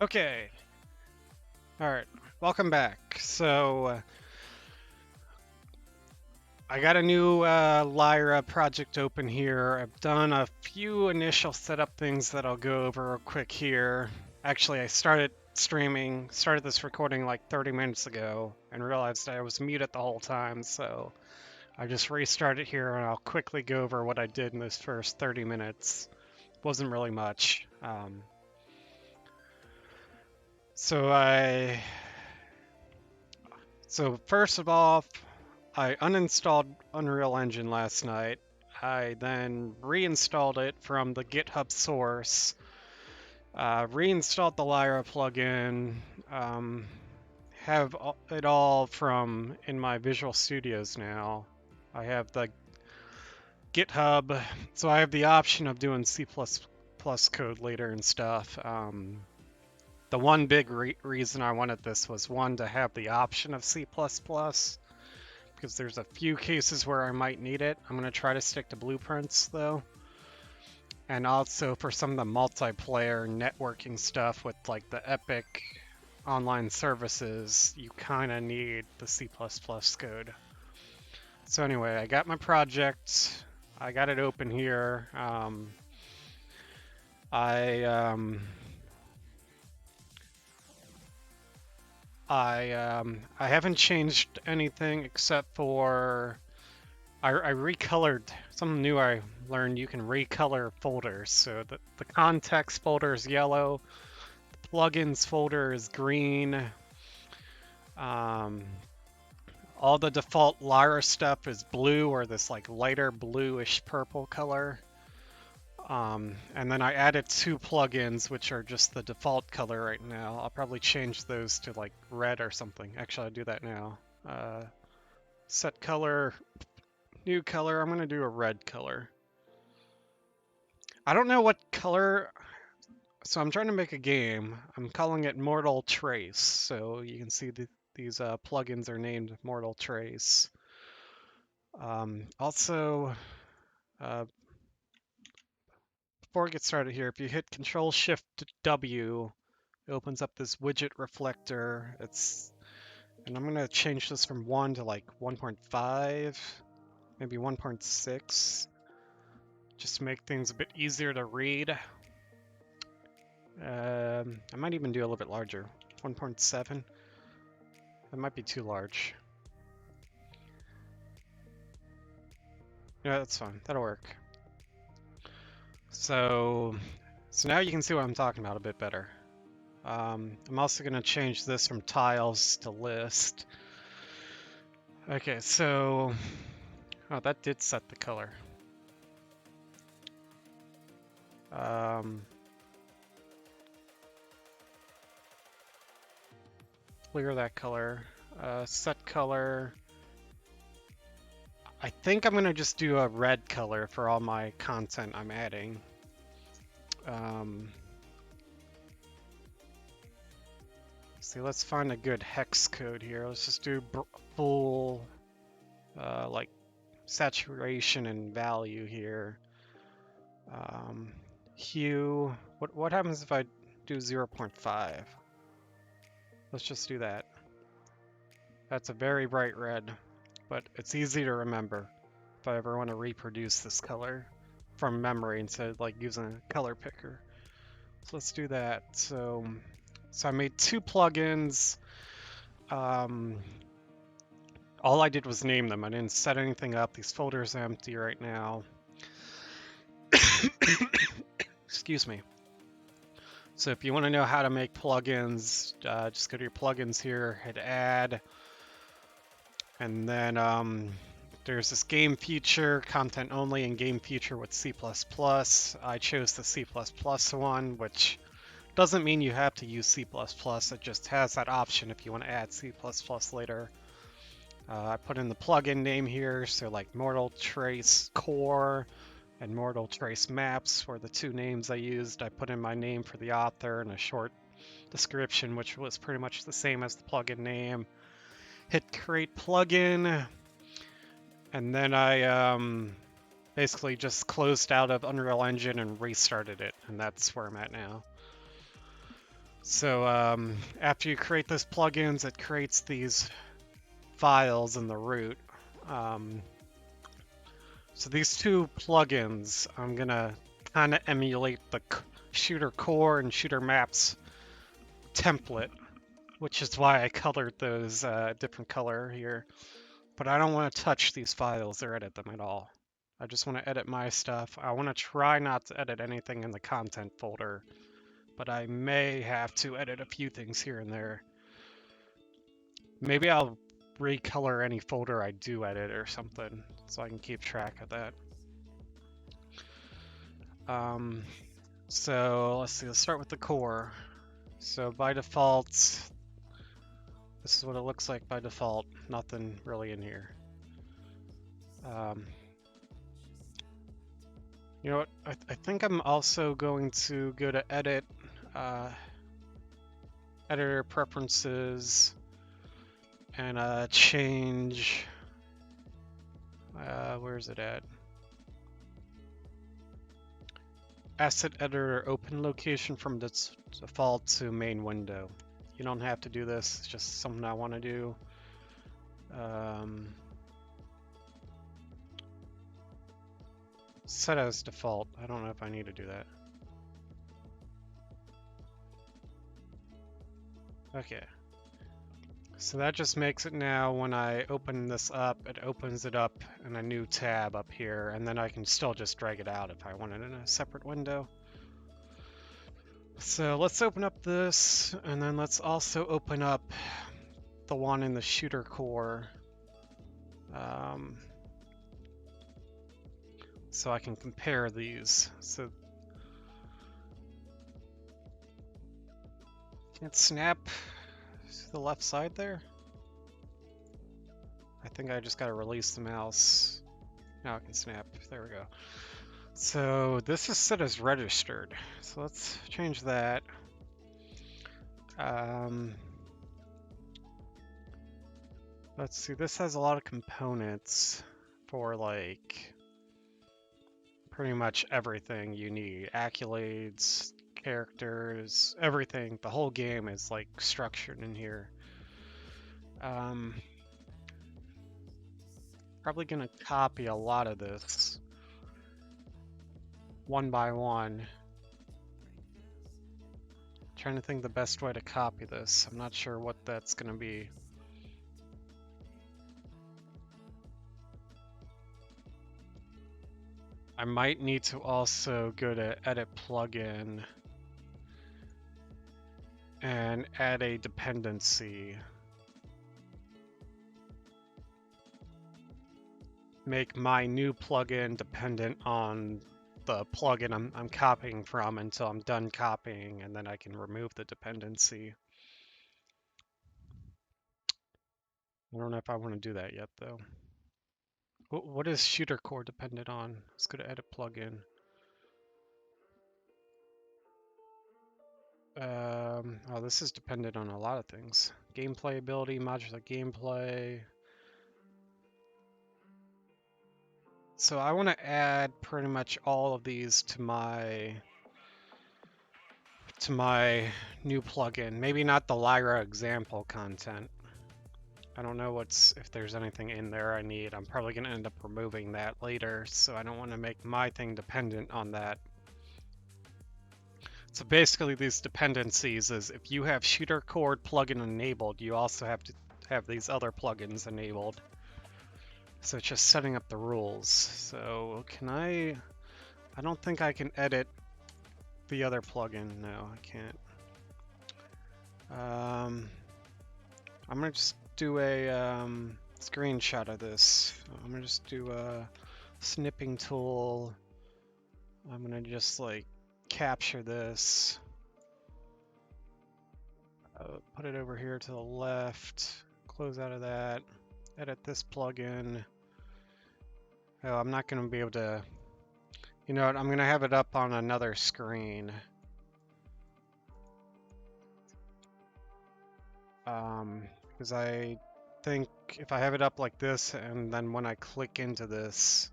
Okay. All right. Welcome back. I got a new Lyra project open here. I've done a few initial setup things that I'll go over real quick here. Actually, I started this recording like 30 minutes ago and realized I was muted the whole time, so I just restarted here and I'll quickly go over what I did in those first 30 minutes. Wasn't really much. So I So first of all, I uninstalled Unreal Engine last night. I then reinstalled it from the GitHub source, reinstalled the Lyra plugin, have it all from in my Visual Studios now. I have the GitHub, so I have the option of doing C++ code later and stuff. The one big reason I wanted this was one, to have the option of C++, because there's a few cases where I might need it. I'm going to try to stick to blueprints though. And also for some of the multiplayer networking stuff with like the Epic online services, you kind of need the C++ code. So anyway, I got my project. I got it open here. I haven't changed anything except for I recolored something new. I learned you can recolor folders. So the context folder is yellow, the plugins folder is green. Um, all the default Lyra stuff is blue, or this like lighter bluish purple color. And then I added two plugins, which are just the default color right now. I'll probably change those to like red or something. Actually, I'll do that now. Set color, new color. I'm going to do a red color. I don't know what color. So I'm trying to make a game. I'm calling it Mortal Trace. So you can see these plugins are named Mortal Trace. Also, before we get started here, if you hit Control Shift W, it opens up this widget reflector. And I'm gonna change this from 1 to like 1.5, maybe 1.6, just to make things a bit easier to read. I might even do a little bit larger, 1.7. That might be too large. Yeah, that's fine. That'll work. So now you can see what I'm talking about a bit better. I'm also going to change this from tiles to list. Okay, so oh, that did set the color. Clear that color. Set color. I think I'm going to just do a red color for all my content I'm adding. See, let's find a good hex code here. Let's just do full, like, saturation and value here. Hue. What happens if I do 0.5? Let's just do that. That's a very bright red, but it's easy to remember if I ever want to reproduce this color from memory instead of like using a color picker. So let's do that. So I made two plugins. All I did was name them. I didn't set anything up. These folders are empty right now. Excuse me. So if you want to know how to make plugins, just go to your plugins here, hit add, and then there's this game feature, content only, and game feature with C++. I chose the C++ one, which doesn't mean you have to use C++. It just has that option if you want to add C++ later. I put in the plugin name here, so like Mortal Trace Core and Mortal Trace Maps were the two names I used. I put in my name for the author and a short description, which was pretty much the same as the plugin name. Hit create plugin, and then I basically just closed out of Unreal Engine and restarted it, and that's where I'm at now. So after you create those plugins, it creates these files in the root. So these two plugins, I'm gonna kind of emulate the shooter core and shooter maps template, which is why I colored those different color here. But I don't want to touch these files or edit them at all. I just want to edit my stuff. I want to try not to edit anything in the content folder, but I may have to edit a few things here and there. Maybe I'll recolor any folder I do edit or something, so I can keep track of that. So let's see, let's start with the core. So by default, this is what it looks like by default. Nothing really in here. You know what? I think I'm also going to go to edit, editor preferences, and change. Where is it at? Asset editor open location from default to main window. You don't have to do this. It's just something I want to do. Set as default. I don't know if I need to do that. Okay. So that just makes it now when I open this up, it opens it up in a new tab up here, and then I can still just drag it out if I want it in a separate window. So let's open up this, and then let's also open up the one in the shooter core. So I can compare these. So can't snap to the left side there. I think I just gotta release the mouse. Now I can snap. There we go. So this is set as registered. So let's change that. Let's see, this has a lot of components for like pretty much everything you need. Accolades, characters, everything. The whole game is like structured in here. Probably gonna copy a lot of this one by one. Trying to think the best way to copy this. I'm not sure what that's gonna be. I might need to also go to edit plugin and add a dependency. Make my new plugin dependent on the plugin I'm copying from until I'm done copying, and then I can remove the dependency. I don't know if I want to do that yet though. What is shooter core dependent on? Let's go to edit plugin. Oh, this is dependent on a lot of things. Gameplay ability, modular gameplay. So I want to add pretty much all of these to my new plugin. Maybe not the Lyra example content. I don't know if there's anything in there I need. I'm probably going to end up removing that later, so I don't want to make my thing dependent on that. So basically these dependencies is if you have shooter core plugin enabled, you also have to have these other plugins enabled. So it's just setting up the rules. So can I don't think I can edit the other plugin. No, I can't. I'm gonna just do a screenshot of this. I'm gonna just do a snipping tool. I'm gonna just like capture this. Put it over here to the left. Close out of that. Edit this plugin. Oh, I'm not gonna be able to. You know what? I'm gonna have it up on another screen. Because I think if I have it up like this, and then when I click into this,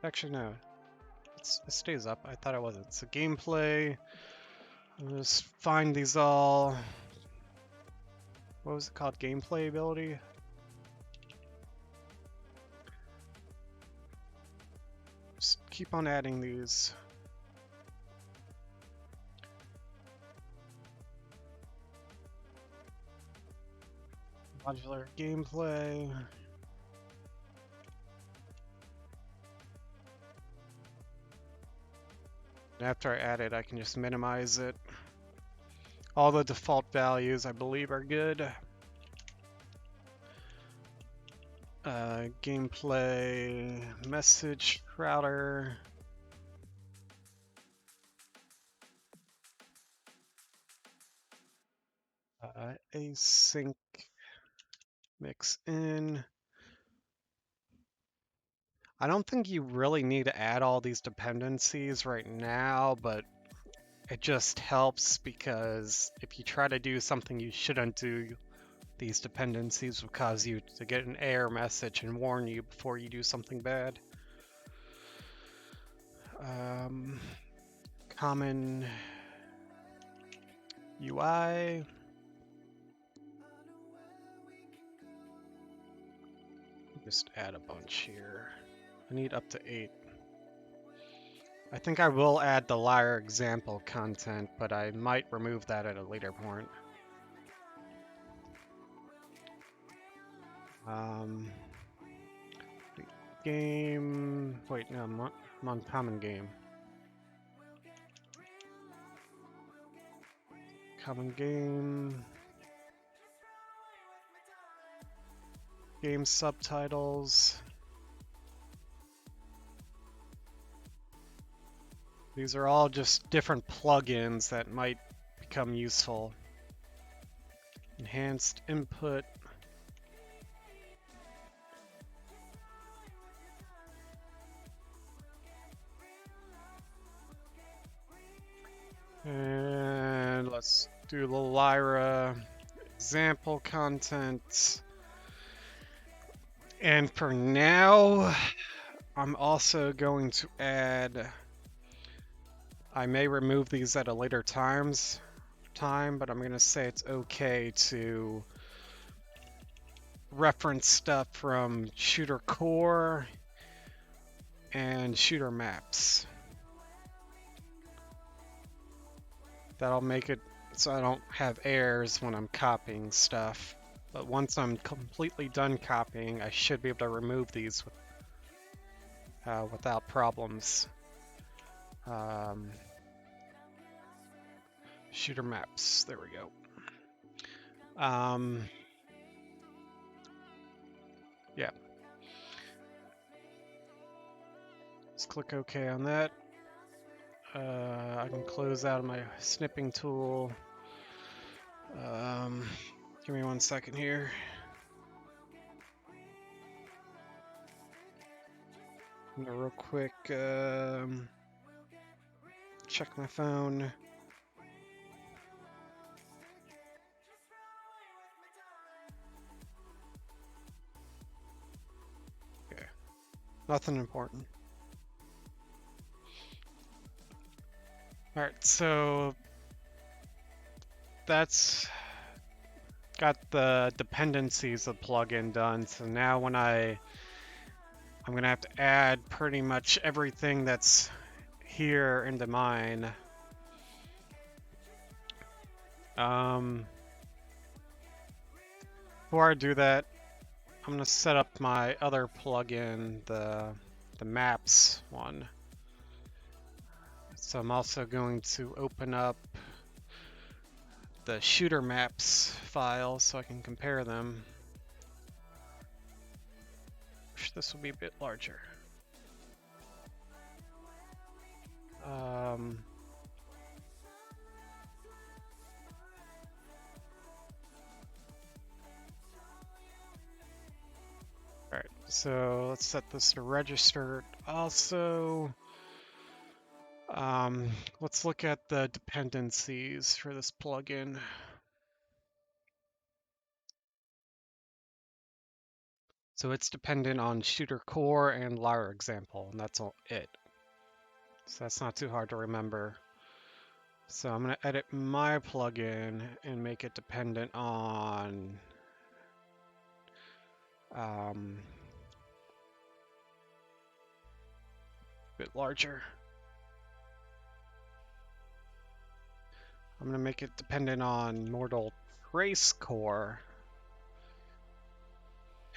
actually no, it stays up. I thought it wasn't. So gameplay. I'll just find these all. What was it called? Gameplay ability? Just keep on adding these. Modular gameplay. After I add it, I can just minimize it. All the default values, I believe, are good. Gameplay, message router. Async mix in. I don't think you really need to add all these dependencies right now, but it just helps because if you try to do something you shouldn't do, these dependencies will cause you to get an error message and warn you before you do something bad. Common UI. Just add a bunch here. I need up to 8. I think I will add the Lyra example content, but I might remove that at a later point. Game. Wait, no, I'm on common game. Common game. Game subtitles. These are all just different plugins that might become useful. Enhanced input. And let's do the Lyra example content. And for now, I'm also going to add, I may remove these at a later time, but I'm going to say it's okay to reference stuff from Shooter Core and Shooter Maps. That'll make it so I don't have errors when I'm copying stuff. But once I'm completely done copying, I should be able to remove these without problems. Shooter Maps, there we go. Yeah. Let's click OK on that. I can close out of my snipping tool. Give me 1 second here. I'm gonna real quick check my phone. Okay, nothing important. All right, so that's got the dependencies of plugin done. So now when I'm gonna have to add pretty much everything that's here into mine. Before I do that, I'm gonna set up my other plugin, the maps one. So I'm also going to open up the shooter maps file so I can compare them. Wish this would be a bit larger. Alright, so let's set this to registered. Also, let's look at the dependencies for this plugin. So it's dependent on Shooter Core and Lyra example, and that's all it. So that's not too hard to remember. So I'm going to edit my plugin and make it dependent on a bit larger. I'm going to make it dependent on Mortal Trace Core,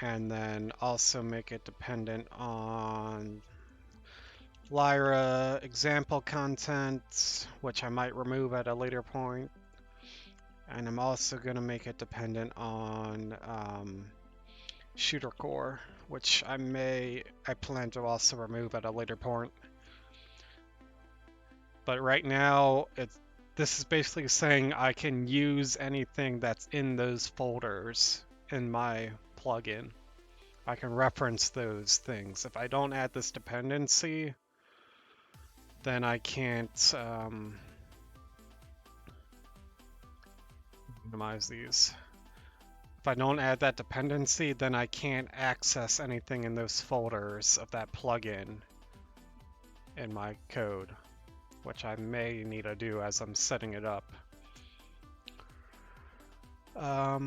and then also make it dependent on Lyra example content, which I might remove at a later point. And I'm also going to make it dependent on Shooter Core, which I plan to also remove at a later point. But right now, this is basically saying I can use anything that's in those folders in my plugin. I can reference those things. If I don't add this dependency, then I can't minimize these. If I don't add that dependency, then I can't access anything in those folders of that plugin in my code, which I may need to do as I'm setting it up. Let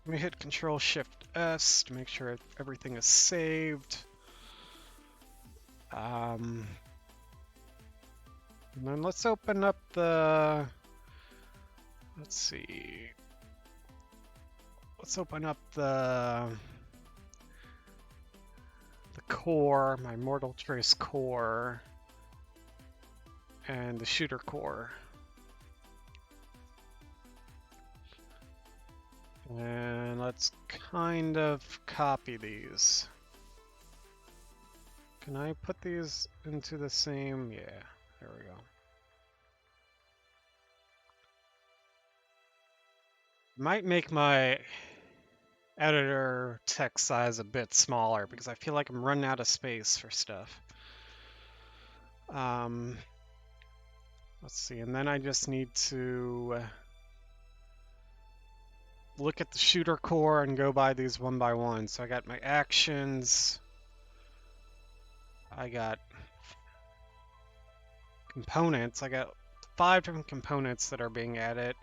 me hit Control-Shift-S to make sure everything is saved. And then let's open up the... Let's see. Let's open up the core, my Mortal Trace core, and the Shooter core. And let's kind of copy these. Can I put these into the same? Yeah, there we go. Might make my editor text size a bit smaller because I feel like I'm running out of space for stuff. Let's see, and then I just need to look at the shooter core and go by these one by one. So I got my actions, I got components, I got 5 different components that are being added.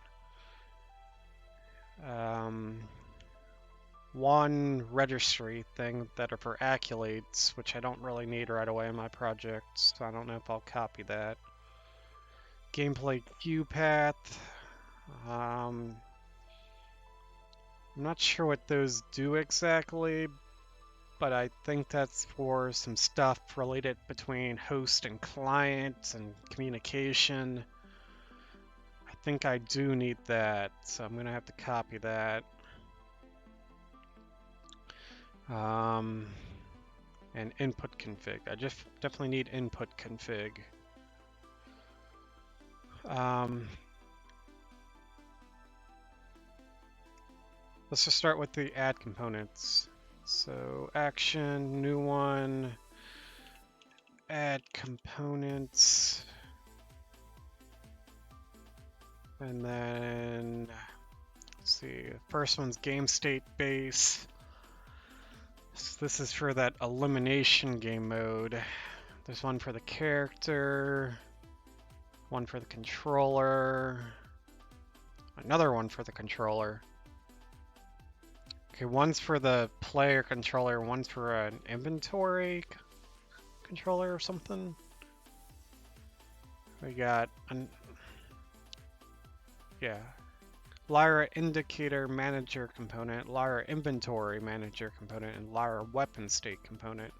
One registry thing that are for accolades, which I don't really need right away in my project, so I don't know if I'll copy that. Gameplay queue path. I'm not sure what those do exactly, but I think that's for some stuff related between host and client and communication. I think I do need that, so I'm going to have to copy that. And input config. I just definitely need input config. Let's just start with the add components. So action, new one, add components, and then let's see, first one's game state base. So this is for that elimination game mode. There's one for the character, one for the controller, another one for the controller. Okay, one's for the player controller, one's for an inventory controller or something. We got Lyra Indicator Manager component, Lyra Inventory Manager component, and Lyra Weapon State component.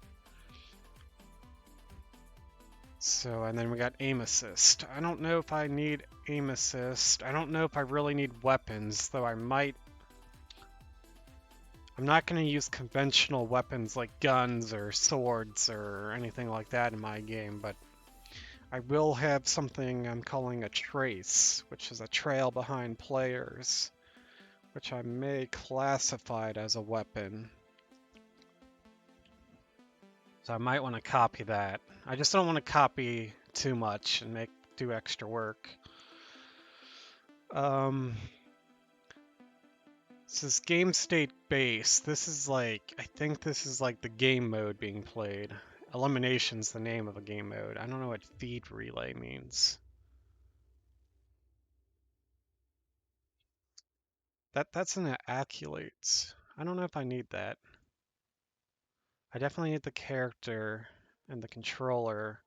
So, and then we got Aim Assist. I don't know if I need Aim Assist. I don't know if I really need weapons, though I might. I'm not going to use conventional weapons like guns or swords or anything like that in my game, but I will have something I'm calling a trace, which is a trail behind players, which I may classify it as a weapon. So I might want to copy that. I just don't want to copy too much and do extra work. This is game state base. This is like, I think this is like the game mode being played. elimination's the name of a game mode. I don't know what feed relay means. That's an acculates. I don't know if I need that. I definitely need the character and the controller.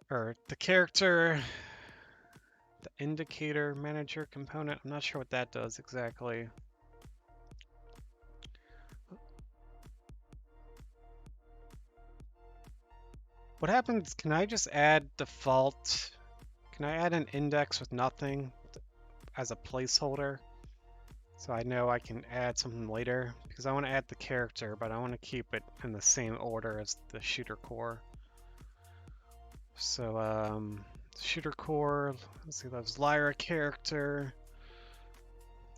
Or the character, the indicator manager component. I'm not sure what that does exactly. What happens, can I just add default? Can I add an index with nothing as a placeholder? So I know I can add something later, because I want to add the character, but I want to keep it in the same order as the shooter core. So shooter core, let's see, that was Lyra character.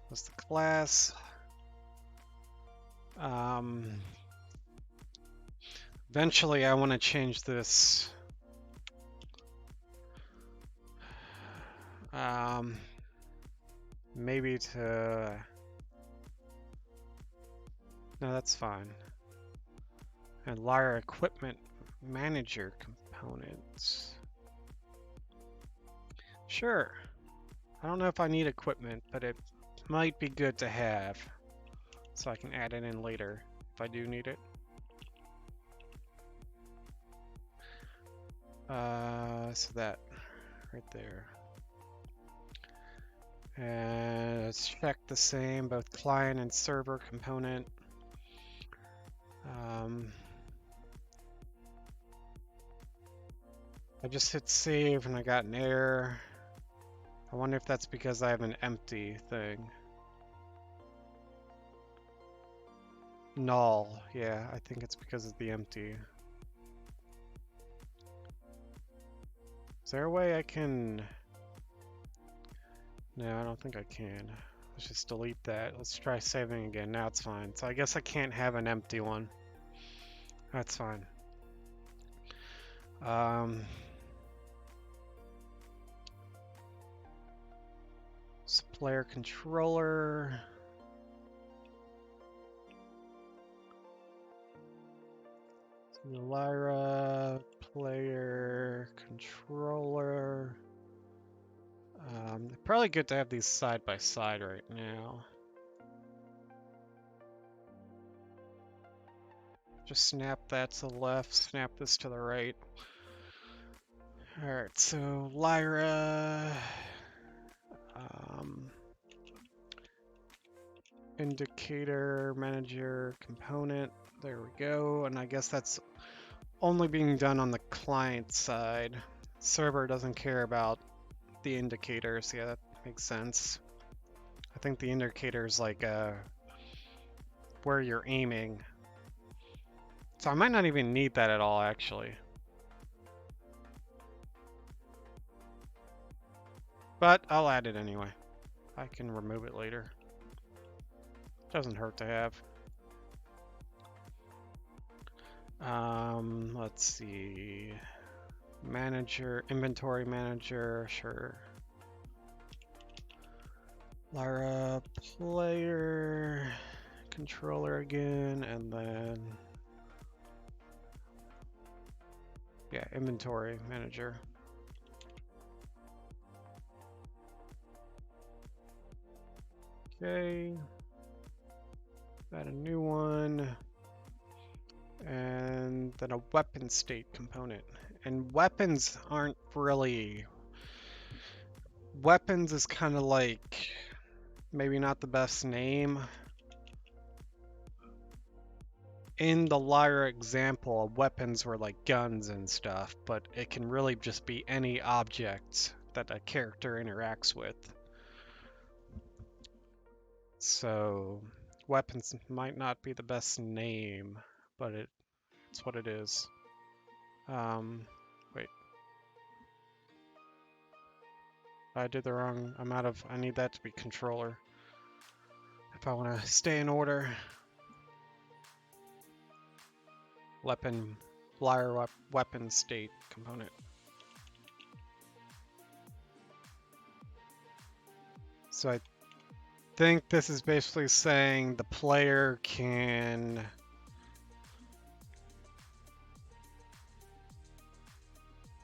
That's the class. Eventually I want to change this. Maybe to, no, that's fine. And Lyra equipment manager components. Sure. I don't know if I need equipment, but it might be good to have, so I can add it in later if I do need it. So that right there. And let's check the same, both client and server component. I just hit save and I got an error. I wonder if that's because I have an empty thing. Null, yeah, I think it's because of the empty. Is there a way I can... No, I don't think I can. Let's just delete that. Let's try saving again. Now it's fine. So I guess I can't have an empty one. That's fine. Player controller. So Lyra player controller. Probably good to have these side by side right now. Just snap that to the left, snap this to the right. Alright, so Lyra, indicator manager component, there we go. And I guess that's only being done on the client side. Server doesn't care about the indicators. Yeah, that makes sense. I think the indicator is like where you're aiming. So I might not even need that at all, actually. But I'll add it anyway. I can remove it later. Doesn't hurt to have. Let's see. Manager, inventory manager, sure. Lyra player controller again, and then yeah, inventory manager. Okay, add a new one, and then a weapon state component. And weapons aren't really, weapons is kind of like maybe not the best name. In the Lyra example, weapons were like guns and stuff, but it can really just be any object that a character interacts with. So weapons might not be the best name, but it's what it is. Wait. I did the wrong, I need that to be controller. If I want to stay in order. Lyra weapon state component. So I think this is basically saying the player can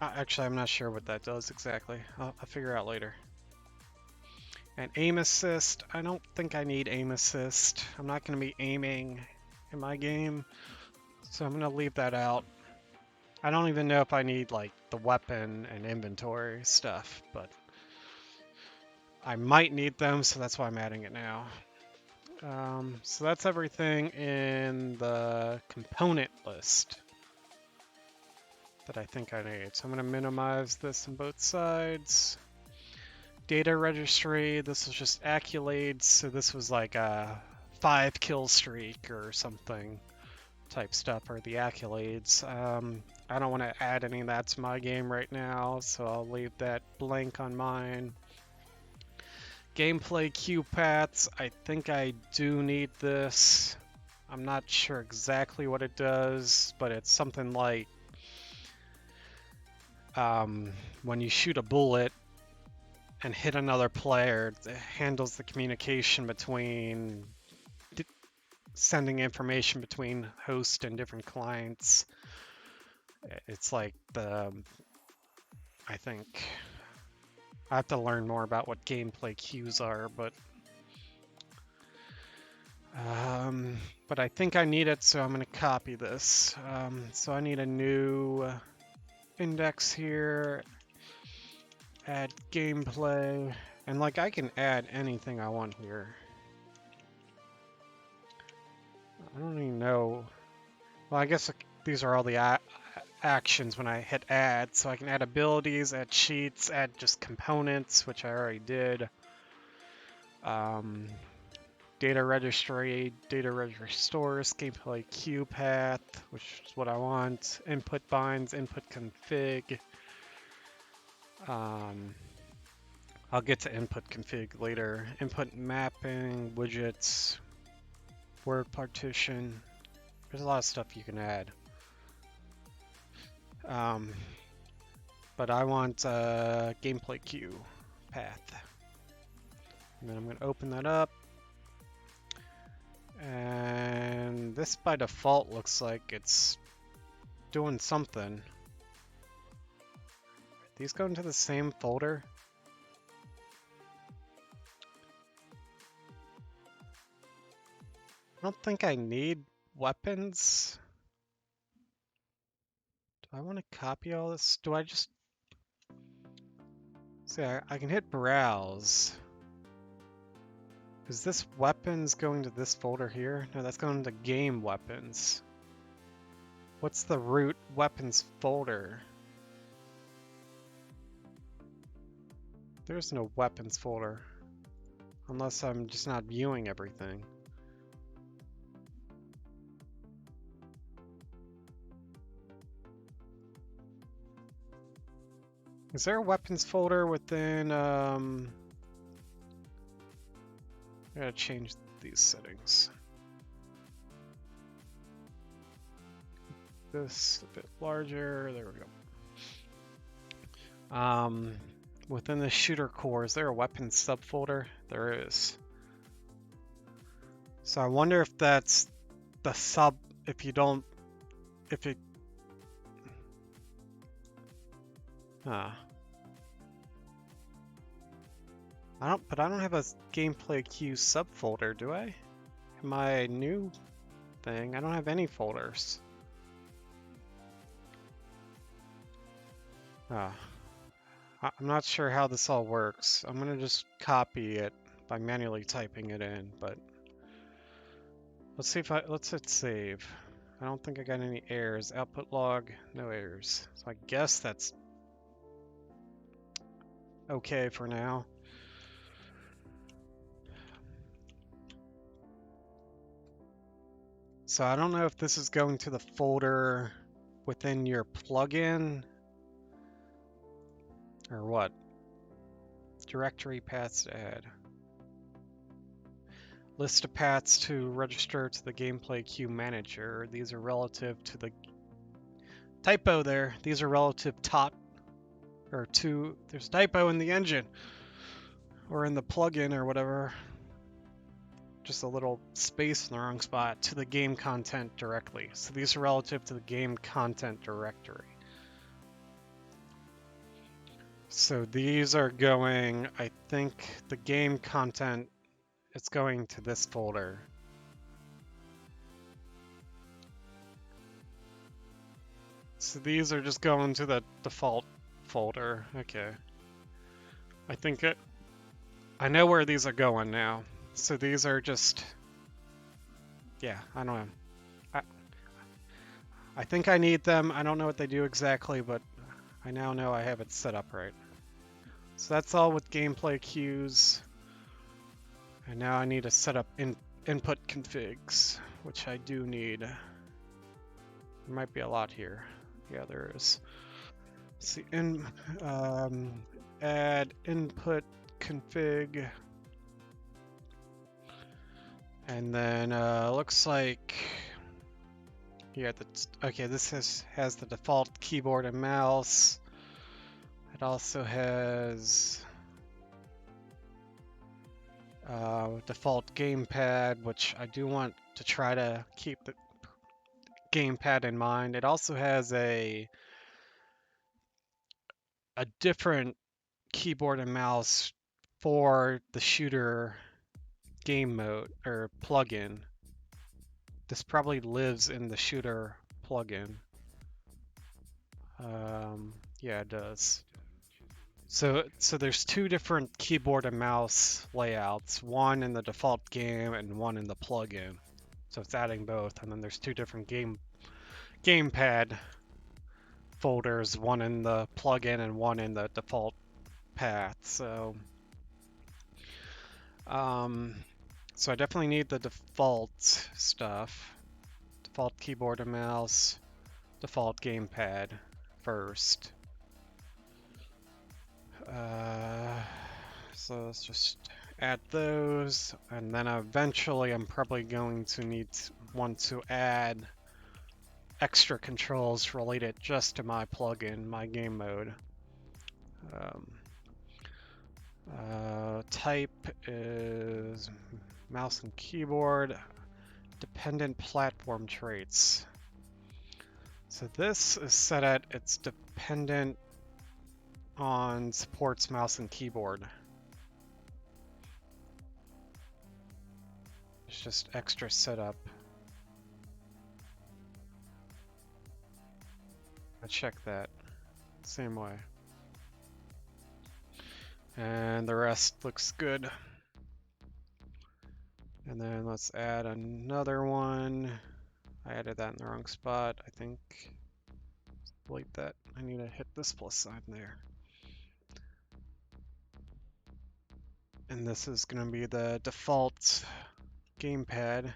Actually, I'm not sure what that does exactly. I'll figure out later. And aim assist, I don't think I need aim assist. I'm not going to be aiming in my game, so I'm going to leave that out. I don't even know if I need like the weapon and inventory stuff, but I might need them, so that's why I'm adding it now. So that's everything in the component list that I think I need. So I'm going to minimize this on both sides. Data registry, this was just accolades, so this was like a 5 kill streak or something type stuff, or the accolades. I don't want to add any of that to my game right now, so I'll leave that blank on mine. Gameplay queue paths, I think I do need this. I'm not sure exactly what it does, but it's something like when you shoot a bullet and hit another player, it handles the communication between sending information between host and different clients. It's like I think I have to learn more about what gameplay queues are, but I think I need it, so I'm going to copy this. So I need a new index here, add gameplay, and like I can add anything I want here. I don't even know. Well, I guess these are all the actions when I hit add, so I can add abilities, add cheats, add just components, which I already did. Data registry, data registry stores, gameplay queue path, which is what I want. Input binds, input config. I'll get to input config later. Input mapping, widgets, word partition. There's a lot of stuff you can add. But I want gameplay queue path. And then I'm going to open that up. And this by default looks like it's doing something. These go into the same folder? I don't think I need weapons. Do I want to copy all this? Do I just... See, I can hit browse. Is this weapons going to this folder here? No, that's going to game weapons. What's the root weapons folder? There's no weapons folder. Unless I'm just not viewing everything. Is there a weapons folder within, I gotta change these settings. This a bit larger, there we go. Within the shooter core, is there a weapons subfolder? There is. So I wonder if that's the sub, if it, but I don't have a gameplay queue subfolder, do I? In my new thing, I don't have any folders. I'm not sure how this all works. I'm gonna just copy it by manually typing it in, but let's see if let's hit save. I don't think I got any errors. Output log, no errors. So I guess that's okay for now. So I don't know if this is going to the folder within your plugin or what. Directory paths to add. List of paths to register to the gameplay queue manager. These are relative to the typo there. These are relative to there's typo in the engine or in the plugin or whatever. Just a little space in the wrong spot, to the game content directly. So these are relative to the game content directory. So these are going, I think the game content is going to this folder. So these are just going to the default folder. Okay. I know where these are going now. So these are just, yeah, I don't know. I think I need them. I don't know what they do exactly, but I now know I have it set up right. So that's all with gameplay cues. And now I need to set up input configs, which I do need. There might be a lot here. Yeah, there is. Let's see, add input config. And then looks like, yeah, okay, this has the default keyboard and mouse. It also has default gamepad, which I do want to try to keep the gamepad in mind. It also has a different keyboard and mouse for the shooter game mode or plugin. This probably lives in the shooter plugin. Yeah, it does. So there's two different keyboard and mouse layouts, one in the default game and one in the plugin. So it's adding both, and then there's two different gamepad folders, one in the plugin and one in the default path. So I definitely need the default stuff. Default keyboard and mouse, default gamepad first. So let's just add those, and then eventually I'm probably going to want to add extra controls related just to my plugin, my game mode. Type is mouse and keyboard, dependent platform traits. So this is set at it's dependent on supports mouse and keyboard. It's just extra setup. I check that same way. And the rest looks good. And then let's add another one. I added that in the wrong spot, I think. Delete that. I need to hit this plus sign there. And this is going to be the default gamepad.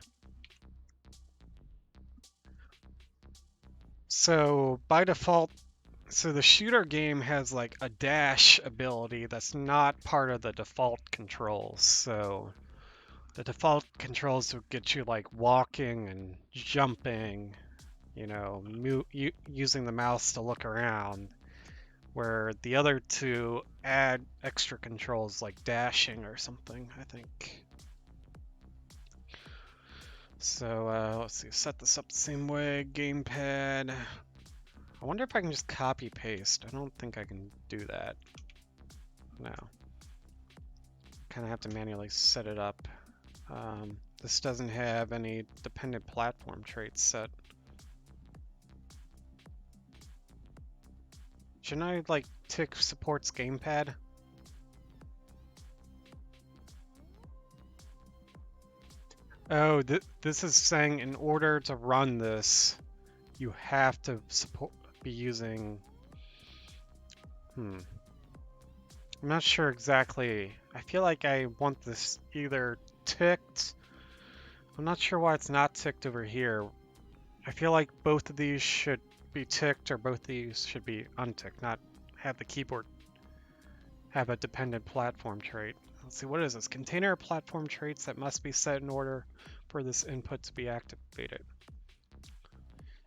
So by default, so the shooter game has like a dash ability that's not part of the default controls. So the default controls will get you like walking and jumping, you know, using the mouse to look around, where the other two add extra controls like dashing or something, I think. So let's see, set this up the same way, gamepad. I wonder if I can just copy paste. I don't think I can do that. No. Kind of have to manually set it up. This doesn't have any dependent platform traits set. Shouldn't I like tick supports gamepad? Oh, this is saying in order to run this, you have to be using. I'm not sure exactly. I feel like I want this either ticked. I'm not sure why it's not ticked over here. I feel like both of these should be ticked or both of these should be unticked, not have the keyboard have a dependent platform trait. Let's see, what is this? Container platform traits that must be set in order for this input to be activated.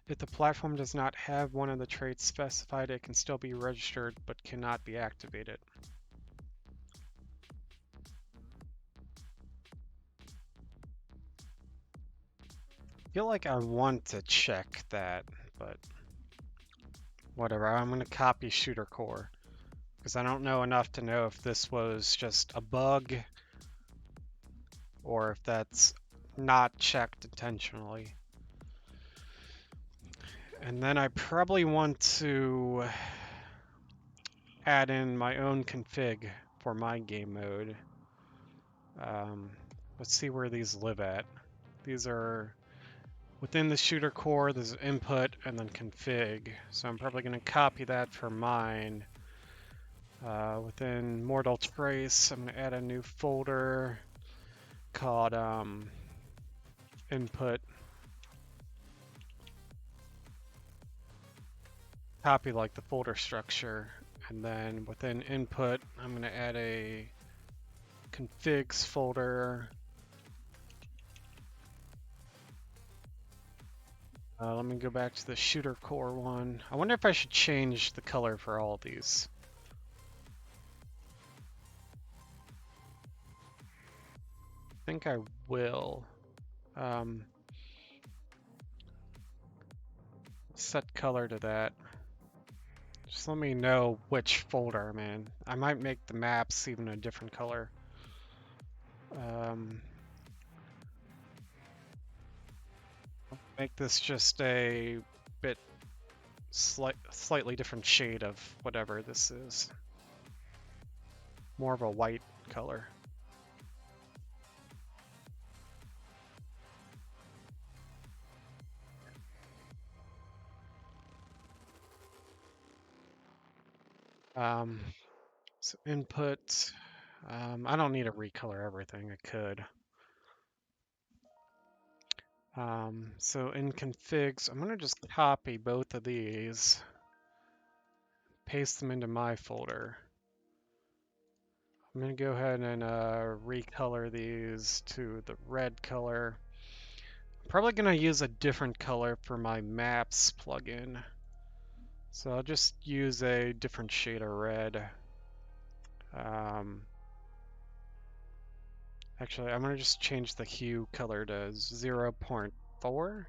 If the platform does not have one of the traits specified, it can still be registered but cannot be activated. I feel like I want to check that, but whatever. I'm going to copy shooter core because I don't know enough to know if this was just a bug or if that's not checked intentionally. And then I probably want to add in my own config for my game mode. Let's see where these live at. These are within the shooter core, there's input and then config. So I'm probably going to copy that for mine. Within Mortal Trace, I'm going to add a new folder called input. Copy like the folder structure. And then within input, I'm going to add a configs folder. Let me go back to the shooter core one. I wonder if I should change the color for all of these. I think I will. Set color to that. Just let me know which folder I'm in. I might make the maps even a different color. Make this just a bit slightly different shade of whatever this is. More of a white color. So input, I don't need to recolor everything, I could. So in configs, I'm gonna just copy both of these, paste them into my folder. I'm gonna go ahead and recolor these to the red color. I'm probably gonna use a different color for my maps plugin. So I'll just use a different shade of red. Actually, I'm gonna just change the hue color to 0.4. What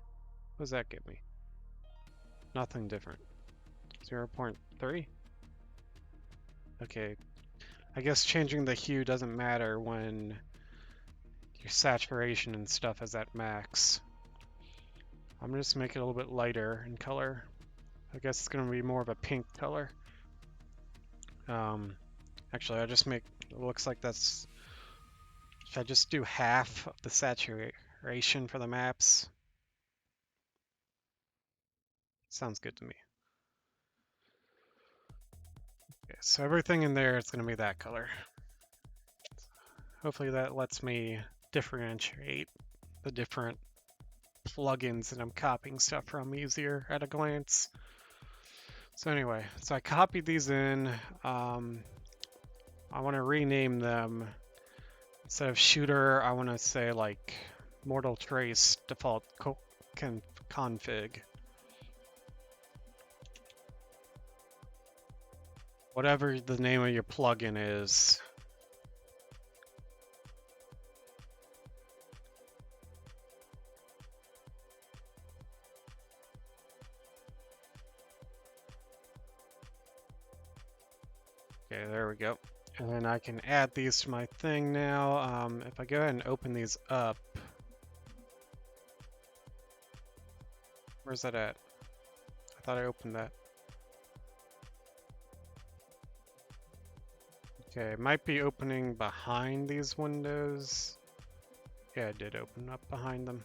does that give me? Nothing different. 0.3? Okay. I guess changing the hue doesn't matter when your saturation and stuff is at max. I'm gonna just make it a little bit lighter in color. I guess it's gonna be more of a pink color. Actually, I'll just make, it looks like that's, should I just do half of the saturation for the maps? Sounds good to me. Okay, so everything in there is gonna be that color. Hopefully that lets me differentiate the different plugins that I'm copying stuff from easier at a glance. So anyway, so I copied these in. I want to rename them. Instead of shooter, I want to say like Mortal Trace default config. Whatever the name of your plugin is. Okay, there we go. And then I can add these to my thing now. If I go ahead and open these up, where's that at? I thought I opened that. Okay, it might be opening behind these windows. Yeah, it did open up behind them.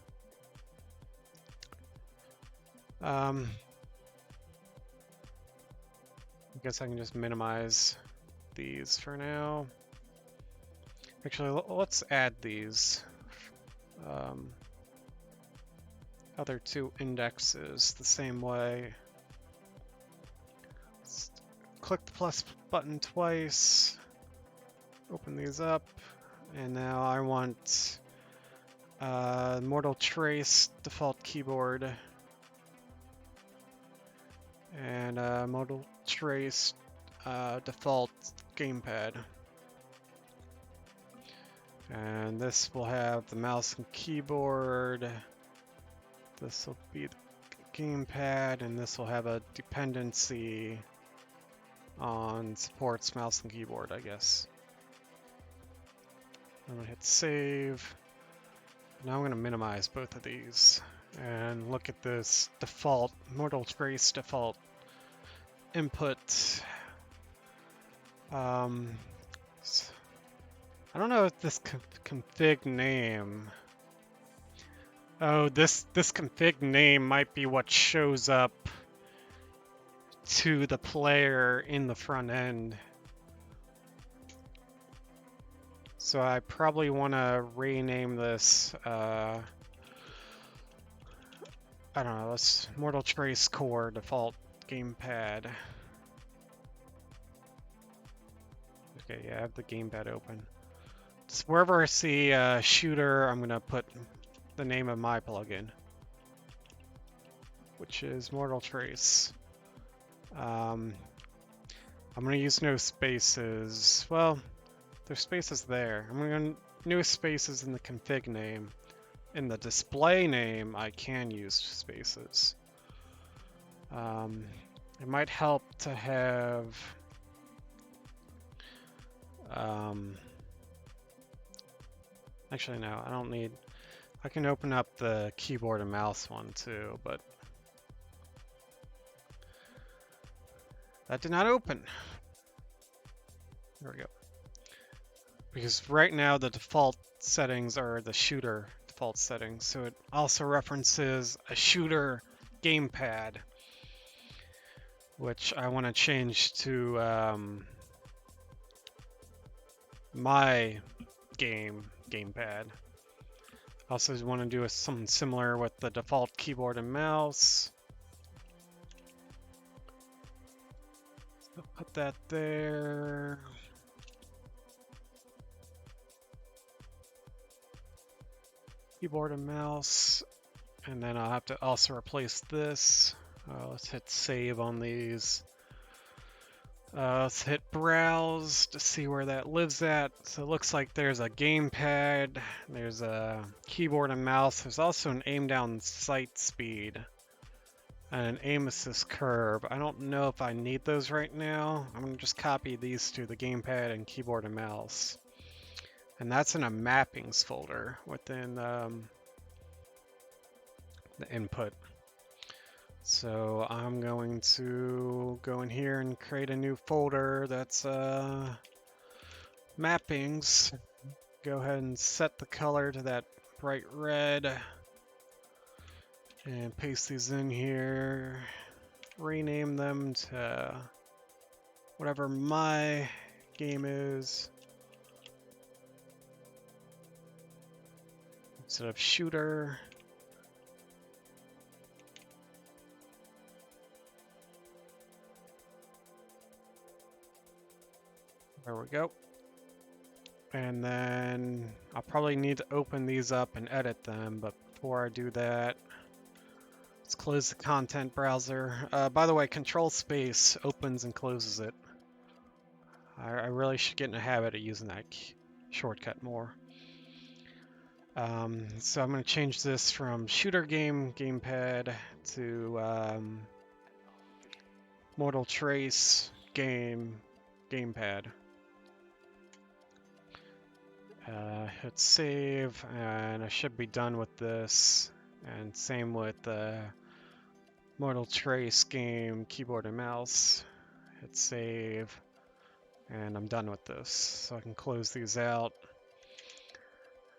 I guess I can just minimize these for now. Actually, let's add these other two indexes the same way. Let's click the plus button twice, open these up, and now I want Mortal Trace default keyboard and Mortal Trace default gamepad. And this will have the mouse and keyboard. This will be the gamepad, and this will have a dependency on supports mouse and keyboard, I guess. I'm gonna hit save. Now I'm gonna minimize both of these and look at this default Mortal Trace default input. I don't know if this config name. Oh, this config name might be what shows up to the player in the front end. So I probably want to rename this, I don't know, let's Mortal Trace Core default gamepad. Okay, yeah, I have the gamepad open. So wherever I see shooter, I'm gonna put the name of my plugin, which is Mortal Trace. I'm gonna use no spaces. Well, there's spaces there. I'm gonna no spaces in the config name. In the display name, I can use spaces. It might help to have actually no, I don't need. I can open up the keyboard and mouse one too, but that did not open. There we go. Because right now the default settings are the shooter default settings, so it also references a shooter gamepad, which I want to change to my gamepad. Also want to do something similar with the default keyboard and mouse. So put that there. Keyboard and mouse, and then I'll have to also replace this. Let's hit save on these. Let's hit browse to see where that lives at. So it looks like there's a gamepad, there's a keyboard and mouse, there's also an aim down sight speed and an aim assist curve. I don't know if I need those right now. I'm gonna just copy these to the gamepad and keyboard and mouse. And that's in a mappings folder within the input. So I'm going to go in here and create a new folder that's mappings. Go ahead and set the color to that bright red and paste these in here. Rename them to whatever my game is. Instead of shooter. There we go. And then I'll probably need to open these up and edit them, but before I do that, let's close the content browser. By the way, Control Space opens and closes it. I really should get in a habit of using that shortcut more. So I'm going to change this from shooter gamepad to Mortal Trace gamepad. Hit save, and I should be done with this. And same with the Mortal Trace game keyboard and mouse. Hit save, and I'm done with this. So I can close these out.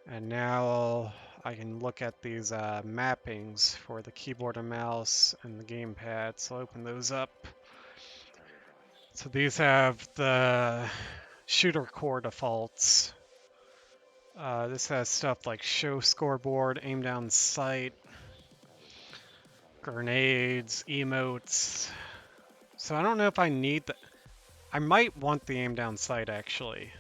And now I can look at these mappings for the keyboard and mouse and the gamepad. So I'll open those up. So these have the shooter core defaults. This has stuff like show scoreboard, aim down sight, grenades, emotes. So I don't know if I need the... I might want the aim down sight actually.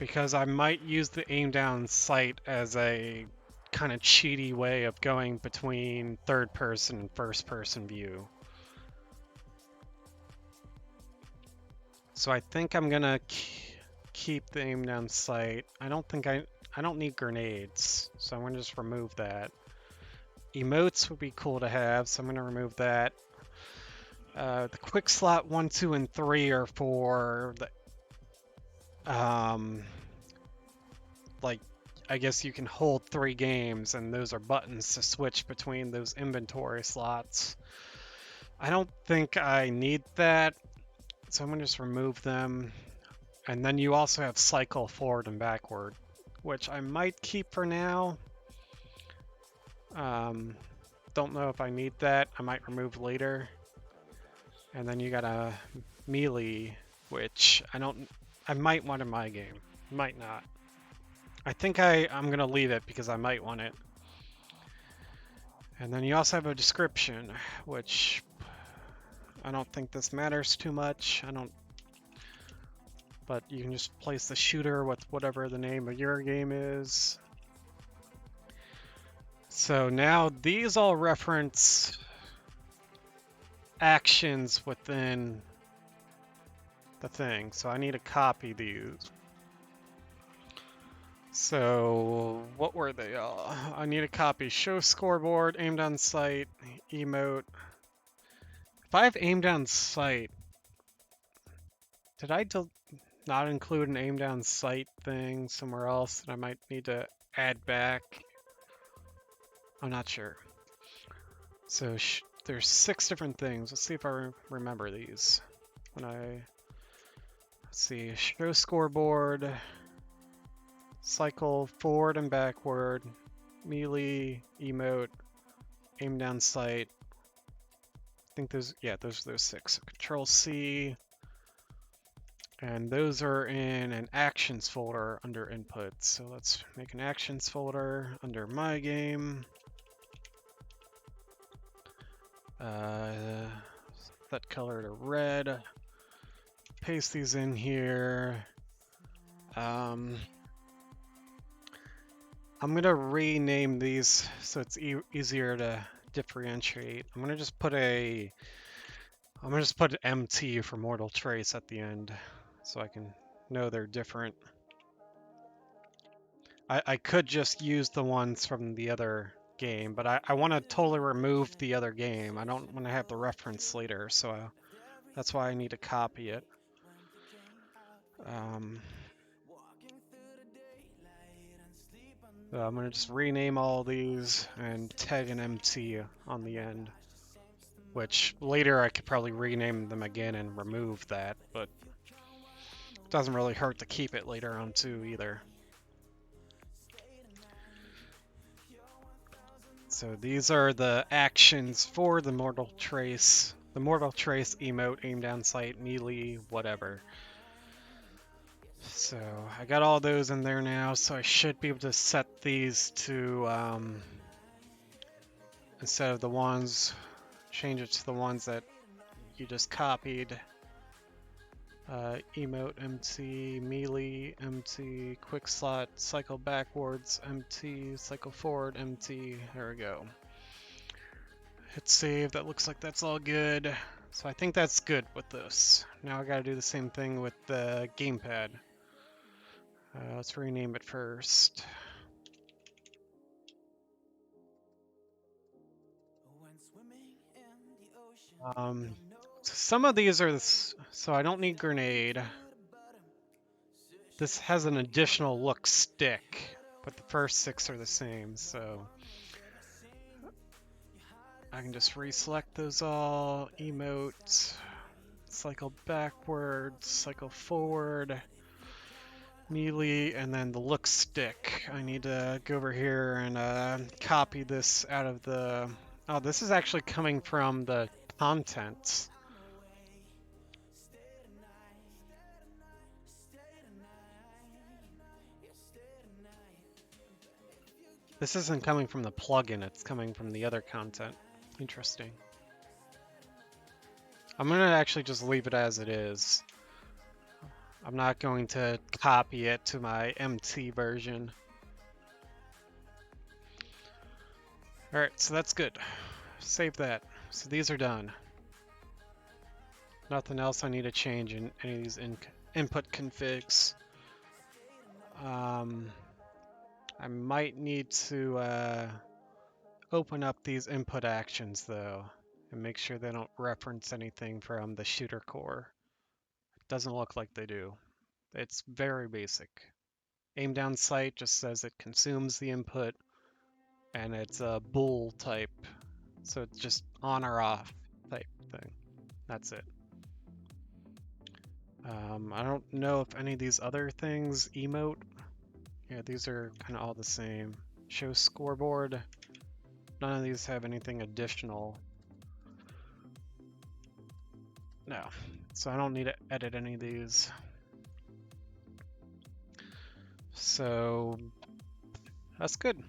Because I might use the aim down sight as a kind of cheaty way of going between third person and first person view. So I think I'm gonna keep the aim down sight. I don't need grenades, so I'm gonna just remove that. Emotes would be cool to have, so I'm gonna remove that. The quick slot 1, 2, and 3 are for the like, I guess you can hold 3 games, and those are buttons to switch between those inventory slots. I don't think I need that, so I'm gonna just remove them. And then you also have cycle forward and backward, which I might keep for now. Don't know if I need that. I might remove later. And then you got a melee, which I might want in my game. Might not. I think I'm gonna leave it because I might want it. And then you also have a description, which I don't think this matters too much. But you can just place the shooter with whatever the name of your game is. So now these all reference actions within the thing. So I need to copy these. So what were they all? I need to copy show scoreboard, aimed on sight, emote. If I have aimed on sight, did I not include an aim down sight thing somewhere else that I might need to add back? I'm not sure. So there's 6 different things. Let's see if I remember these. Let's see, show scoreboard, cycle forward and backward, melee, emote, aim down sight. I think those 6. So Control C, and those are in an actions folder under input. So let's make an actions folder under my game. That color to red. Paste these in here. I'm gonna rename these so it's easier to differentiate. I'm gonna just put MT for Mortal Trace at the end so I can know they're different. I could just use the ones from the other game, but I want to totally remove the other game. I don't want to have the reference later, so that's why I need to copy it. I'm going to just rename all these and tag an MT on the end, which later I could probably rename them again and remove that, but it doesn't really hurt to keep it later on too either. So these are the actions for the Mortal Trace. The Mortal Trace emote, aim down sight, melee, whatever. So I got all those in there now, so I should be able to set these to, instead of the ones, change it to the ones that you just copied. Emote, MT, melee, MT, quick slot, cycle backwards, MT, cycle forward, MT. There we go. Hit save. That looks like that's all good. So I think that's good with this. Now I gotta do the same thing with the gamepad. Let's rename it first. Some of these are, so I don't need grenade. This has an additional look stick, but the first 6 are the same, so I can just reselect those all, emote, cycle backwards, cycle forward, melee, and then the look stick. I need to go over here and copy this out of the, oh, this is actually coming from the contents. This isn't coming from the plugin, it's coming from the other content. Interesting. I'm gonna actually just leave it as it is. I'm not going to copy it to my MT version. Alright, so that's good. Save that. So these are done. Nothing else I need to change in any of these input configs. I might need to open up these input actions though and make sure they don't reference anything from the shooter core. It doesn't look like they do. It's very basic. Aim down sight just says it consumes the input, and it's a bool type, so it's just on or off type thing. That's it. I don't know if any of these other things emote. Yeah, these are kind of all the same. Show scoreboard. None of these have anything additional. No, so I don't need to edit any of these. So that's good.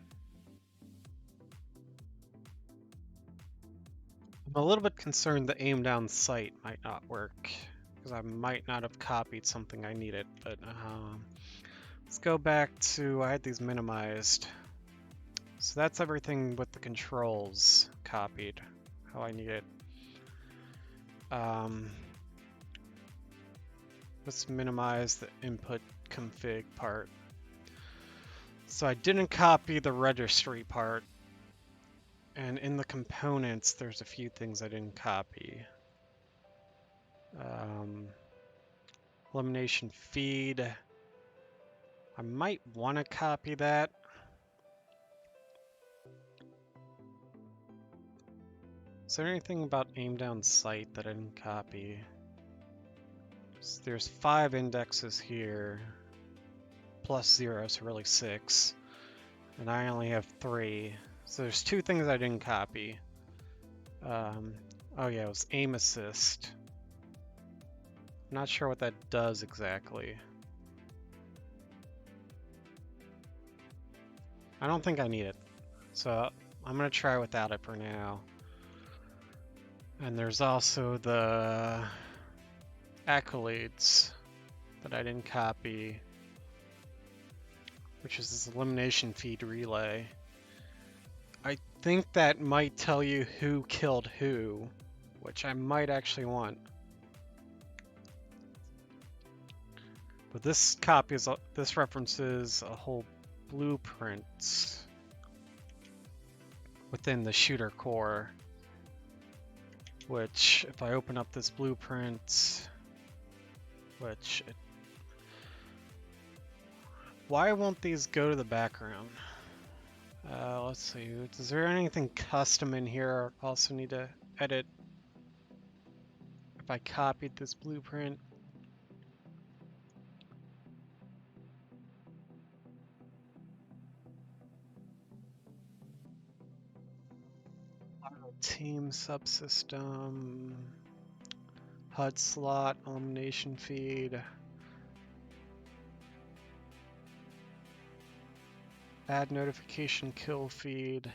I'm a little bit concerned the aim down sight might not work because I might not have copied something I needed, but let's go back to, I had these minimized. So that's everything with the controls copied, how I need it. Let's minimize the input config part. So I didn't copy the registry part, and in the components there's a few things I didn't copy. Elimination feed. I might want to copy that. Is there anything about aim down sight that I didn't copy? So there's 5 indexes here, plus 0, so really 6. And I only have 3. So there's 2 things I didn't copy. Oh yeah, it was aim assist. I'm not sure what that does exactly. I don't think I need it, so I'm gonna try without it for now. And there's also the accolades that I didn't copy, which is this elimination feed relay. I think that might tell you who killed who, which I might actually want. But this references a whole blueprint within the shooter core, which if I open up this blueprint, why won't these go to the background? Let's see, is there anything custom in here I also need to edit? If I copied this blueprint, team subsystem, HUD slot, elimination feed, add notification kill feed.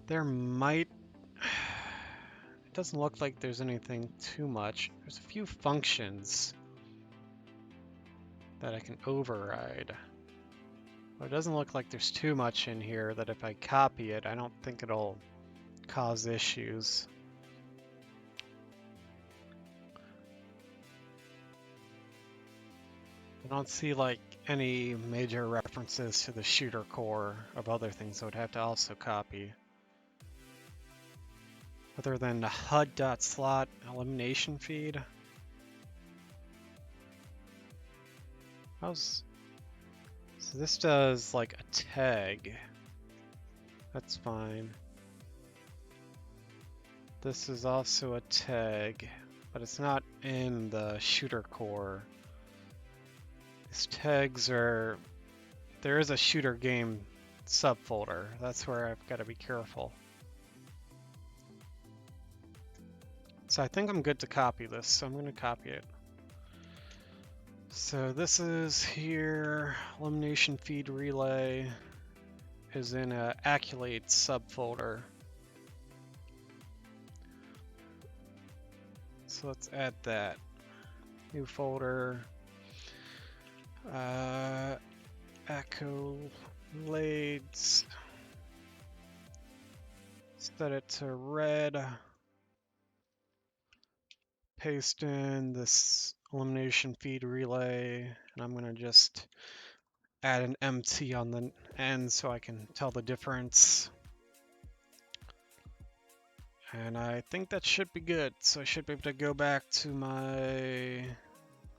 There might, it doesn't look like there's anything too much. There's a few functions that I can override. But it doesn't look like there's too much in here that if I copy it, I don't think it'll cause issues. I don't see like any major references to the shooter core of other things I would have to also copy. Other than the HUD.slot elimination feed. So this does like a tag. That's fine. This is also a tag, but it's not in the shooter core. These tags are, there is a shooter game subfolder. That's where I've got to be careful. So I think I'm good to copy this, so I'm going to copy it. So this is here, elimination feed relay is in a accolades subfolder. So let's add that. New folder. Accolades. Set it to red. Paste in this elimination feed relay, and I'm gonna just add an MT on the end so I can tell the difference. And I think that should be good. So I should be able to go back to my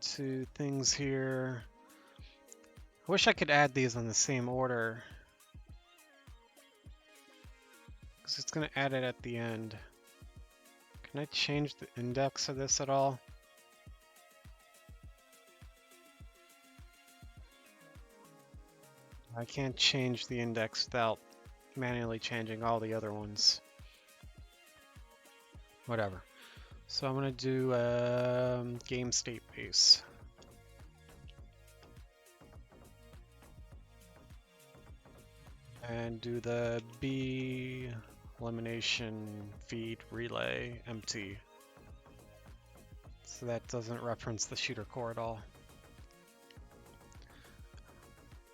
two things here. I wish I could add these in the same order, because it's going to add it at the end. Can I change the index of this at all? I can't change the index without manually changing all the other ones. Whatever. So I'm going to do game state base. And do the B elimination feed relay empty. So that doesn't reference the shooter core at all.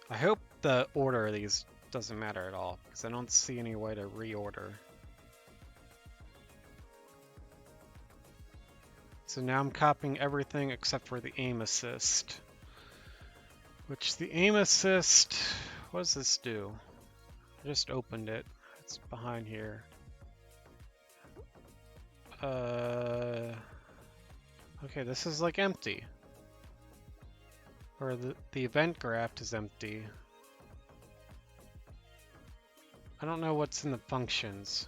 I hope the order of these doesn't matter at all, because I don't see any way to reorder. So now I'm copying everything except for the aim assist. Which the aim assist, what does this do? I just opened it. It's behind here. Okay, this is like empty. Or the event graph is empty. I don't know what's in the functions.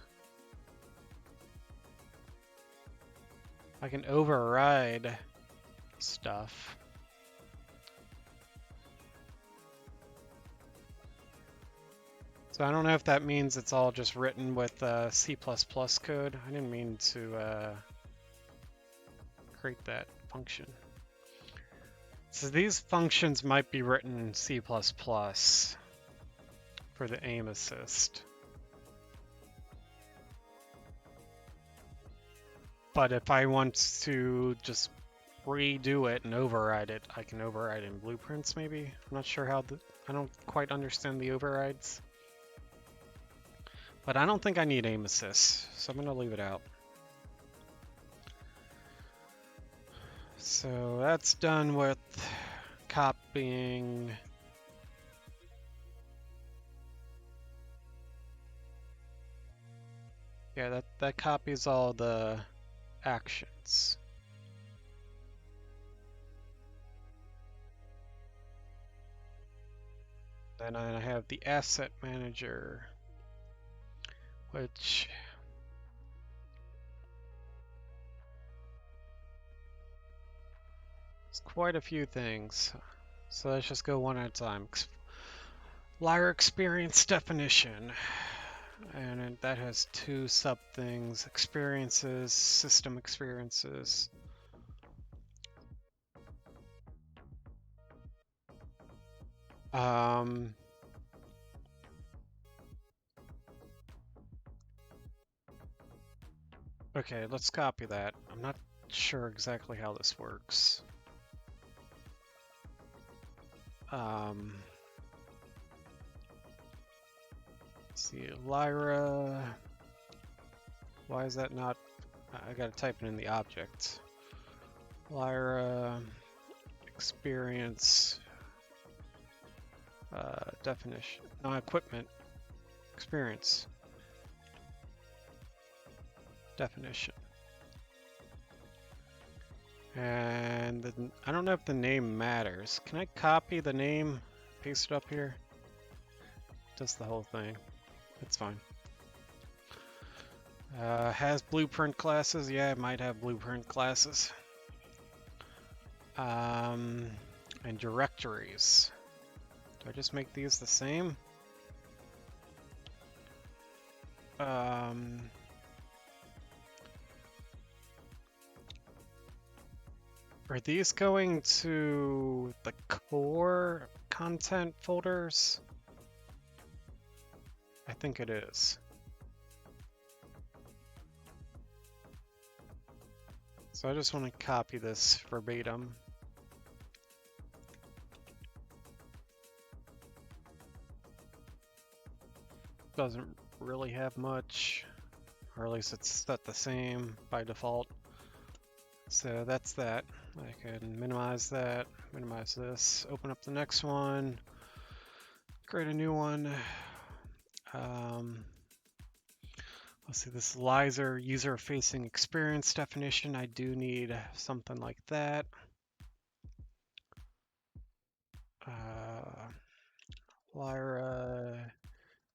I can override stuff. So I don't know if that means it's all just written with C++ code. I didn't mean to create that function. So these functions might be written in C++ for the aim assist. But if I want to just redo it and override it, I can override in blueprints maybe? I'm not sure how I don't quite understand the overrides. But I don't think I need aim assist, so I'm going to leave it out. So that's done with copying. Yeah, that copies all the actions. Then I have the asset manager, which is quite a few things. So let's just go one at a time. Lyra experience definition. And that has two sub things: experiences, system experiences. Okay, let's copy that. I'm not sure exactly how this works. Let's see, Lyra. Why is that not? I gotta type it in the object. Lyra experience definition. No, equipment experience definition. And I don't know if the name matters. Can I copy the name, paste it up here? Does the whole thing. It's fine. Has blueprint classes? Yeah, it might have blueprint classes. And directories. Do I just make these the same? Are these going to the core content folders? I think it is. So I just want to copy this verbatim. Doesn't really have much, or at least it's set the same by default. So that's that. I can minimize that, minimize this, open up the next one, create a new one. Let's see, this Lyra user-facing experience definition. I do need something like that. Lyra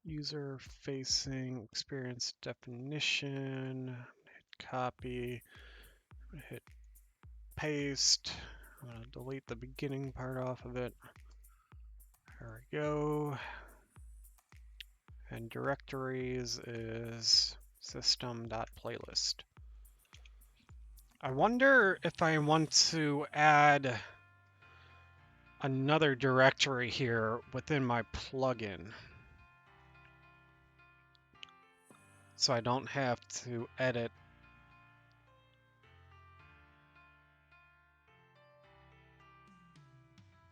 user-facing experience definition. Hit copy. Hit paste. I'm going to delete the beginning part off of it. There we go. And directories is system.playlist. I wonder if I want to add another directory here within my plugin, so I don't have to edit.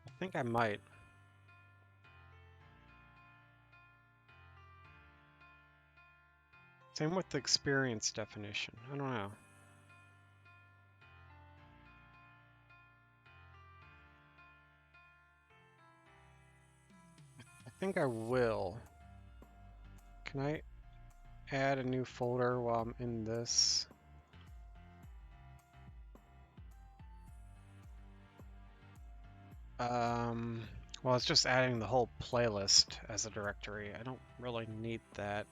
I think I might. Same with the experience definition. I don't know. I think I will. Can I add a new folder while I'm in this? Well, it's just adding the whole playlist as a directory. I don't really need that.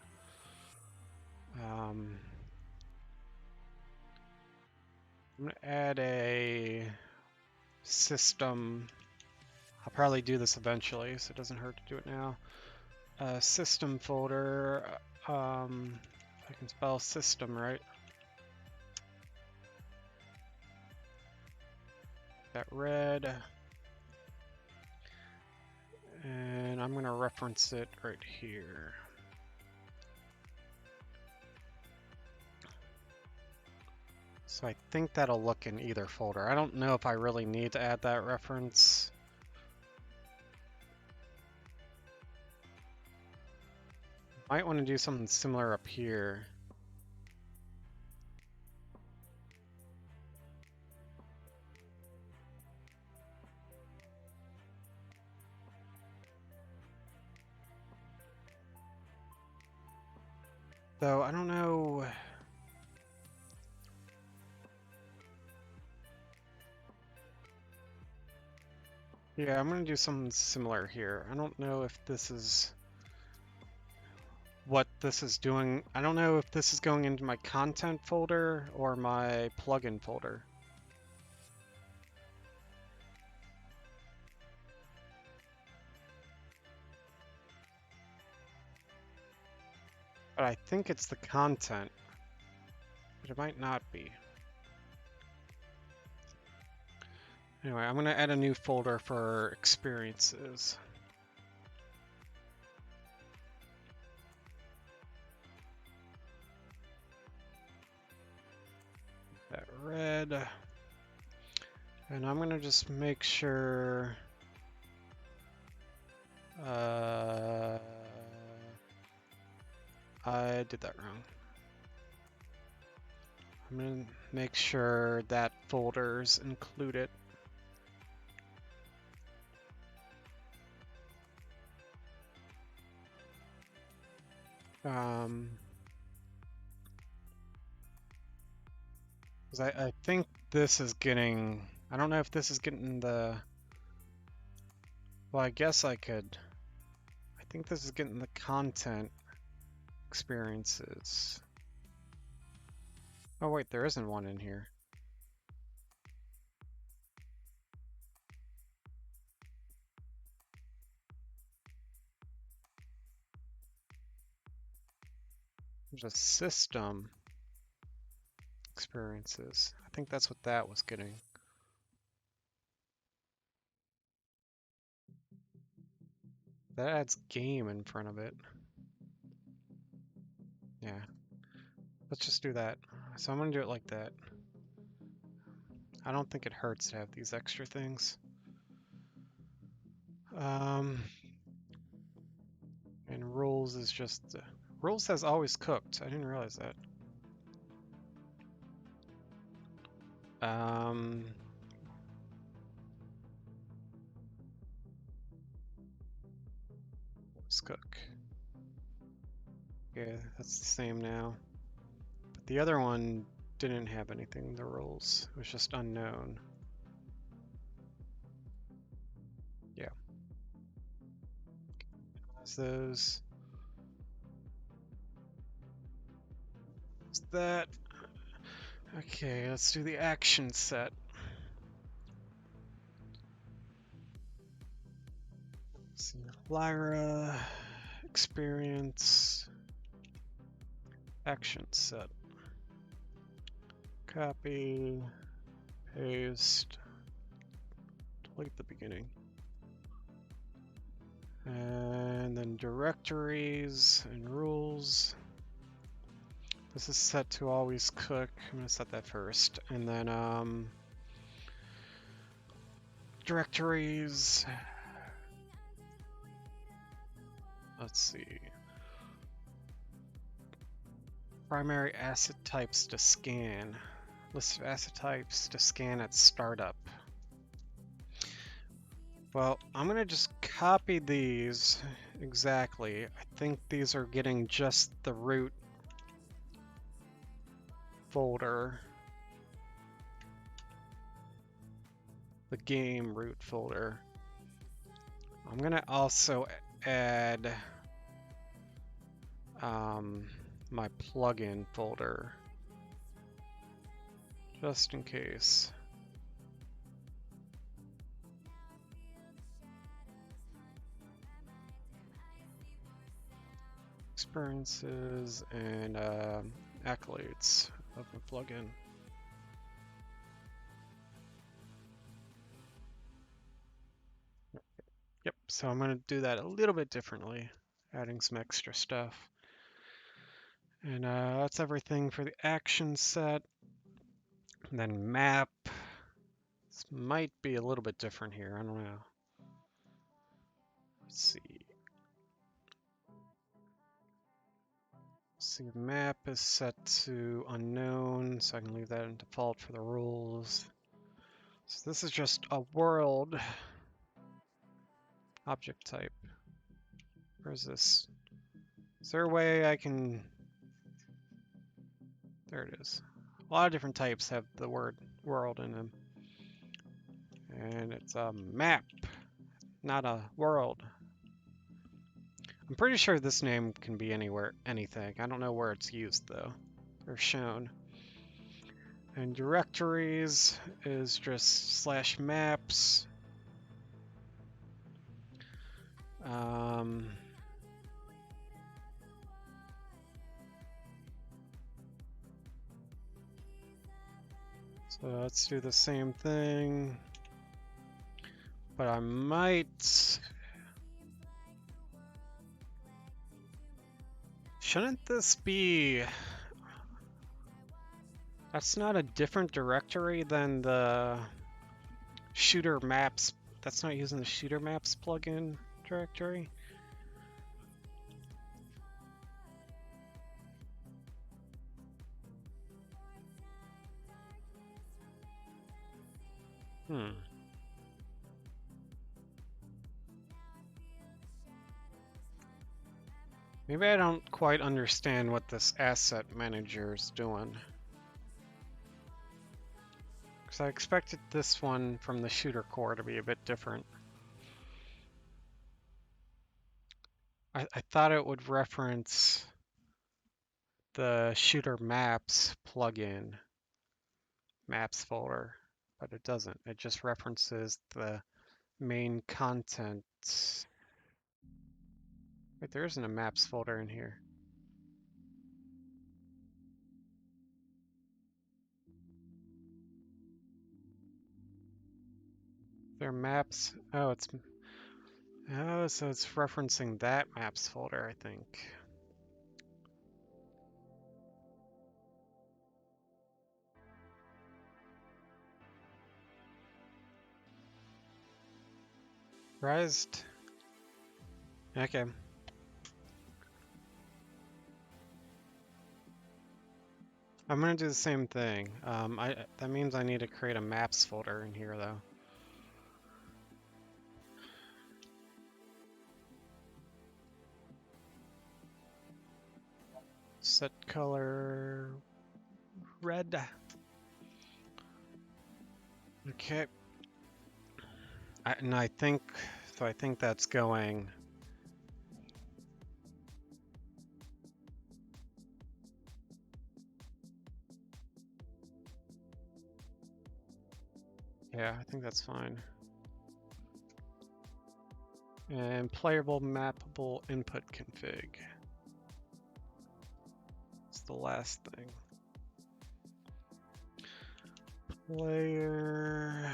I'm gonna add a system. I'll probably do this eventually, so it doesn't hurt to do it now. System folder. If I can spell system right. That red. And I'm gonna reference it right here. So I think that'll look in either folder. I don't know if I really need to add that reference. Might want to do something similar up here. Though I don't know. Yeah, I'm gonna do something similar here. I don't know if this is what this is doing. I don't know if this is going into my content folder or my plugin folder. But I think it's the content, but it might not be. Anyway, I'm gonna add a new folder for experiences. That red. And I'm gonna just make sure I did that wrong. I'm gonna make sure that folder's included. Because I think this is getting, I don't know if this is getting the, well, I guess I could, I think this is getting the content experiences. Oh wait, there isn't one in here. There's a system experiences. I think that's what that was getting. That adds game in front of it. Yeah. Let's just do that. So I'm gonna do it like that. I don't think it hurts to have these extra things. And rules is just, rules has always cooked. I didn't realize that. Let's cook. Yeah, that's the same now. the other one didn't have anything in the rules. It was just unknown. Yeah. Those. What's that? Okay, let's do the action set. Let's see, Lyra experience action set. Copy, paste, delete the beginning. And then directories and rules. This is set to always cook. I'm gonna set that first. And then directories. Let's see. Primary asset types to scan. List of asset types to scan at startup. Well, I'm gonna just copy these exactly. I think these are getting just the root folder. The game root folder. I'm gonna also add my plugin folder just in case. Experiences and accolades of the plugin. Yep, so I'm going to do that a little bit differently, adding some extra stuff. And that's everything for the action set. And then map. This might be a little bit different here, I don't know. Let's see. See, the map is set to unknown, so I can leave that in default for the rules. So this is just a world object type. Where's this? Is there a way I can... There it is. A lot of different types have the word world in them. And it's a map, not a world. I'm pretty sure this name can be anywhere, anything. I don't know where it's used though, or shown. And directories is just /maps. So let's do the same thing, but I might... Shouldn't this be... That's not a different directory than the shooter maps. That's not using the shooter maps plugin directory. Maybe I don't quite understand what this asset manager is doing. Because I expected this one from the shooter core to be a bit different. I thought it would reference the shooter maps plugin, maps folder, but it doesn't. It just references the main content. Wait, there isn't a maps folder in here. There are maps. Oh, so it's referencing that maps folder, I think. Rised. Okay. I'm gonna do the same thing. That means I need to create a maps folder in here though. Set color red. Okay. And I think that's going. Yeah, I think that's fine. And playable mappable input config. It's the last thing. Player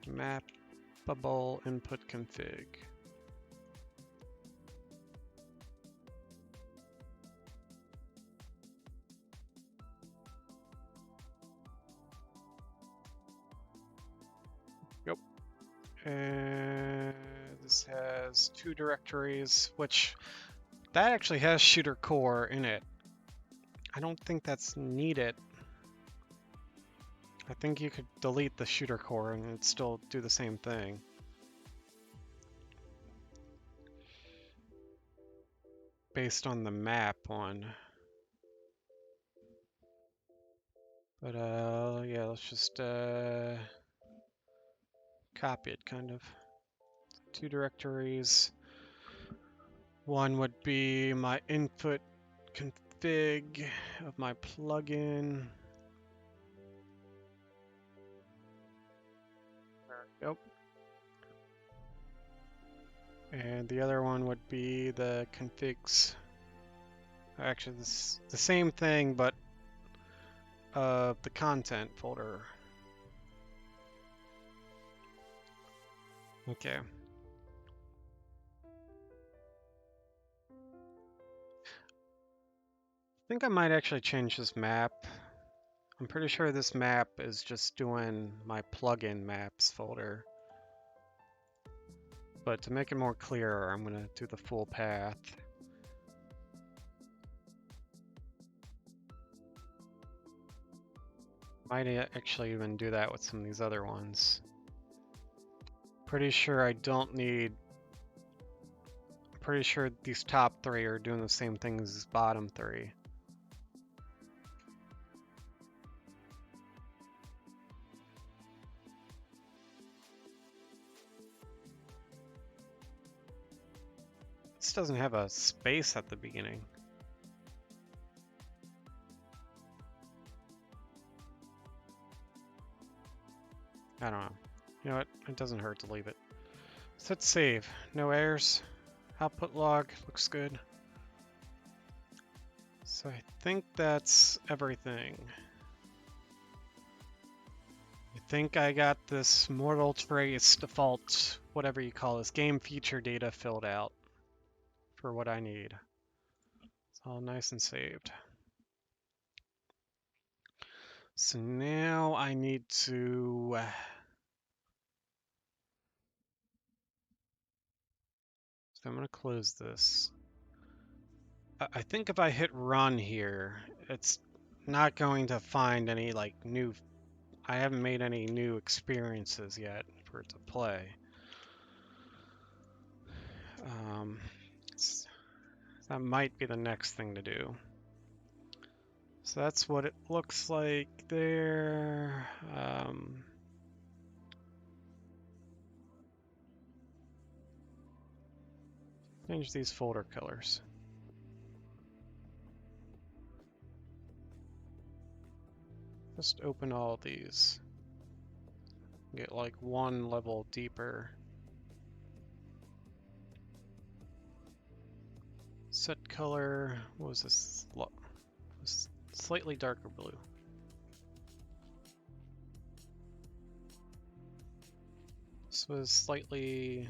mappable input config. Yep. And this has 2 directories, which that actually has shooter core in it. I don't think that's needed. I think you could delete the shooter core and it'd still do the same thing. Based on the map one. But yeah, let's just copy it kind of. 2 directories. One would be my input config of my plugin. There we go. And the other one would be the configs. Actually, this the same thing, but the content folder. Okay. I think I might actually change this map. I'm pretty sure this map is just doing my plugin maps folder. But to make it more clear, I'm going to do the full path. Might actually even do that with some of these other ones. Pretty sure I don't need... Pretty sure these top 3 are doing the same thing as these bottom 3. This doesn't have a space at the beginning. I don't know. You know what? It doesn't hurt to leave it. So let's save. No errors. Output log looks good. So I think that's everything. I think I got this Mortal Trace default, whatever you call this, game feature data filled out for what I need. It's all nice and saved. So now I need to so I'm going to close this. I think if I hit run here, it's not going to find any like new, I haven't made any new experiences yet for it to play. That might be the next thing to do. So that's what it looks like there. Change these folder colors. Just open all these. Get like one level deeper. Set color, what was this? Slightly darker blue. This was slightly...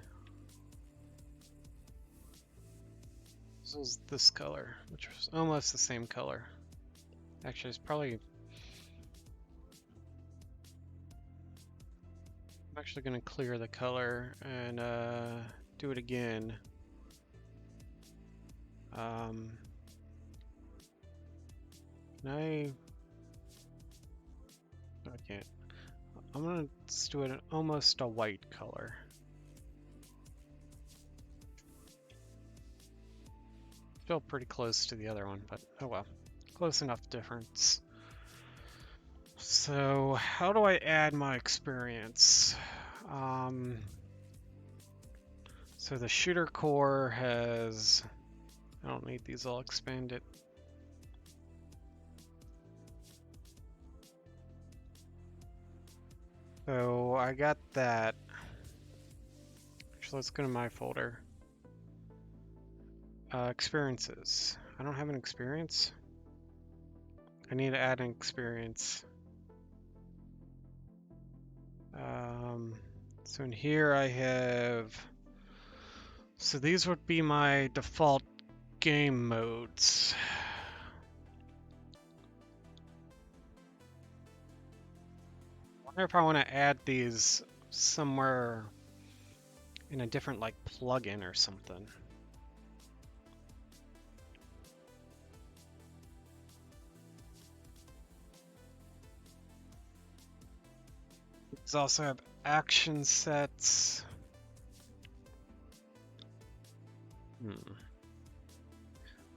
This was this color, which was almost the same color. Actually, it's probably... I'm actually going to clear the color and do it again. Can I can't. I'm going to just do it in almost a white color. Still pretty close to the other one, but oh well. Close enough difference. So how do I add my experience? So the shooter core has, I don't need these all expanded. So I got that. Actually, let's go to my folder. Experiences. I don't have an experience. I need to add an experience. So in here I have, so these would be my default game modes. I wonder if I want to add these somewhere in a different like plugin or something. These also have action sets.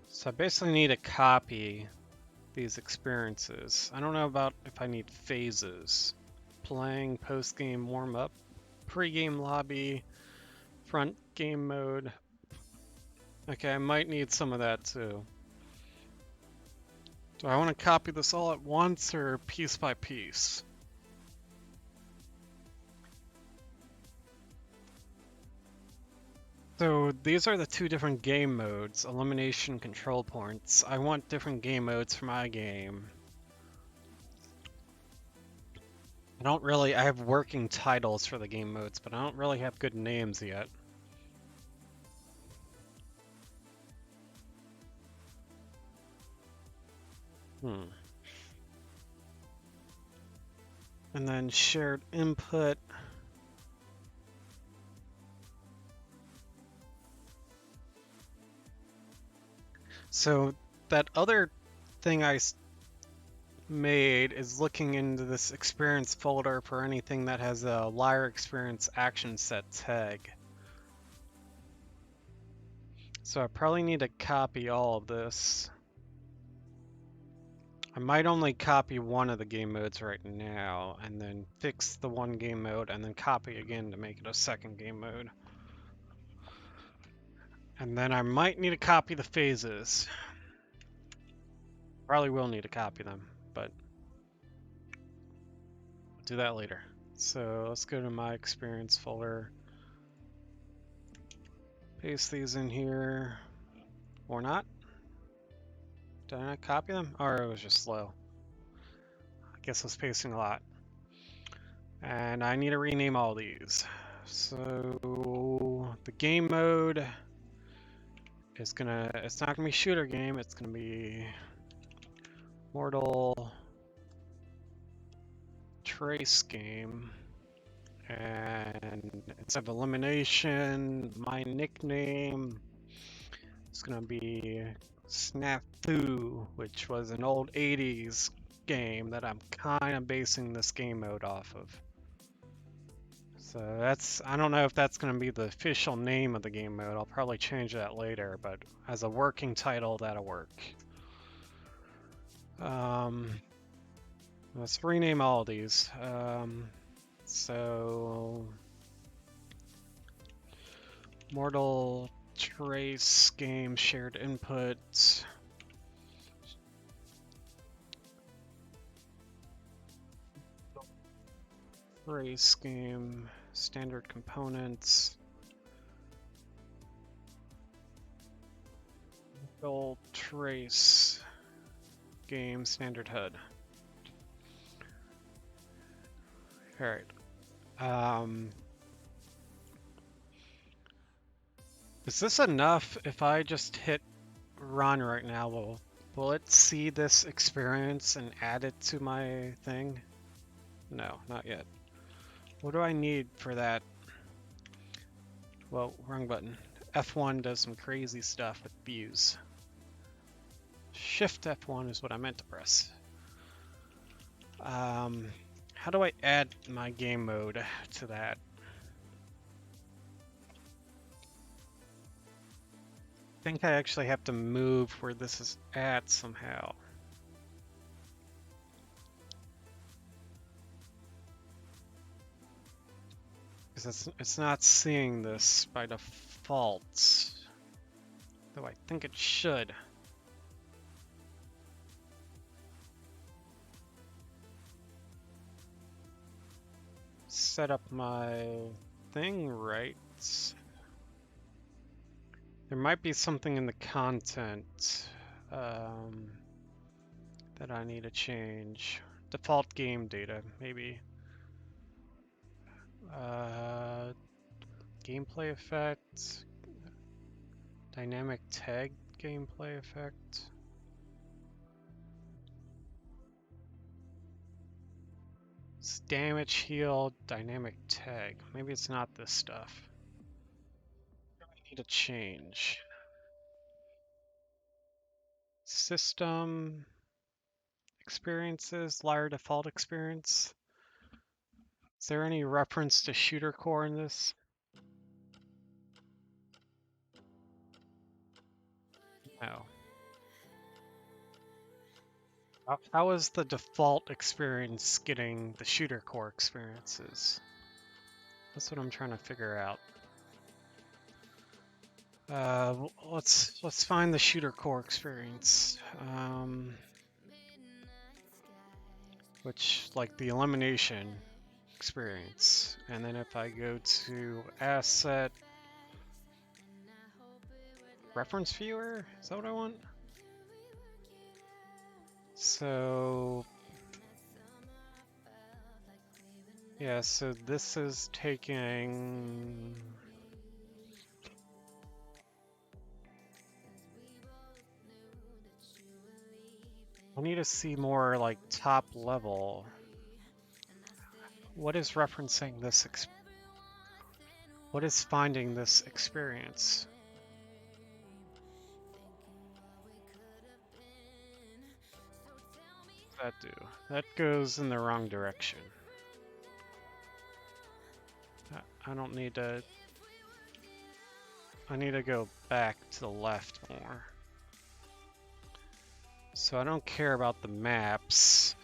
So I basically need to copy these experiences. I don't know about if I need phases. Playing, post-game warm-up, pre-game lobby, front game mode. Okay, I might need some of that too. Do I want to copy this all at once or piece by piece? So these are the two different game modes, elimination control points. I want different game modes for my game. I have working titles for the game modes, but I don't really have good names yet. And then shared input. So that other thing I made is looking into this experience folder for anything that has a Lyra experience action set tag. So I probably need to copy all of this. I might only copy one of the game modes right now and then fix the one game mode and then copy again to make it a second game mode. And then I might need to copy the phases. Probably will need to copy them, but I'll do that later. So let's go to my experience folder. Paste these in here. Or not. Did I not copy them? Or it was just slow. I guess I was pasting a lot. And I need to rename all these. So the game mode is it's not gonna be shooter game, it's gonna be Mortal Trace game. And instead of elimination, my nickname is gonna be Snafu, which was an old 80s game that I'm kind of basing this game mode off of. So I don't know if that's going to be the official name of the game mode. I'll probably change that later, but as a working title, that'll work. Let's rename all of these. So Mortal Trace game shared input. Trace game standard components. Mortal Trace game standard HUD. All right. Is this enough if I just hit run right now? Will it see this experience and add it to my thing? No, not yet. What do I need for that? Well, wrong button. F1 does some crazy stuff with views. Shift F1 is what I meant to press. How do I add my game mode to that? I think I actually have to move where this is at somehow. Because it's not seeing this by default. Though I think it should. Set up my thing right. There might be something in the content that I need to change. Default game data, maybe. Gameplay effect. Dynamic tag gameplay effect. It's damage heal, dynamic tag. Maybe it's not this stuff. I need to change. System experiences, Lyra default experience. Is there any reference to shooter core in this? No. How is the default experience getting the shooter core experiences? That's what I'm trying to figure out. Let's find the shooter core experience. Which, like the elimination experience. And then if I go to asset reference viewer, is that what I want? So yeah, so this is taking I need to see more like top level. What is referencing this? What is finding this experience? What does that do? That goes in the wrong direction. I don't need to. I need to go back to the left more. So I don't care about the maps.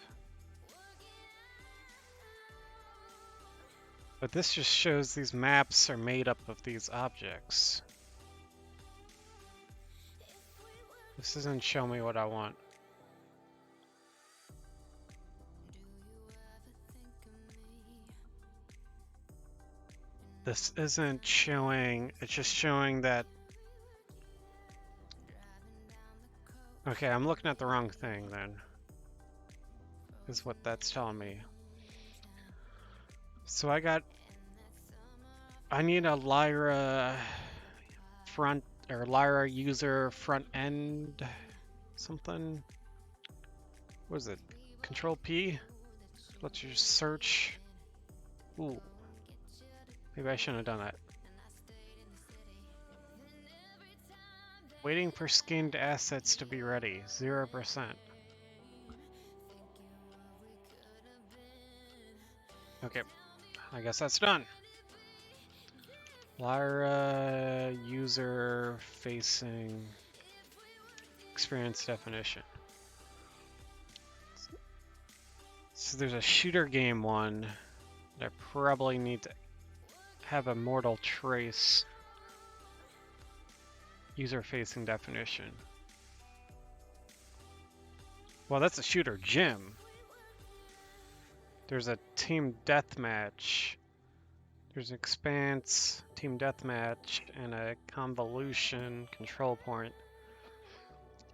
But this just shows these maps are made up of these objects. This doesn't show me what I want. This isn't showing, it's just showing that. Okay, I'm looking at the wrong thing then. Is what that's telling me. So I need a Lyra front or Lyra user front end something. What is it? Control P? Let's just search. Ooh. Maybe I shouldn't have done that. Waiting for skinned assets to be ready. 0%. Okay. I guess that's done. Lyra user facing experience definition. So there's a shooter game one that I probably need to have a mortal trace user facing definition. Well, that's a shooter gym. There's a team deathmatch. There's an expanse, team deathmatch, and a convolution control point.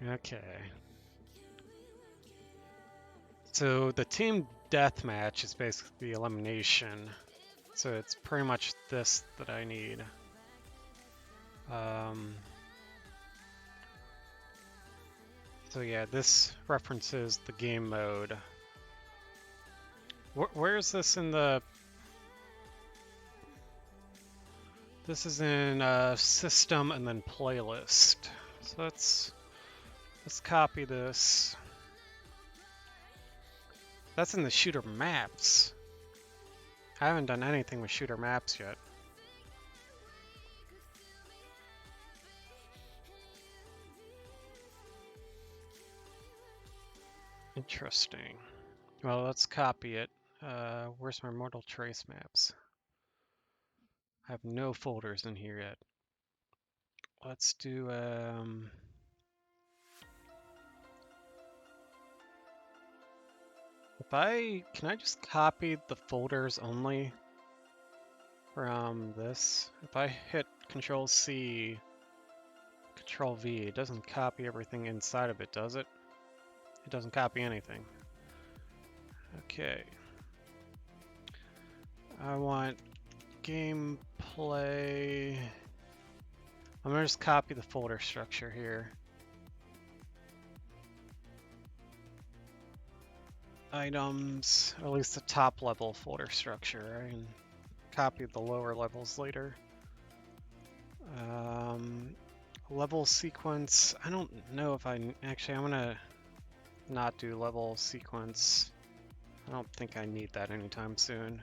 Okay. So the team deathmatch is basically the elimination. So it's pretty much this that I need. So yeah, this references the game mode. Where is this in the... This is in system and then playlist. So let's copy this. That's in the shooter maps. I haven't done anything with shooter maps yet. Interesting. Well, let's copy it. Where's my mortal trace maps? I have no folders in here yet. Let's do, can I just copy the folders only from this? If I hit Control C, Control V, it doesn't copy everything inside of it, does it? It doesn't copy anything. Okay. I want gameplay. I'm gonna just copy the folder structure here. Items, at least the top level folder structure. I can copy the lower levels later. Level sequence, I don't know if actually I'm gonna not do level sequence. I don't think I need that anytime soon.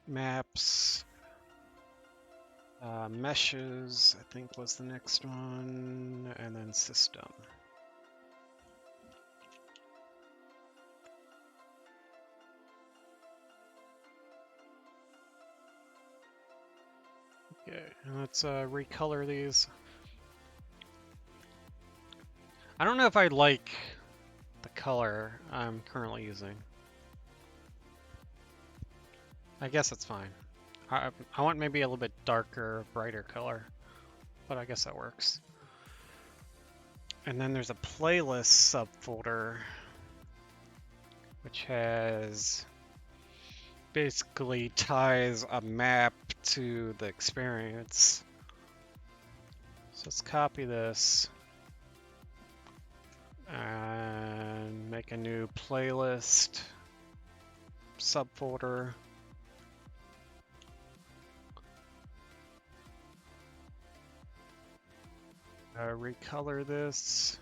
Maps, meshes, I think was the next one, and then system. Okay, let's recolor these. I don't know if I like the color I'm currently using. I guess it's fine. I want maybe a little bit darker, brighter color, but I guess that works. And then there's a playlist subfolder, which has basically ties a map to the experience. So let's copy this and make a new playlist subfolder. Recolor this.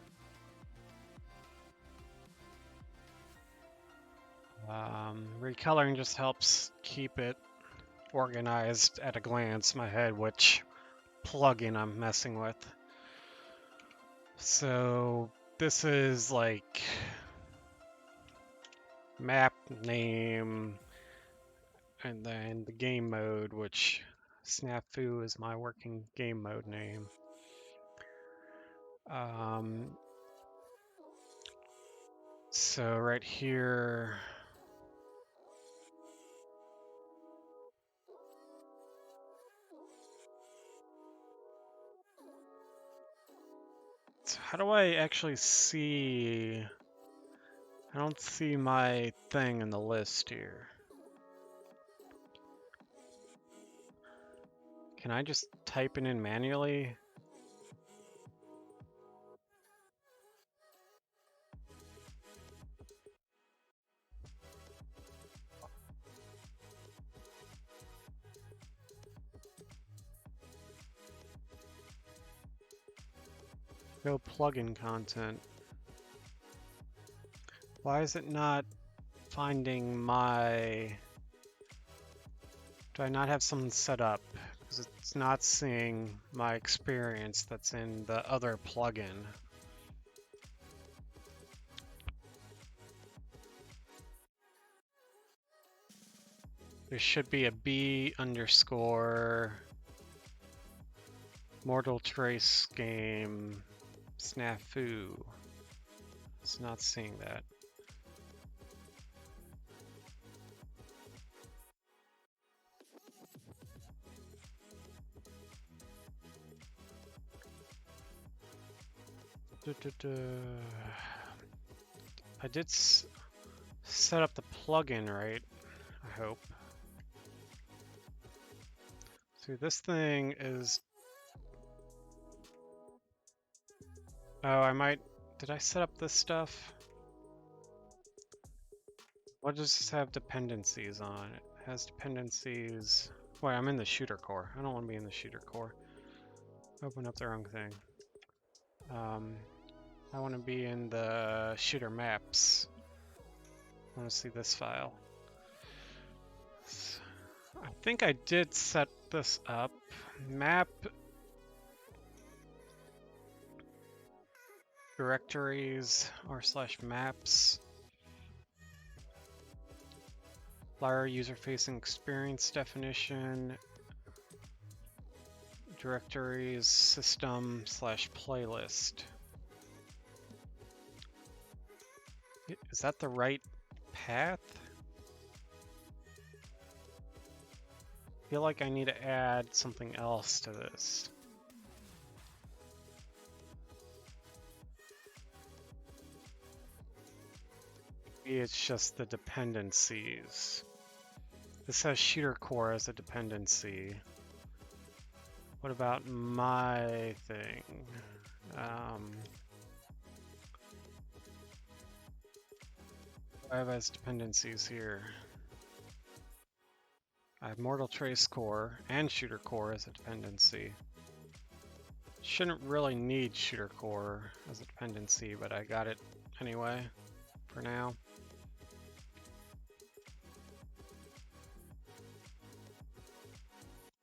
Recoloring just helps keep it organized at a glance in my head, which plugin I'm messing with. So this is like map name and then the game mode, which Snafu is my working game mode name. So right here, so how do I actually see? I don't see my thing in the list here. Can I just type it in manually? Go plugin content. Why is it not finding my... Do I not have something set up? Because it's not seeing my experience that's in the other plugin. There should be a B underscore Mortal Trace Game Snafu. It's not seeing that. I did set up the plugin right, I hope. See, this thing is... Oh, I might... Did I set up this stuff? What does this have dependencies on? It has dependencies... Wait, I'm in the shooter core. I don't want to be in the shooter core. Open up the wrong thing. I want to be in the shooter maps. I want to see this file. I think I did set this up. Map directories /maps. Lyra user-facing experience definition. directories, system/playlist. Is that the right path? I feel like I need to add something else to this. Maybe it's just the dependencies. This has shooter core as a dependency. What about my thing? I have as dependencies here. I have Mortal Trace core and shooter core as a dependency. Shouldn't really need shooter core as a dependency, but I got it anyway for now.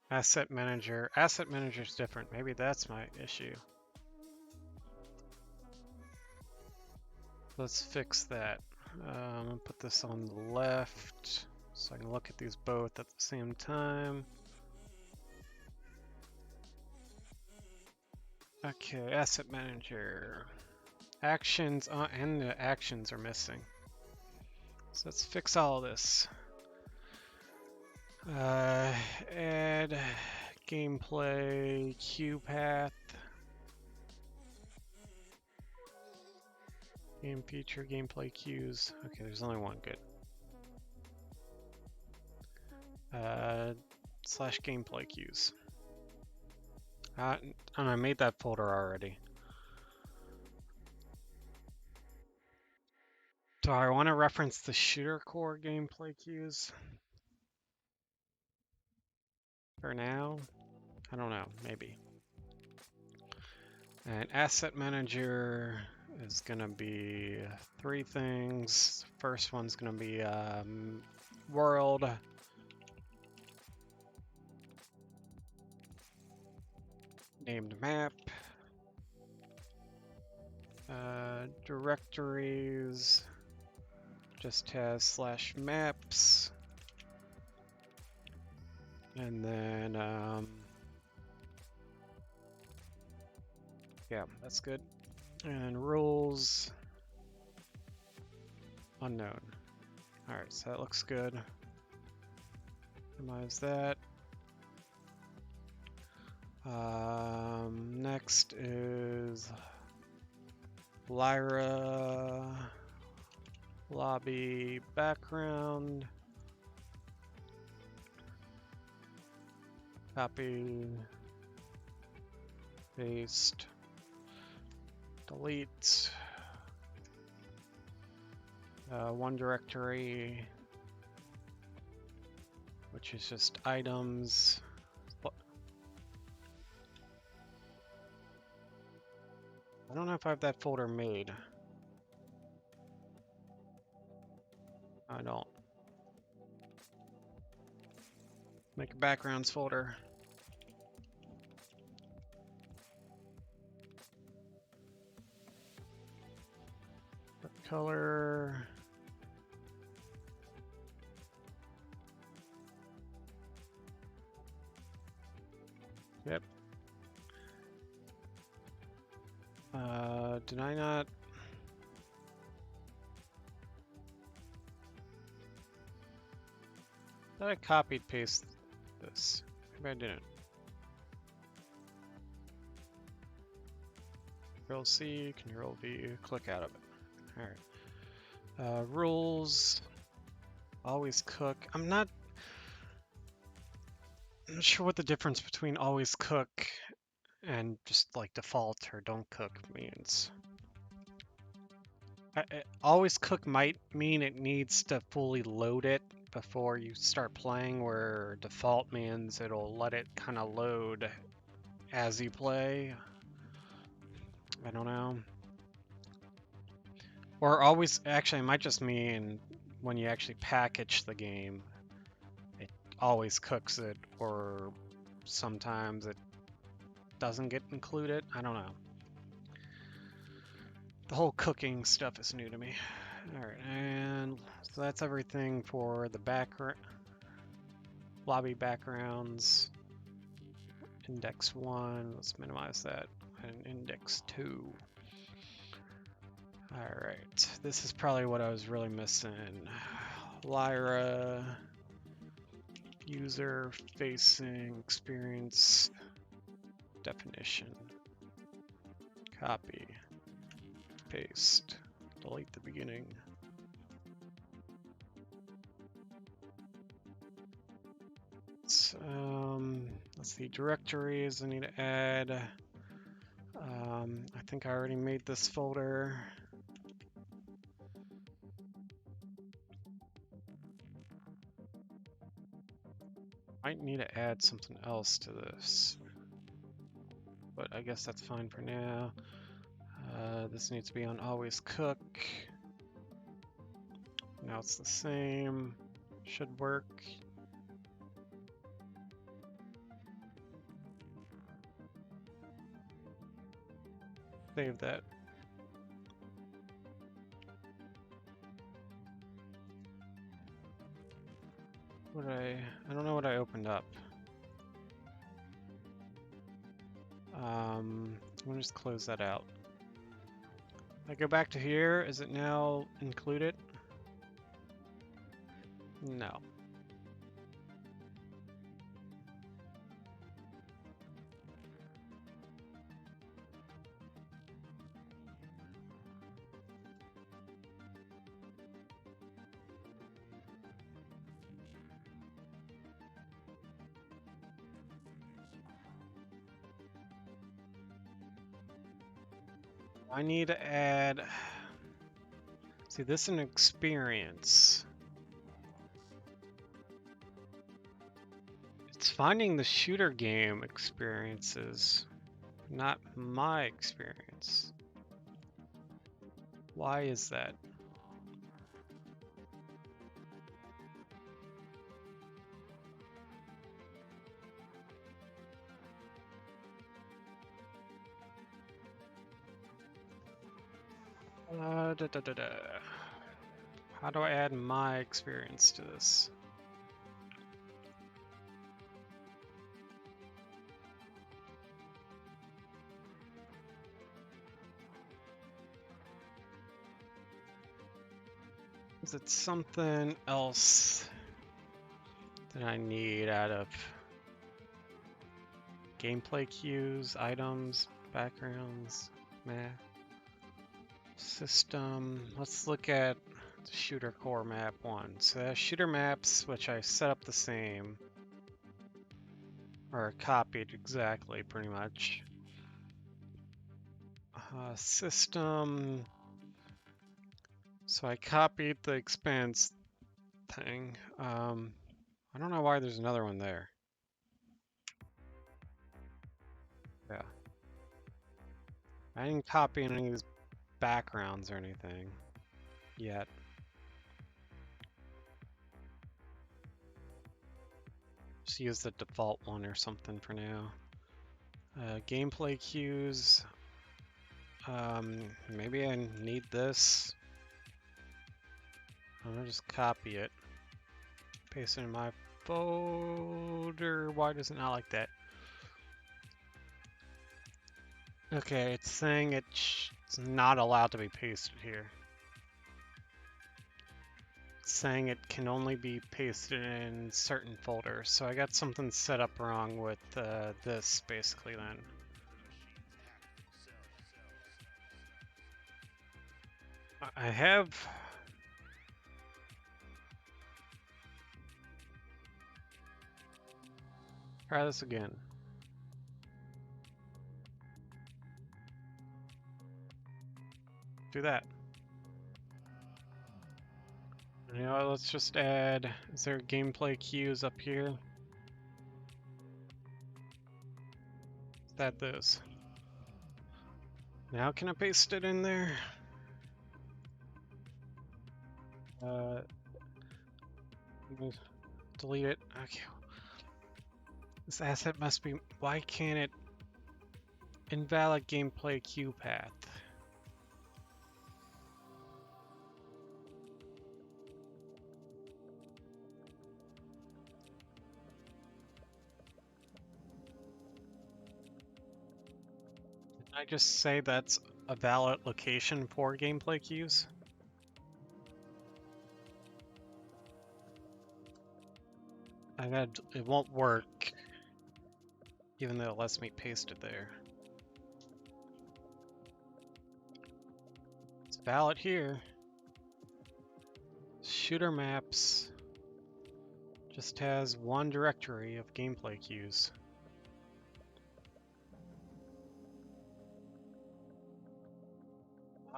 Asset manager. Asset manager is different. Maybe that's my issue. Let's fix that. I'm gonna put this on the left so I can look at these both at the same time. Okay, asset manager. Actions, and the actions are missing. So let's fix all of this. Add gameplay queue path. Game feature, gameplay queues. Okay, there's only one, good. Slash gameplay queues. And I made that folder already. Do I want to reference the shooter core gameplay queues? For now? I don't know, maybe. And asset manager is gonna be 3 things. First one's gonna be world. Named map. Directories just has slash maps. And then, yeah, that's good. And rules, unknown. All right, so that looks good. Minimize that. Next is Lyra lobby background. Copy, paste, delete. One directory, which is just items. I don't know if I have that folder made. I don't. Make a backgrounds folder. Color. Yep. Did I not? Did I copied paste this? Maybe I didn't. Control C, Control V, click out of it. All right. Rules. Always cook. I'm not sure what the difference between always cook and just like default or don't cook means. Always cook might mean it needs to fully load it before you start playing, where default means it'll let it kind of load as you play. I don't know. Or always, actually, it might just mean when you actually package the game, it always cooks it, or sometimes it doesn't get included. I don't know. The whole cooking stuff is new to me. All right, and so that's everything for the background, lobby backgrounds. index 1, let's minimize that, and index 2. Alright, this is probably what I was really missing. Lyra, user facing experience definition. Copy, paste, delete the beginning. Let's see, directories I need to add. I think I already made this folder. Might need to add something else to this, but I guess that's fine for now. This needs to be on always cook. Now it's the same, should work. Save that. I don't know what I opened up. I'm gonna just close that out. I go back to here, is it now included? No. I need to add, see, this is an experience. It's finding the shooter game experiences, not my experience. Why is that? How do I add my experience to this? Is it something else that I need out of gameplay cues, items, backgrounds, map, system? Let's look at the shooter core map 1. So shooter maps, which I set up the same, or copied exactly, pretty much. System. So I copied the expense thing. I don't know why there's another one there. Yeah. I didn't copy any of these backgrounds or anything yet. Just use the default one or something for now. Gameplay cues. Maybe I need this. I'm gonna just copy it. Paste it in my folder. Why does it not like that? Okay, it's saying it's not allowed to be pasted here. It's saying it can only be pasted in certain folders. So I got something set up wrong with this, basically, then. I have... Try this again. Do that. You know, let's just add, is there gameplay cues up here? Let's add those. Now can I paste it in there? Delete it. Okay. This asset must be, why can't it? Invalid gameplay cue path. Can I just say that's a valid location for gameplay cues? It won't work, even though it lets me paste it there. It's valid here. Shooter maps just has one directory of gameplay cues.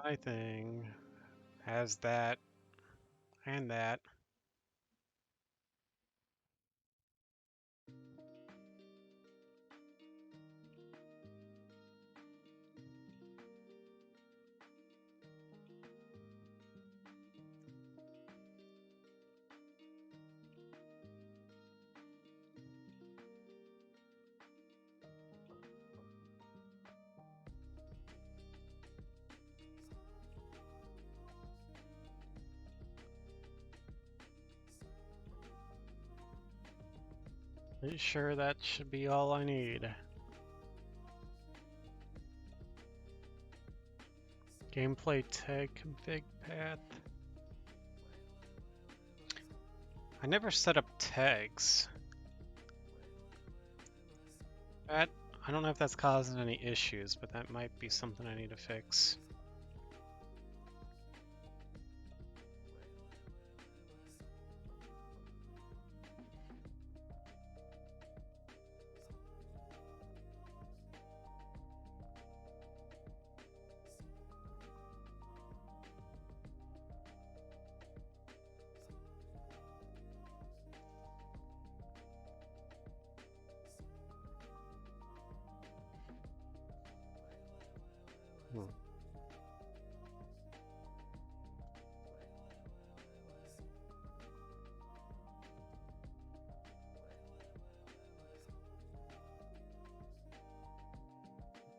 My thing has that and that. Pretty sure that should be all I need. Gameplay tag config path. I never set up tags. I don't know if that's causing any issues, but that might be something I need to fix.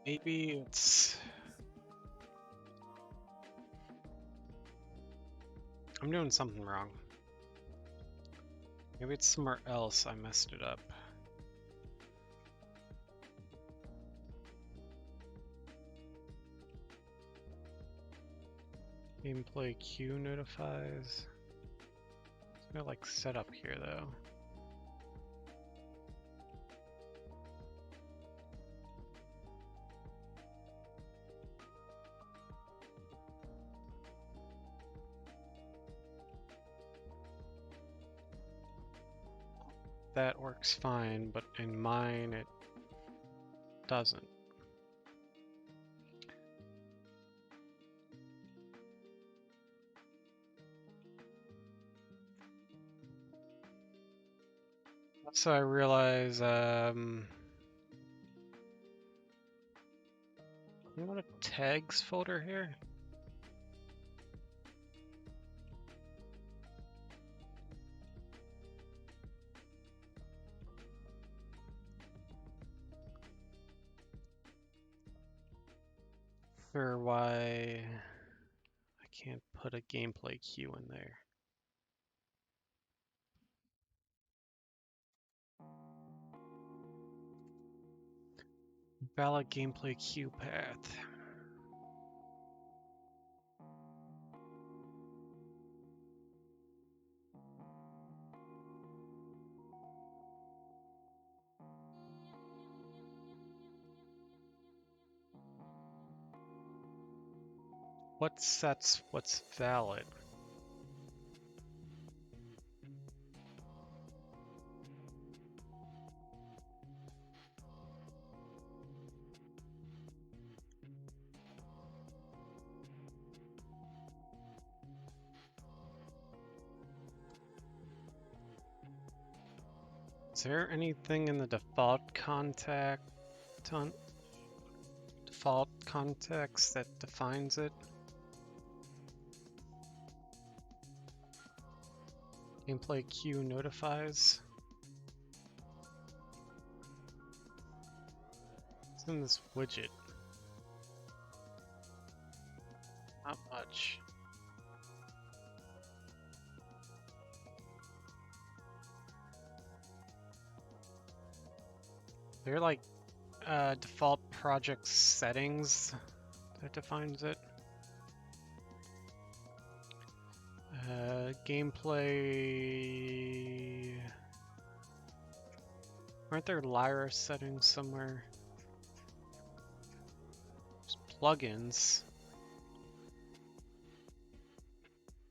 Maybe it's... I'm doing something wrong. Maybe it's somewhere else I messed it up. Gameplay queue notifies. There's no like setup here though. That works fine, but in mine it doesn't. So I realize, you want a tags folder here? Or why I can't put a gameplay queue in there. Valid gameplay queue path. What sets what's valid? Is there anything in the default context that defines it? Gameplay queue notifies. What's in this widget? Not much. They're like default project settings that defines it. Gameplay. Aren't there Lyra settings somewhere? There's plugins.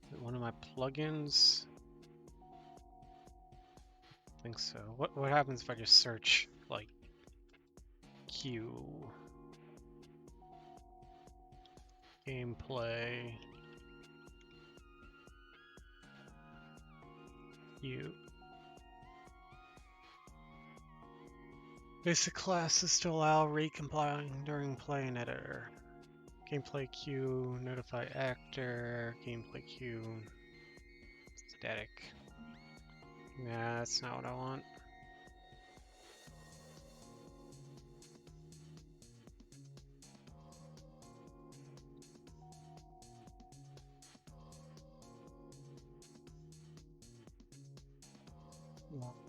Is it one of my plugins? I think so. What happens if I just search like Q gameplay Q? Basic classes to allow recompiling during play and editor. Gameplay queue, notify actor, gameplay queue, static. Nah, that's not what I want.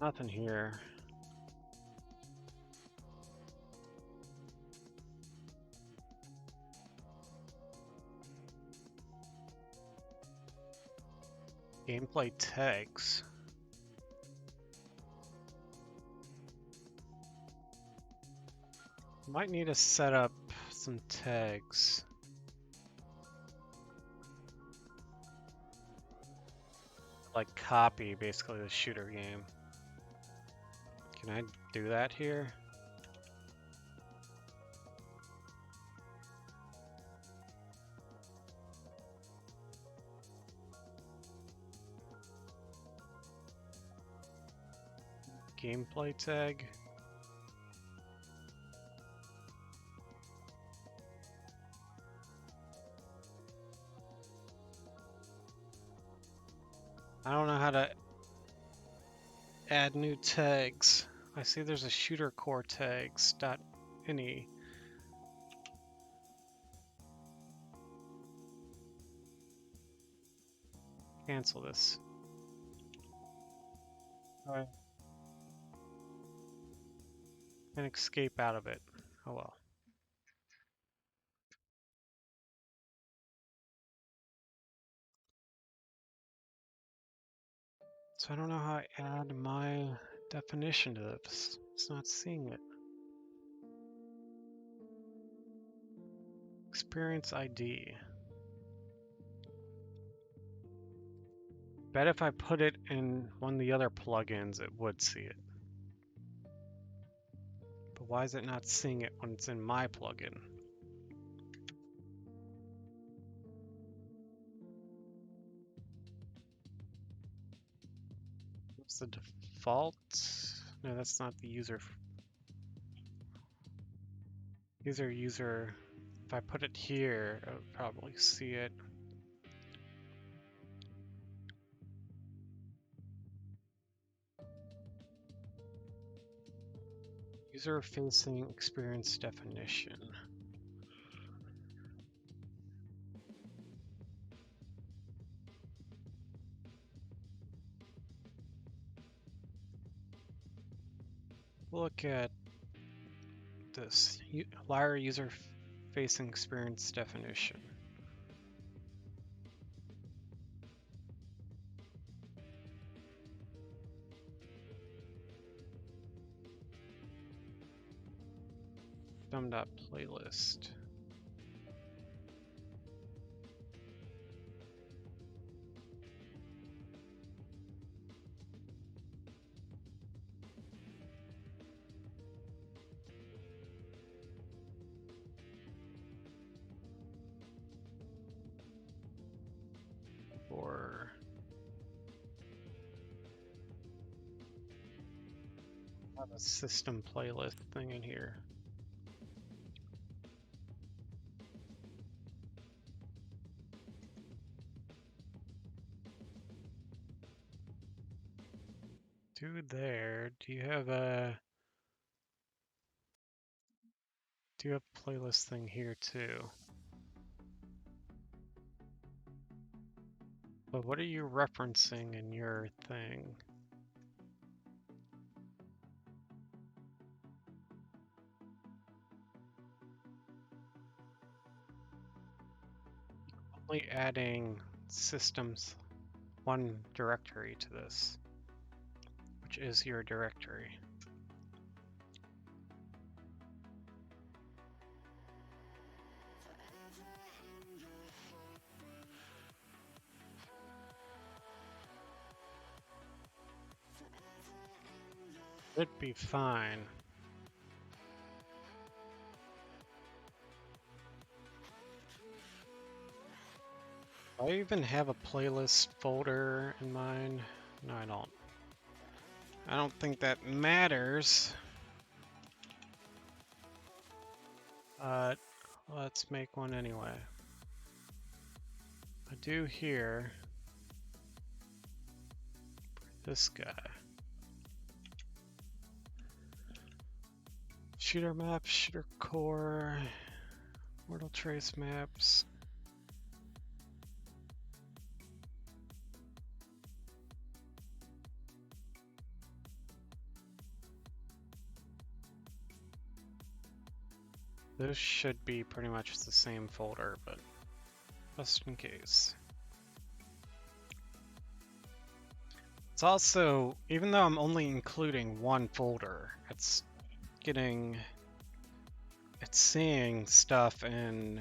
Nothing here. Gameplay tags. Might need to set up some tags. Like copy basically the shooter game. Can I do that here? Gameplay tag. I don't know how to add new tags. I see there's a shooter core tags.ini. Cancel this. Alright. And escape out of it. Oh well. So I don't know how I add my definition to this. It's not seeing it. Experience ID. Bet if I put it in one of the other plugins, it would see it. But why is it not seeing it when it's in my plugin? What's the default? No, that's not the user. User. If I put it here, I would probably see it. User-facing experience definition. Look at this. Lyra user-facing experience definition. Playlist. Or have a system playlist thing in here. Dude, there. Do you have a playlist thing here too? But what are you referencing in your thing? only adding systems one directory to this, which is your directory. Should be fine. Do I even have a playlist folder in mind? No, I don't. I don't think that matters. But let's make one anyway. I do here this guy. Shooter maps, shooter core, mortal trace maps. This should be pretty much the same folder, but just in case. It's also, even though I'm only including one folder, it's seeing stuff in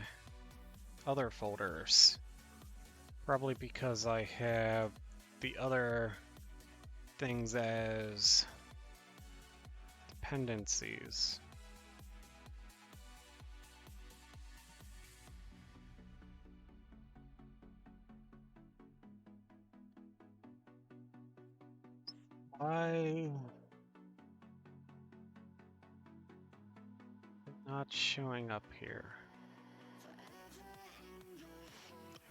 other folders. Probably because I have the other things as dependencies. Why not showing up here?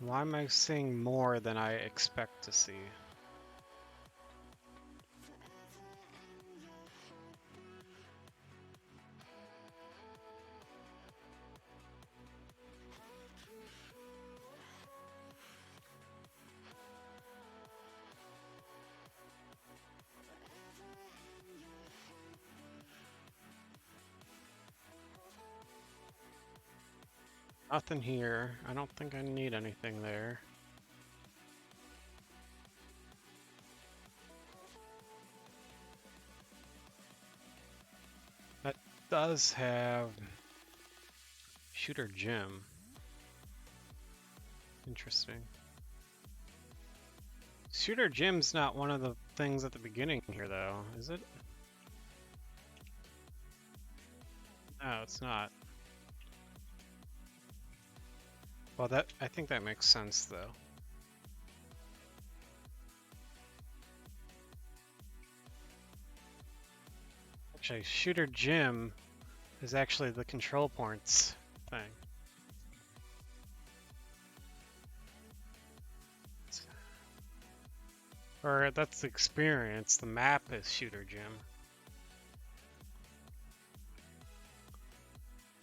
Why am I seeing more than I expect to see? Nothing here. I don't think I need anything there. That does have Shooter Gym. Interesting. Shooter Gym's not one of the things at the beginning here, though, is it? No, it's not. Well, I think that makes sense, though. Actually, Shooter Gym is actually the control points thing. Or that's the experience. The map is Shooter Gym.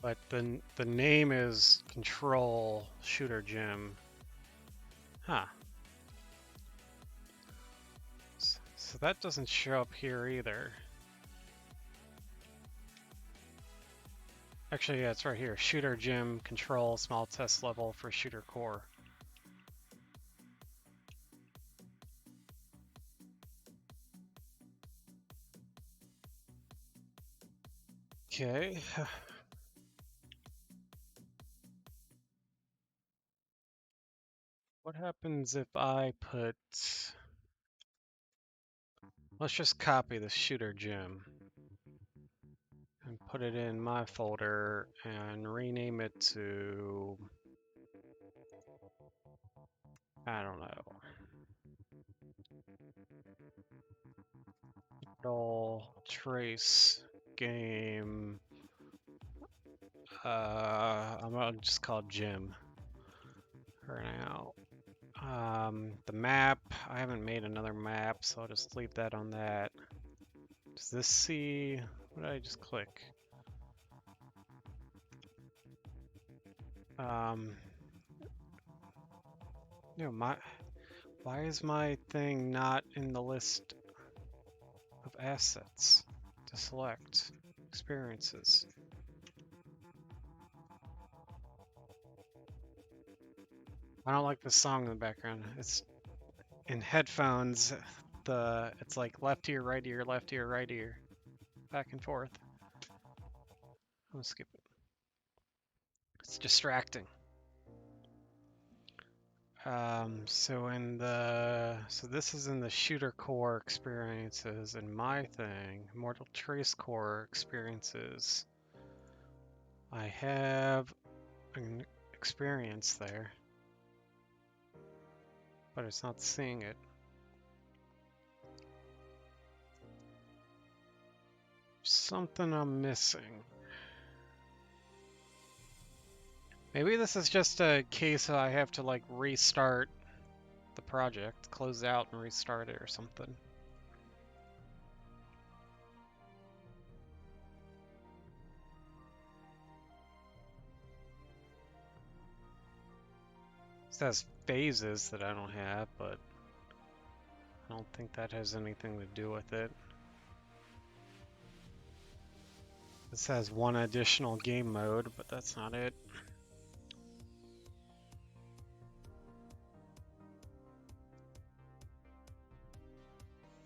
But the name is Control Shooter Gym. Huh. So that doesn't show up here either. Actually, yeah, it's right here. Shooter Gym Control Small Test Level for Shooter Core. Okay. What happens if I put... Let's just copy the Shooter Gym and put it in my folder and rename it to... I don't know. Trace Game... I'm gonna just call it Gym for now. The map, I haven't made another map, so I'll just leave that on that. Does this see, what did I just click? No, why is my thing not in the list of assets to select experiences? I don't like the song in the background. It's in headphones. It's like left ear, right ear, left ear, right ear, back and forth. I'm gonna skip it. It's distracting. So this is in the shooter core experiences, and my thing, Mortal Trace core experiences. I have an experience there, but it's not seeing it. Something I'm missing. Maybe this is just a case I have to like restart the project, close out and restart it or something. It has phases that I don't have, but I don't think that has anything to do with it. This has one additional game mode, but that's not it.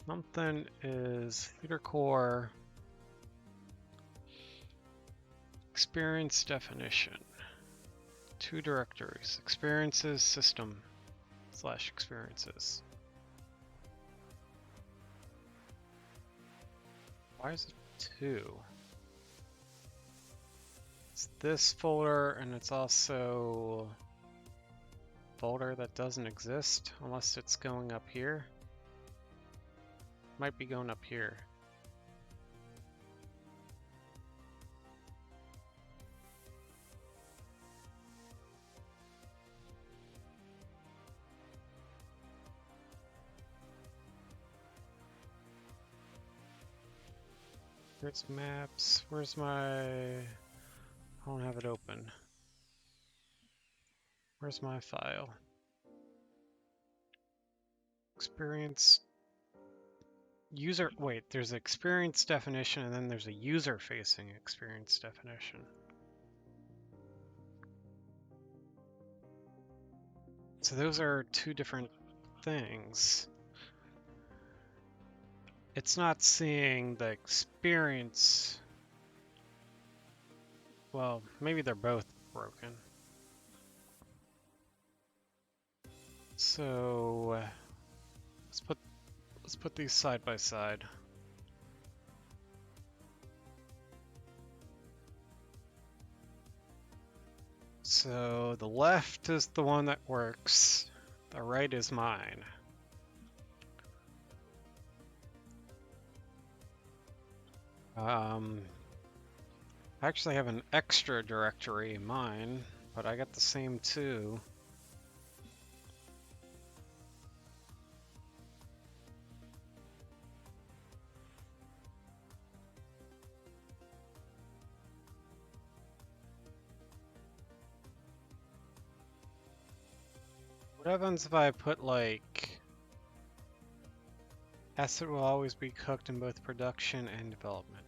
Something is shooter core experience definition. 2 directories, experiences, system / experiences. Why is it 2? It's this folder, and it's also a folder that doesn't exist unless it's going up here. Might be going up here. Here's maps. Where's my... I don't have it open. Where's my file? Experience... User... Wait, there's experience definition and then there's a user-facing experience definition. So those are 2 different things. It's not seeing the experience... Well, maybe they're both broken. So let's put these side by side. So the left is the one that works. The right is mine. I actually have an extra directory in mine, but I got the same 2. What happens if I put like asset will always be cooked in both production and development?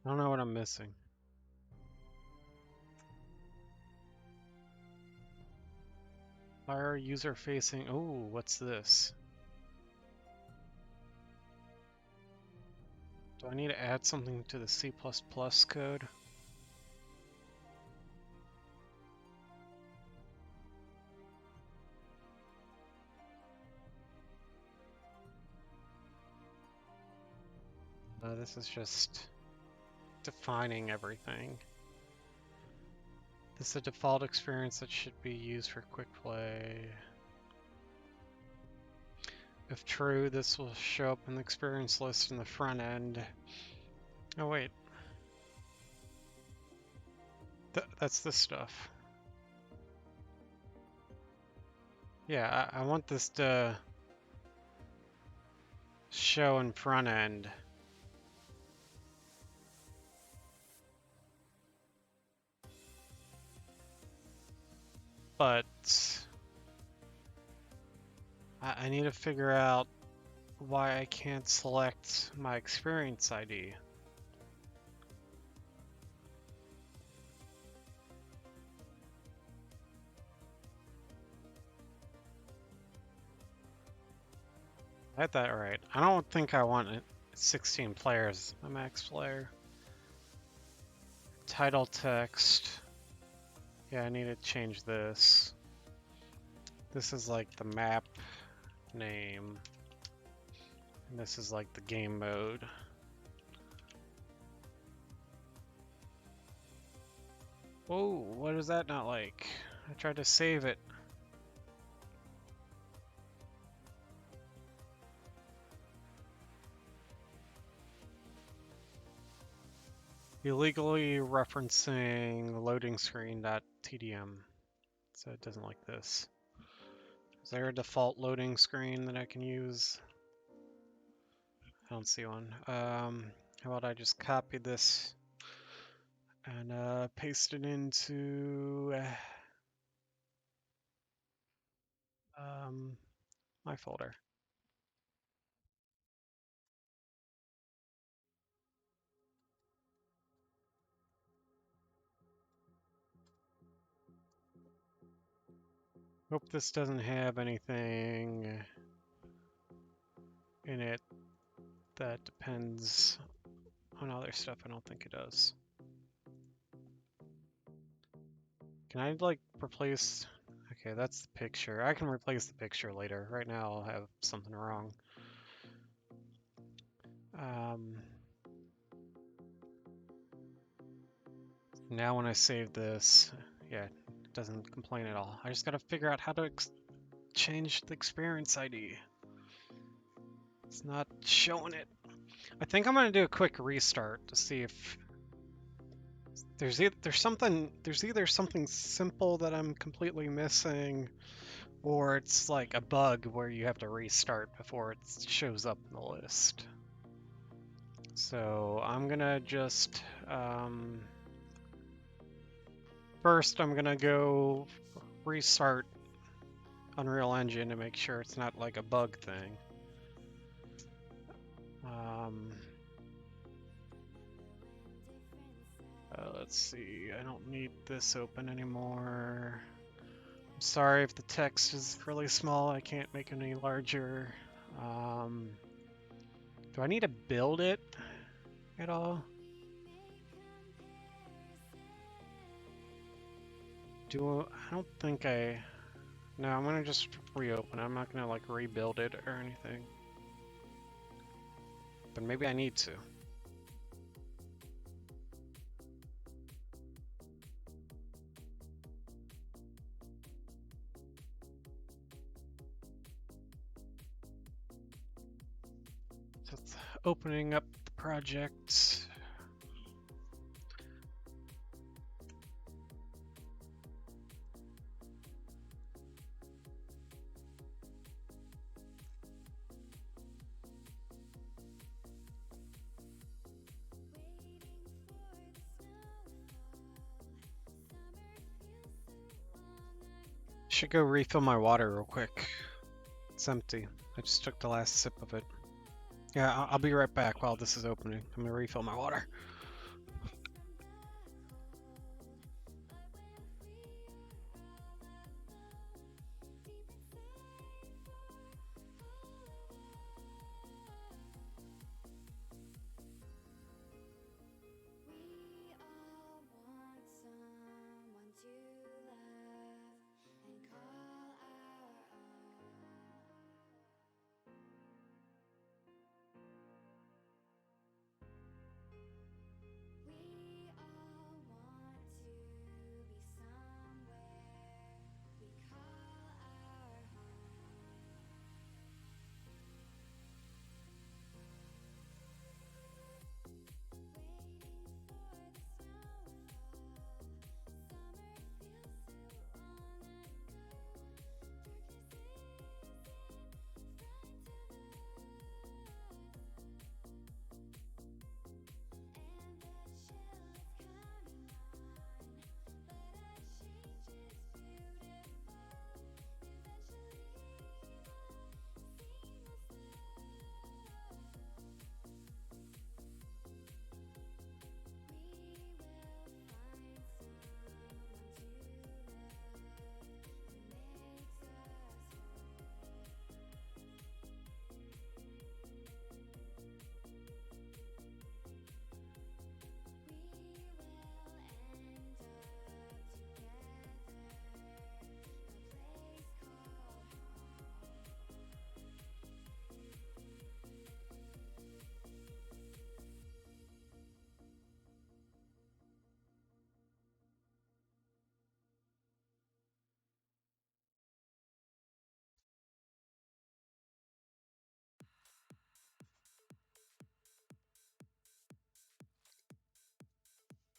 I don't know what I'm missing. Lyra user facing. Oh, what's this? Do I need to add something to the C++ code? This is just defining everything. This is a default experience that should be used for quick play. If true, this will show up in the experience list in the front end. Oh wait. That's this stuff. Yeah, I want this to show in front end. But I need to figure out why I can't select my experience ID. I had that right. I don't think I want it 16 players, a max player. Title text. Yeah, I need to change this. This is like the map name. And this is like the game mode. Whoa, what is that not like? I tried to save it. Illegally referencing loading screen.tdm. So it doesn't like this. Is there a default loading screen that I can use? I don't see one. How about I just copy this and paste it into my folder. Hope this doesn't have anything in it that depends on other stuff. I don't think it does. Can I like replace? Okay, that's the picture. I can replace the picture later. Right now I'll have something wrong. Now when I save this, yeah, it doesn't complain at all. I just gotta figure out how to change the experience ID. It's not showing it. I think I'm gonna do a quick restart to see if there's either something simple that I'm completely missing, or it's like a bug where you have to restart before it shows up in the list. So I'm gonna just first I'm gonna go restart Unreal Engine to make sure it's not like a bug thing. Let's see, I don't need this open anymore. I'm sorry if the text is really small, I can't make it any larger. Do I need to build it at all? I don't think no, I'm gonna just reopen it. I'm not gonna like rebuild it or anything. But maybe I need to. So it's opening up the project. Should go refill my water real quick. It's empty. I just took the last sip of it. Yeah, I'll be right back while this is opening. I'm gonna refill my water.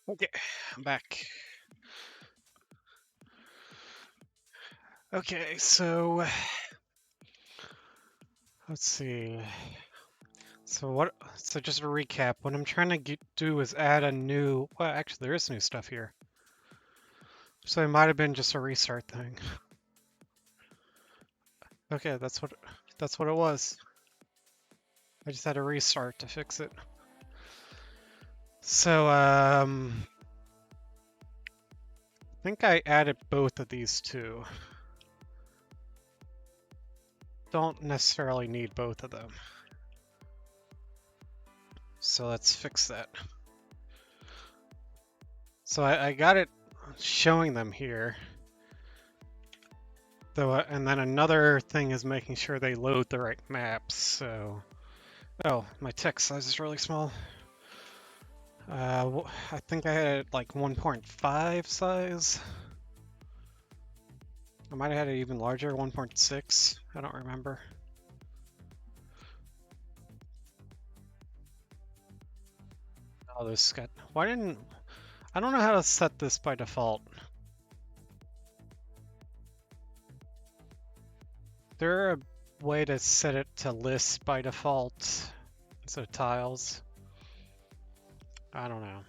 Okay, I'm back. Okay, so let's see. So just a recap. What I'm trying to do is add a new. Well, actually, there is new stuff here. So it might have been just a restart thing. Okay, that's what it was. I just had a restart to fix it. So I think I added both of these two. Don't necessarily need both of them. So let's fix that. So I got it showing them here. Though, and then another thing is making sure they load the right maps. So, oh, my text size is really small. I think I had like 1.5 size. I might have had it even larger, 1.6. I don't remember. Oh, this got. Why didn't. I don't know how to set this by default. There a way to set it to list by default instead of tiles? I don't know.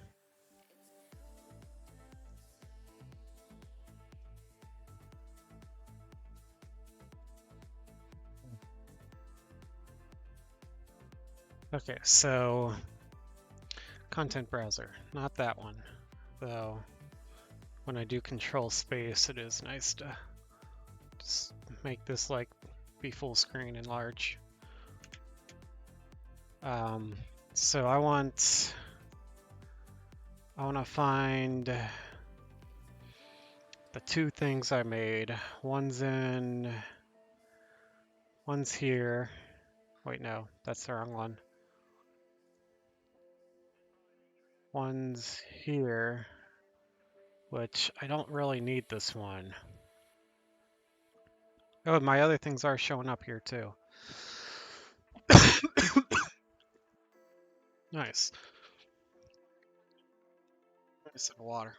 Okay, so content browser, not that one. Though when I do control space, it is nice to just make this like be full screen and large. So I want to find the two things I made. One's here. Wait, no, that's the wrong one. One's here, which I don't really need this one. Oh, my other things are showing up here too. Nice. Nice of water.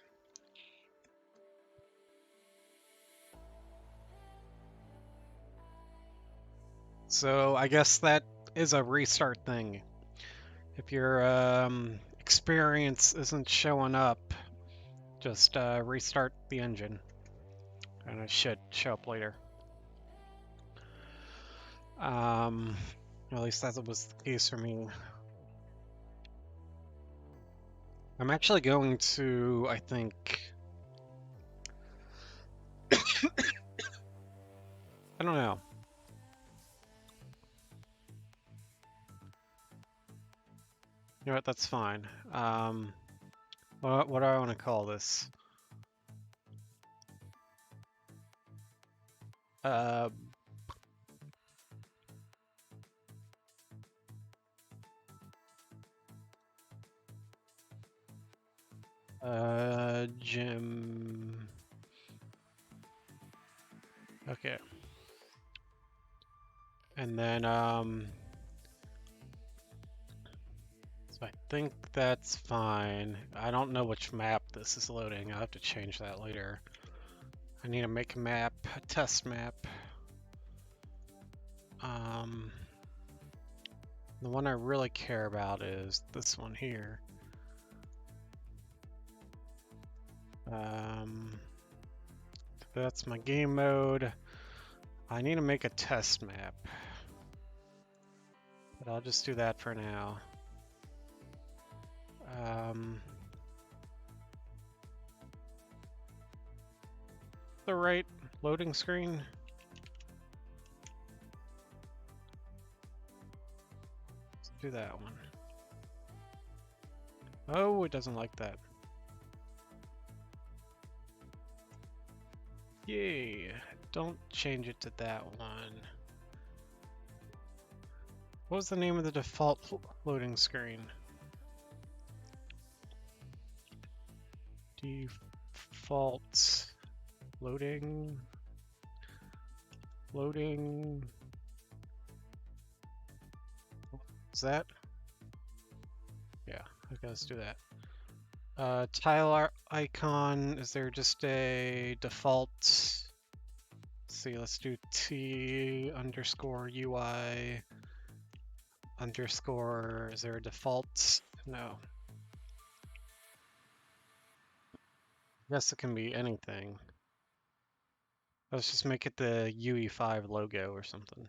So I guess that is a restart thing. If your experience isn't showing up, just restart the engine, and it should show up later. At least that was the case for me. I'm actually going to, I think, I don't know. You know what? That's fine. What do I want to call this? Gym. Okay. And then, so I think that's fine. I don't know which map this is loading. I'll have to change that later. I need to make a map, a test map. The one I really care about is this one here. That's my game mode. I need to make a test map, but I'll just do that for now. The right loading screen. Let's do that one. Oh, it doesn't like that. Yay! Don't change it to that one. What was the name of the default loading screen? Default loading. Is that? Yeah, okay, let's do that. Tile art icon, is there just a default? Let's see, let's do T underscore UI underscore, is there a default? No. I guess it can be anything. Let's just make it the UE5 logo or something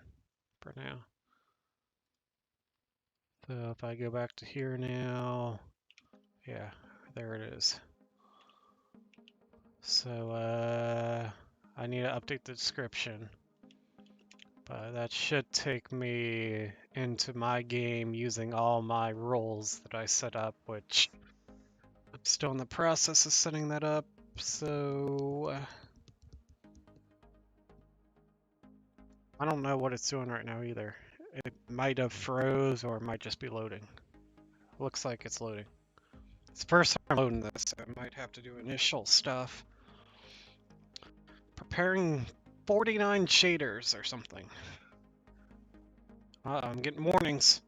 for now. So if I go back to here now, yeah, there it is. So I need to update the description, but that should take me into my game using all my roles that I set up, which I'm still in the process of setting that up. So I don't know what it's doing right now either. It might have froze or it might just be loading. Looks like it's loading. It's the first time I'm loading this, so I might have to do initial stuff. Preparing 49 shaders or something. I'm getting warnings.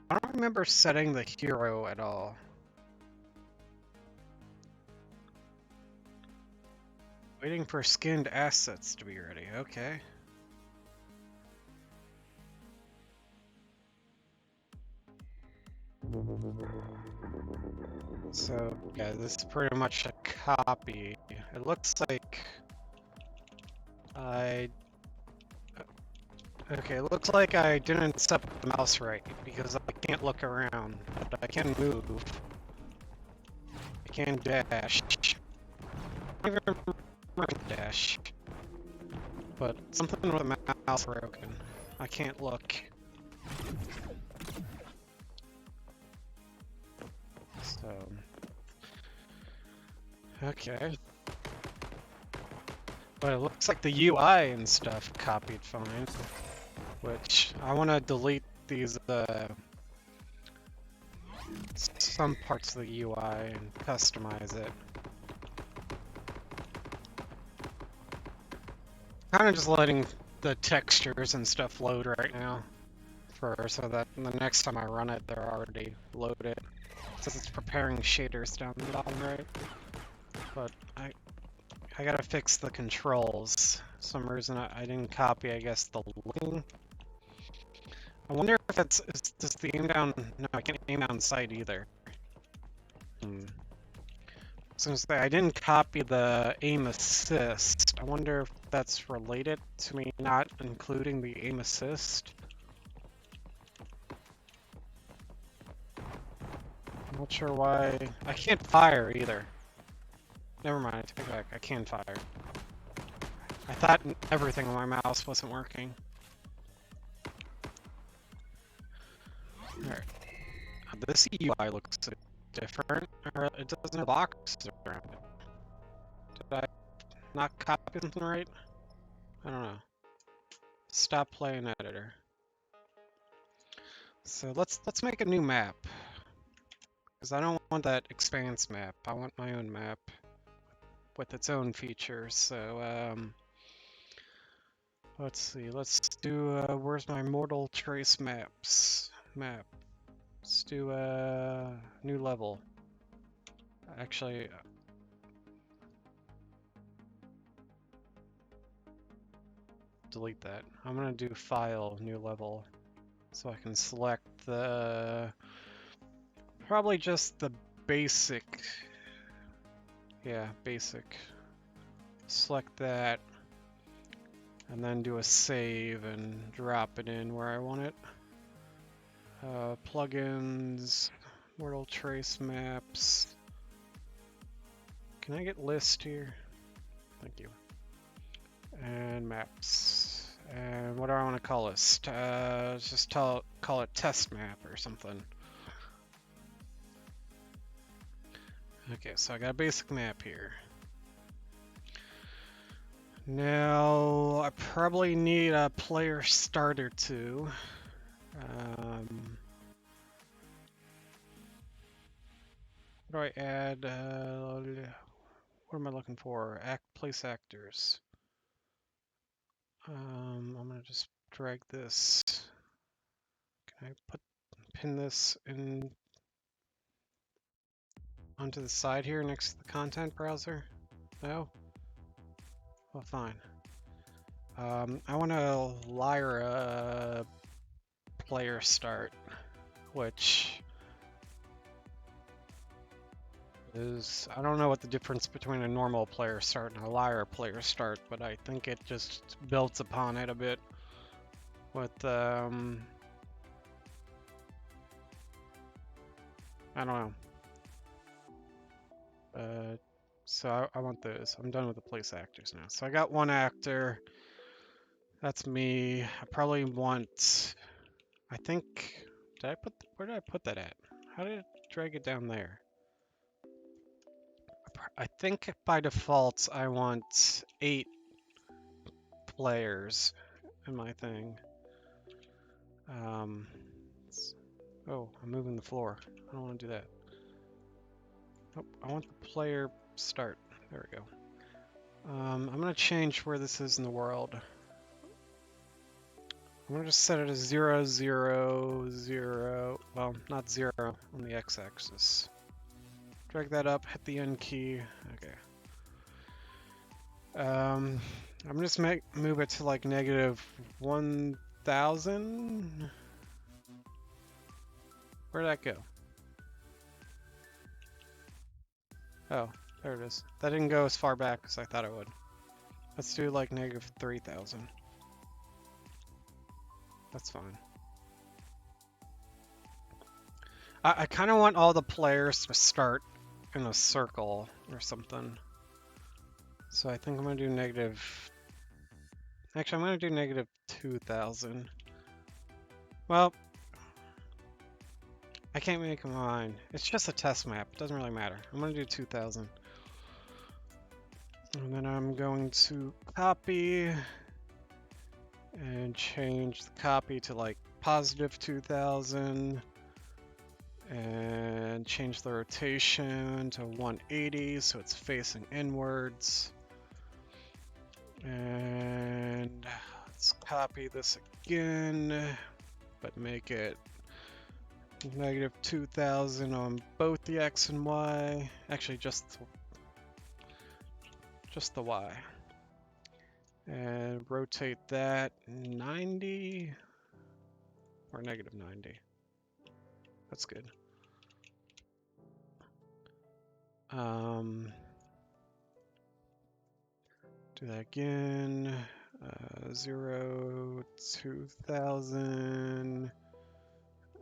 I don't remember setting the hero at all. Waiting for skinned assets to be ready. Okay. So, yeah, this is pretty much a copy. It looks like I... Okay, it looks like I didn't set up the mouse right, because I can't look around, but I can move. I can dash. I don't even remember dash. But something with the mouse broken. I can't look. So... Okay. But it looks like the UI and stuff copied fine. Which, I want to delete these, some parts of the UI and customize it. Kind of just letting the textures and stuff load right now, so that the next time I run it, they're already loaded. Since it's preparing shaders down the bottom right. But I gotta fix the controls. For some reason I didn't copy, I guess, the link. I wonder if it's does the aim down. No, I can't aim down sight either. Since I didn't copy the aim assist, I wonder if that's related to me not including the aim assist. I'm not sure why. I can't fire either. Never mind, I take it back. I can fire. I thought everything on my mouse wasn't working. Alright. This UI looks different. Or it doesn't have boxes around it. Did I not copy something right? I don't know. Stop playing editor. So let's make a new map. Because I don't want that expanse map. I want my own map with its own features. So let's see. Let's do where's my mortal trace maps map? Let's do a new level. Actually, delete that. I'm gonna do file new level, so I can select the probably just the basic. Yeah, basic. Select that, and then do a save and drop it in where I want it. Plugins, Mortal Trace Maps. Can I get list here? Thank you. And maps. And what do I want to call this? Let's just call it test map or something. Okay, so I got a basic map here. Now, I probably need a player starter too. What do I add? What am I looking for? Place actors. I'm gonna just drag this. Can I pin this in onto the side here next to the content browser? No? Well, fine. I want a Lyra player start, which is, I don't know what the difference between a normal player start and a Lyra player start, but I think it just builds upon it a bit with, I don't know. So I want those. I'm done with the place actors now. So I got one actor. That's me. I probably want, I think, where did I put that at? How did it drag it down there? I think by default I want 8 players in my thing. Oh, I'm moving the floor. I don't want to do that. Nope, I want the player start. There we go. I'm going to change where this is in the world. I'm going to just set it as 0, 0, 0. Well, not 0 on the x-axis. Drag that up, hit the N key. Okay. I'm just move it to like negative 1,000. Where'd that go? Oh, there it is. That didn't go as far back as I thought it would. Let's do like negative 3,000. That's fine. I kind of want all the players to start in a circle or something. So I think I'm going to do negative... Actually, I'm going to do negative 2,000. Well, I can't make mine. It's just a test map. It doesn't really matter. I'm going to do 2,000. And then I'm going to copy and change the copy to like positive 2,000 and change the rotation to 180 so it's facing inwards. And let's copy this again, but make it negative 2,000 on both the X and Y. Actually, just the Y. And rotate that 90 or negative 90. That's good. Do that again. 0, 2,000,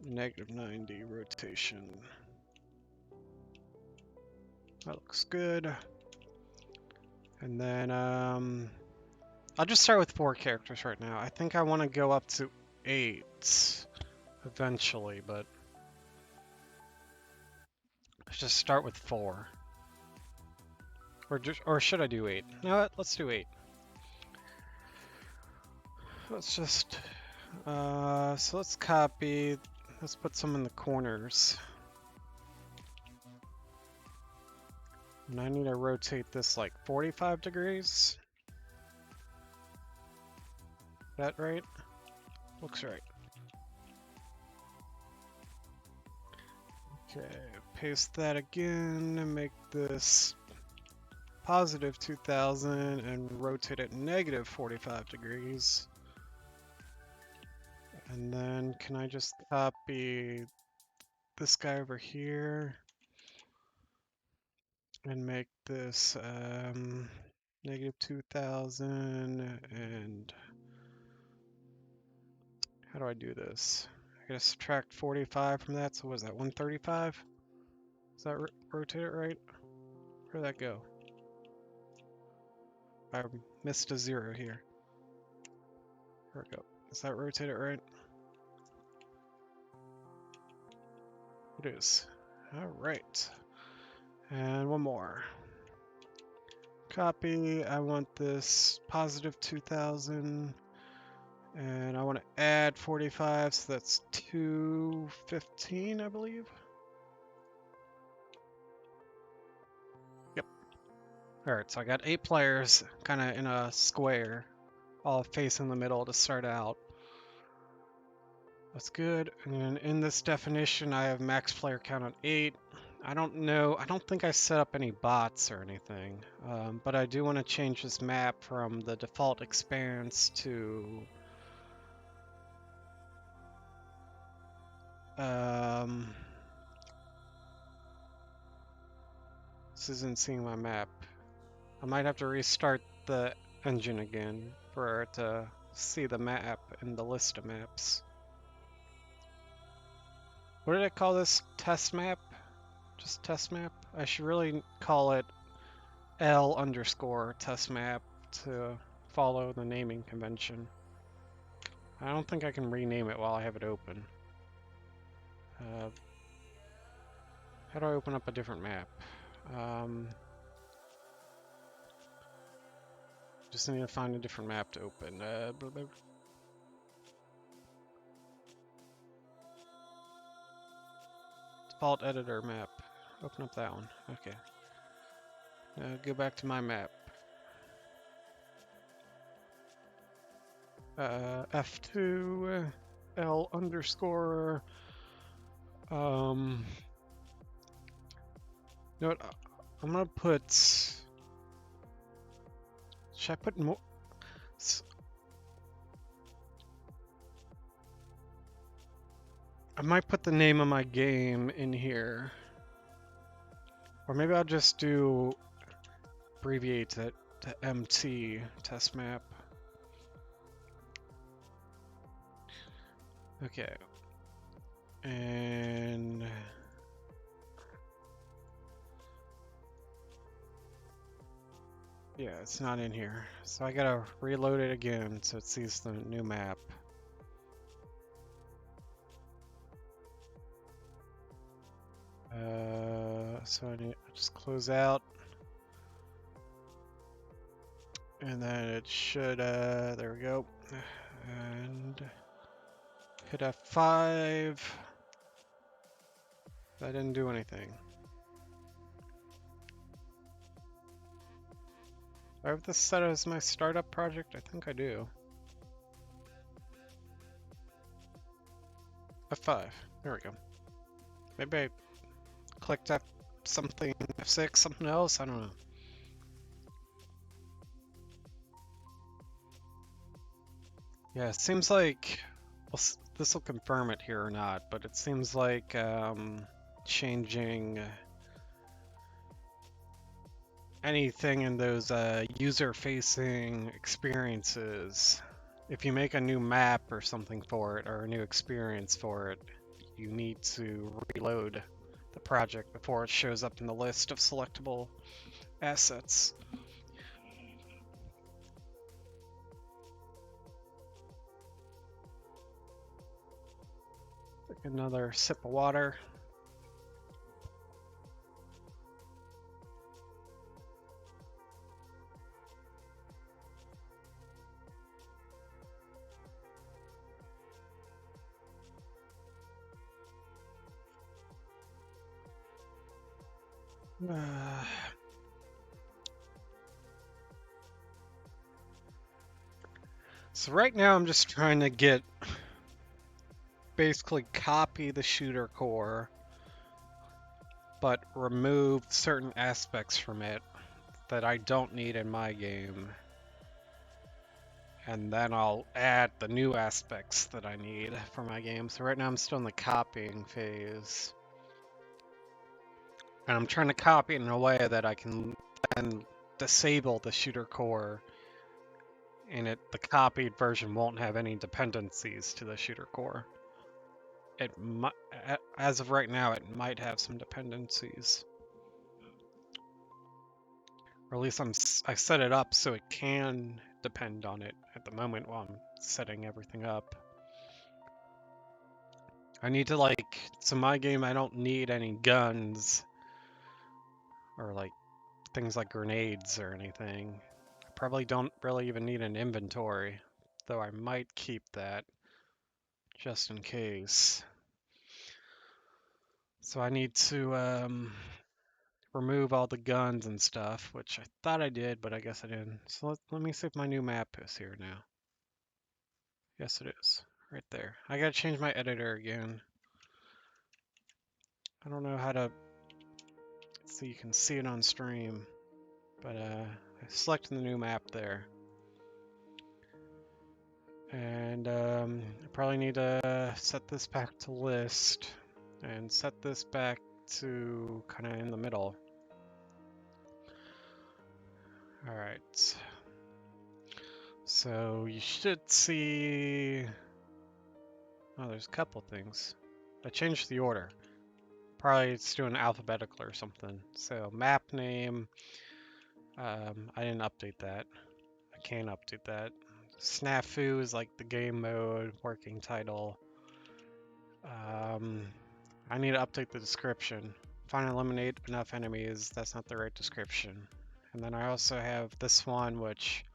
negative 90 rotation. That looks good. And then I'll just start with 4 characters right now. I think I want to go up to 8 eventually, but let's just start with 4. Or should I do 8? No, let's do 8. Let's just so let's copy. Let's put some in the corners. And I need to rotate this like 45 degrees. That right? Looks right. Okay, paste that again and make this positive 2,000 and rotate it negative 45 degrees. And then can I just copy this guy over here and make this negative 2,000 and how do I do this? I gotta subtract 45 from that, so what is that, 135? Does that rotate it right? Where'd that go? I missed a 0 here. There we go. Does that rotate it right? It is. Alright. And one more. Copy. I want this positive 2,000. And I want to add 45, so that's 215, I believe. Yep. Alright, so I got 8 players, kind of in a square, all facing the middle to start out. That's good. And in this definition, I have max player count on 8. I don't know. I don't think I set up any bots or anything. But I do want to change this map from the default expanse to... this isn't seeing my map. I might have to restart the engine again for it to see the map in the list of maps. What did I call this? Test map? Just test map? I should really call it L_test map to follow the naming convention. I don't think I can rename it while I have it open. How do I open up a different map? Just need to find a different map to open. Default editor map. Open up that one. Okay. Go back to my map. F2 L_. You know what? I'm gonna put. Should I put more? I might put the name of my game in here. Or maybe I'll just abbreviate it to MT, test map. Okay. And... yeah, it's not in here. So I gotta reload it again so it sees the new map. So I need to just close out. And then it should, there we go. And hit F5. That didn't do anything. Do I have this set as my startup project? I think I do. F5. There we go. Maybe I clicked F something, F6, something else? I don't know. Yeah, it seems like, well, this will confirm it here or not, but it seems like changing anything in those user-facing experiences, if you make a new map or something for it, or a new experience for it, you need to reload the project before it shows up in the list of selectable assets. Take another sip of water. So right now I'm just trying to basically copy the shooter core, but remove certain aspects from it that I don't need in my game. And then I'll add the new aspects that I need for my game. So right now I'm still in the copying phase. And I'm trying to copy it in a way that I can then disable the shooter core, and the copied version won't have any dependencies to the shooter core. As of right now, it might have some dependencies. Or at least I set it up so it can depend on it at the moment while I'm setting everything up. I need to so my game I don't need any guns or things like grenades or anything. I probably don't really even need an inventory, though I might keep that just in case. So I need to remove all the guns and stuff, which I thought I did, but I guess I didn't. So let me see if my new map is here now. Yes, it is. Right there. I gotta change my editor again. I don't know how to, so you can see it on stream, but I selected the new map there. And I probably need to set this back to list and set this back to kind of in the middle. All right. So you should see, oh, there's a couple things. I changed the order. Probably it's doing alphabetical or something. So map name, I didn't update that. I can't update that. Snafu is like the game mode, working title. I need to update the description. Find and eliminate enough enemies, that's not the right description. And then I also have this one, which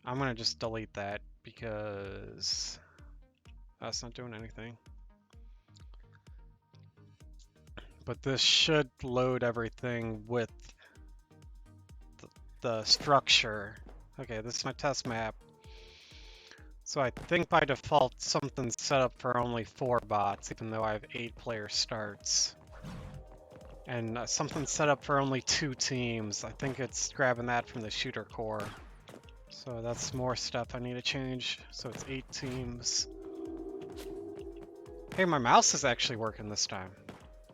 I'm gonna just delete that because that's not doing anything. But this should load everything with the structure. Okay, this is my test map. So I think by default something's set up for only 4 bots, even though I have 8 player starts. And something's set up for only 2 teams. I think it's grabbing that from the shooter core. So that's more stuff I need to change. So it's 8 teams. Hey, my mouse is actually working this time.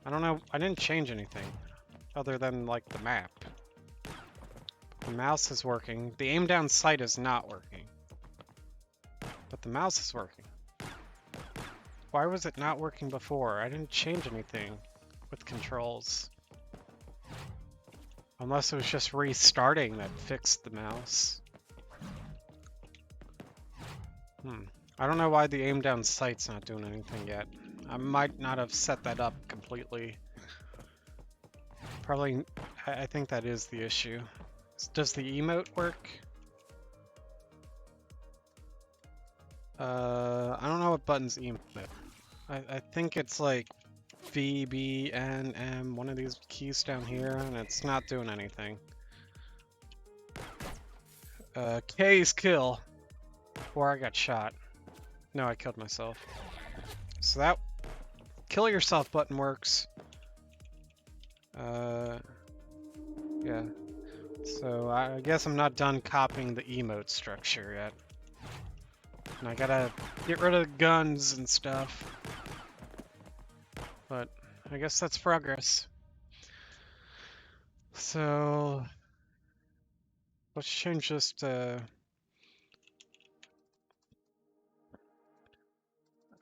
I don't know, I didn't change anything other than like the map. The mouse is working. The aim down sight is not working. But the mouse is working. Why was it not working before? I didn't change anything with controls. Unless it was just restarting that fixed the mouse. I don't know why the aim down sight's not doing anything yet. I might not have set that up completely. Probably, I think that is the issue. Does the emote work? I don't know what buttons emote. I think it's like V, B, N, M, one of these keys down here, and it's not doing anything. K is kill. Or I got shot. No, I killed myself. So that kill yourself button works. Yeah. So I guess I'm not done copying the emote structure yet. And I gotta get rid of the guns and stuff. But I guess that's progress. So let's change this to,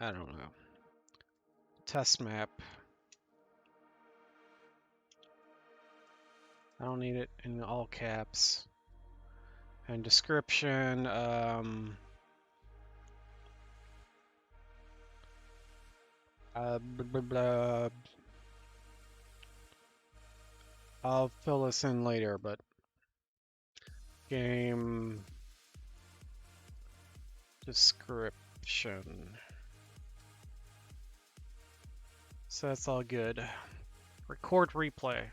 I don't know, test map. I don't need it in all caps. And description, blah, blah, blah. I'll fill this in later, but game description. So that's all good. Record replay.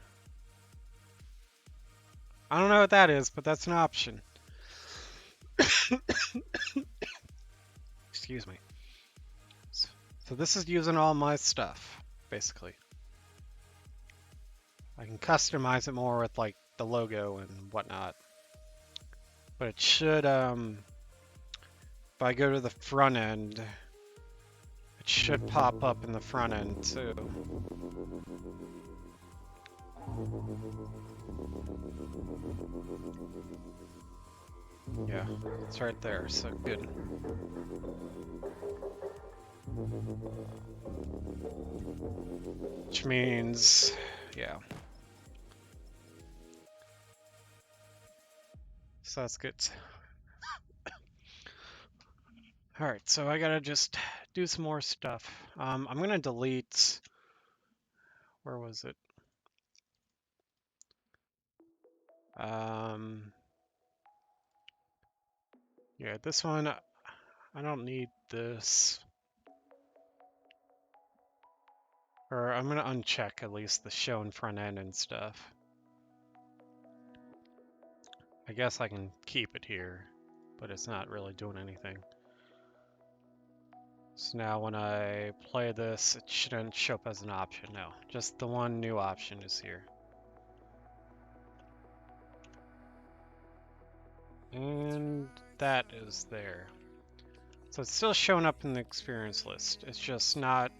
I don't know what that is, but that's an option. Excuse me. So this is using all my stuff, basically. I can customize it more with like the logo and whatnot. But it should, if I go to the front end, it should pop up in the front end too. Yeah, it's right there, so good. Which means, yeah. So that's good. Alright, so I gotta just do some more stuff. I'm gonna delete, where was it? Yeah, this one, I don't need this. Or I'm gonna uncheck at least the show in front end and stuff. I guess I can keep it here, but it's not really doing anything. So now when I play this, it shouldn't show up as an option. No, just the one new option is here. And that is there. So it's still showing up in the experience list. It's just not...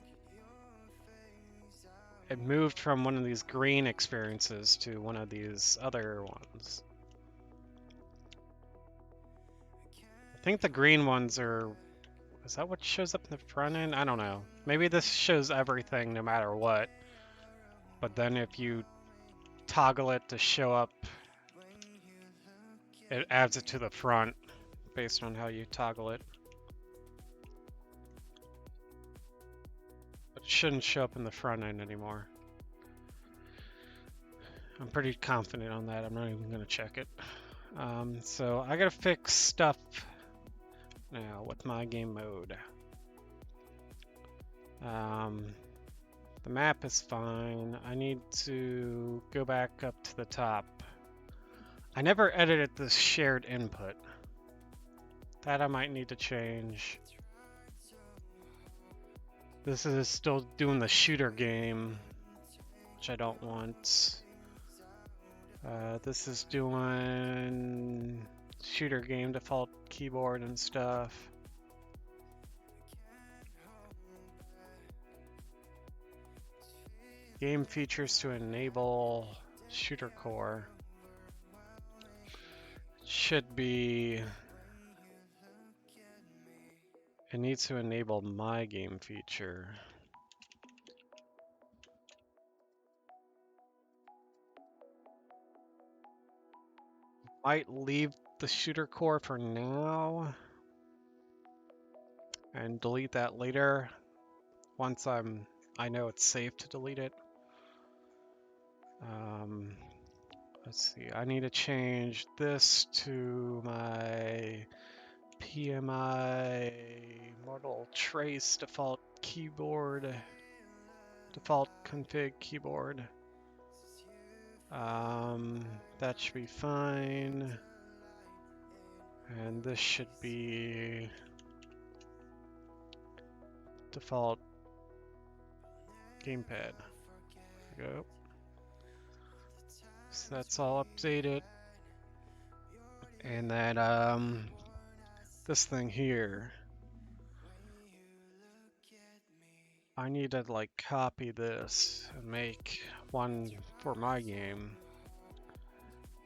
It moved from one of these green experiences to one of these other ones. I think the green ones are... Is that what shows up in the front end? I don't know. Maybe this shows everything no matter what. But then if you toggle it to show up, it adds it to the front based on how you toggle it. But it shouldn't show up in the front end anymore. I'm pretty confident on that. I'm not even going to check it. So I gotta fix stuff now with my game mode. The map is fine. I need to go back up to the top. I never edited this shared input. That I might need to change. This is still doing the shooter game, which I don't want. This is doing shooter game default keyboard and stuff. Game features to enable shooter core. Should be... It needs to enable my game feature. Might leave the shooter core for now and delete that later once I know it's safe to delete it. Let's see, I need to change this to my PMI Mortal Trace default keyboard, default config keyboard. That should be fine. And this should be default gamepad. There we go. So that's all updated. And then this thing here, I need to like copy this and make one for my game.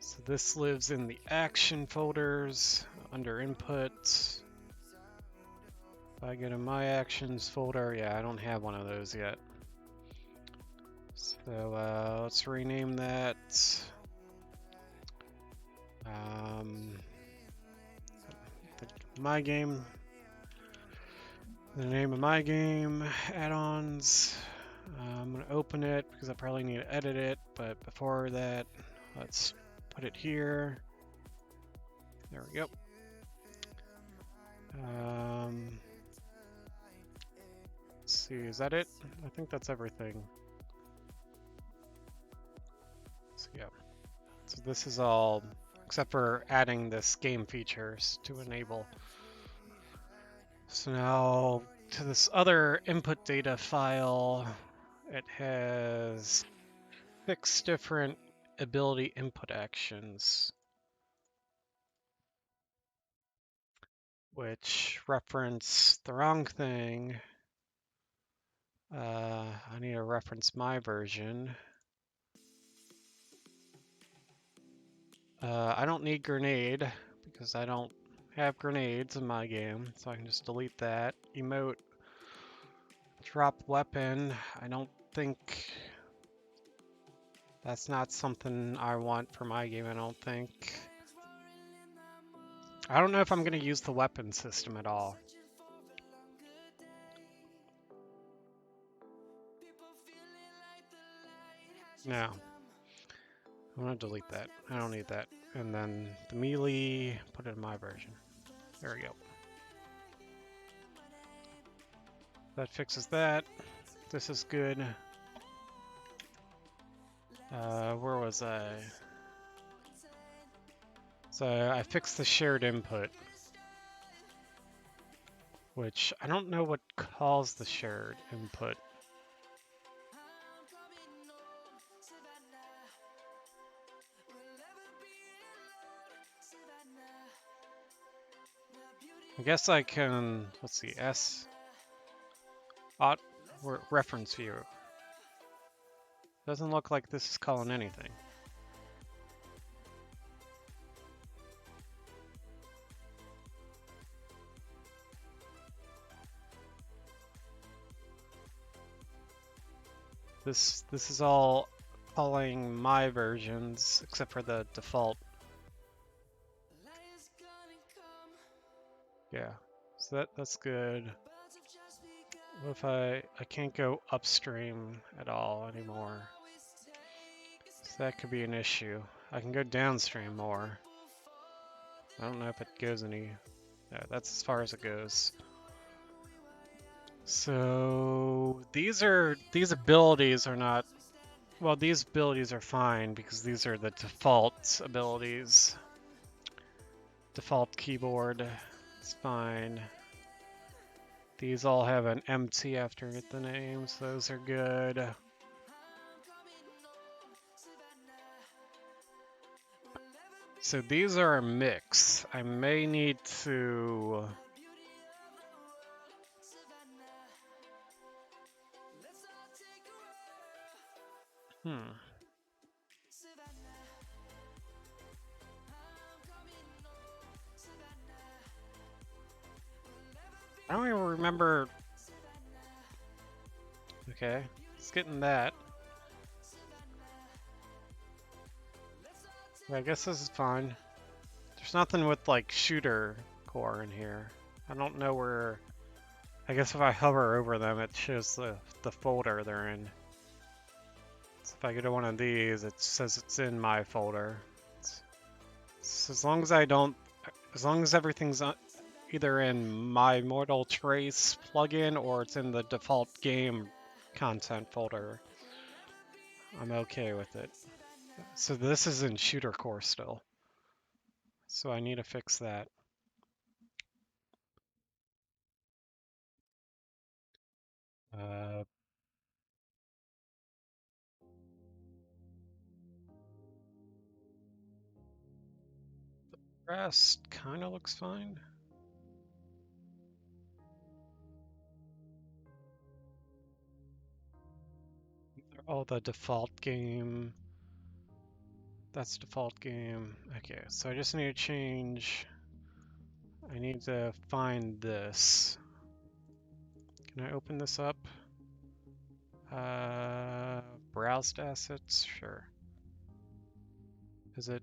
So this lives in the action folders under input. If I go to my actions folder, yeah, I don't have one of those yet. So let's rename that. My game. The name of my game, add-ons. I'm going to open it because I probably need to edit it, but before that, let's put it here. There we go. Let's see, is that it? I think that's everything. So yeah, so this is all, except for adding this game features to enable. So now to this other input data file, it has 6 different ability input actions, which reference the wrong thing. I need to reference my version. I don't need grenade because I don't have grenades in my game, so I can just delete that. Emote, drop weapon. I don't think that's not something I want for my game, I don't think. I don't know if I'm going to use the weapon system at all. No. I'm going to delete that. I don't need that. And then the melee, put it in my version. There we go. That fixes that. This is good. Where was I? So I fixed the shared input, which I don't know what calls the shared input. I guess I can, let's see, reference view. Doesn't look like this is calling anything. This is all calling my versions, except for the default. Yeah, so that's good. What if I can't go upstream at all anymore? So that could be an issue. I can go downstream more. I don't know if it goes any... Yeah, that's as far as it goes. So these abilities are not... Well, these abilities are fine because these are the default abilities. Default keyboard, it's fine. These all have an MT after the names, those are good. So these are a mix. I may need to... I don't even remember... Okay, it's getting that. I guess this is fine. There's nothing with like shooter core in here. I don't know where... I guess if I hover over them, it shows the folder they're in. So if I go to one of these, it says it's in my folder. So as long as I don't... As long as everything's either in my Mortal Trace plugin or it's in the default game content folder, I'm okay with it. So this is in shooter core still. So I need to fix that. Rest kind of looks fine. Oh, the default game. That's default game. Okay, so I just need to change. I need to find this. Can I open this up? Browsed assets? Sure. Is it?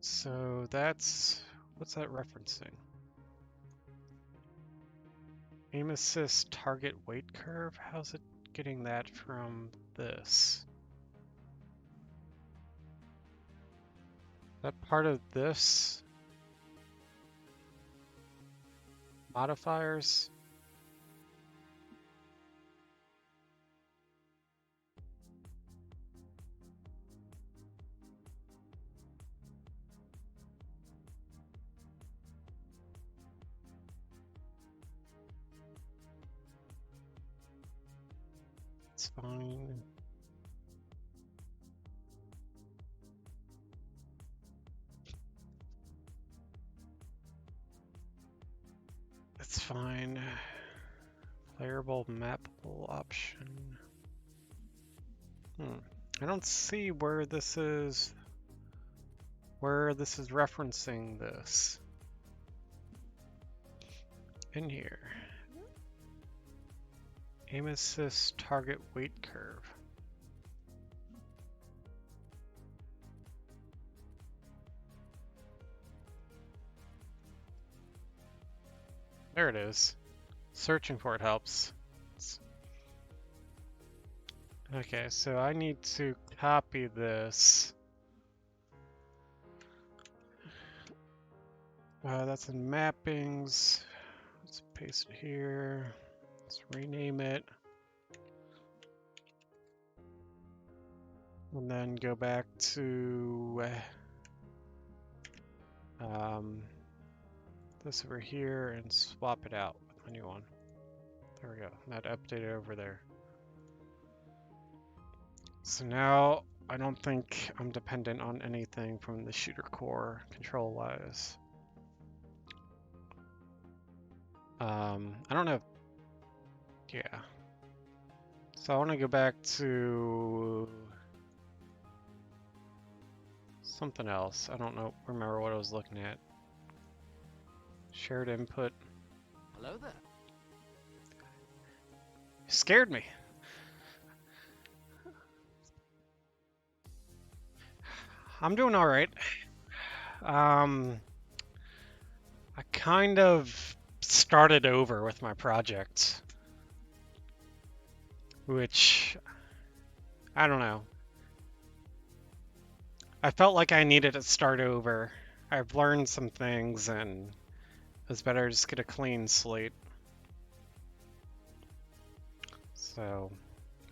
So that's, what's that referencing? Aim assist target weight curve? How's it getting that from this? Is that part of this? Modifiers? It's fine. It's fine. Playable mappable option. I don't see where this is referencing this. In here. Aim assist target weight curve. There it is. Searching for it helps. Okay, so I need to copy this. That's in mappings. Let's paste it here. Let's rename it. And then go back to this over here and swap it out with my new one. There we go. That updated over there. So now I don't think I'm dependent on anything from the shooter core control-wise. I don't know. Yeah. So I want to go back to something else. I don't know. Remember what I was looking at. Shared input. Hello there. You scared me. I'm doing all right. I kind of started over with my project, which I don't know. I felt like I needed to start over. I've learned some things and it's better to just get a clean slate. So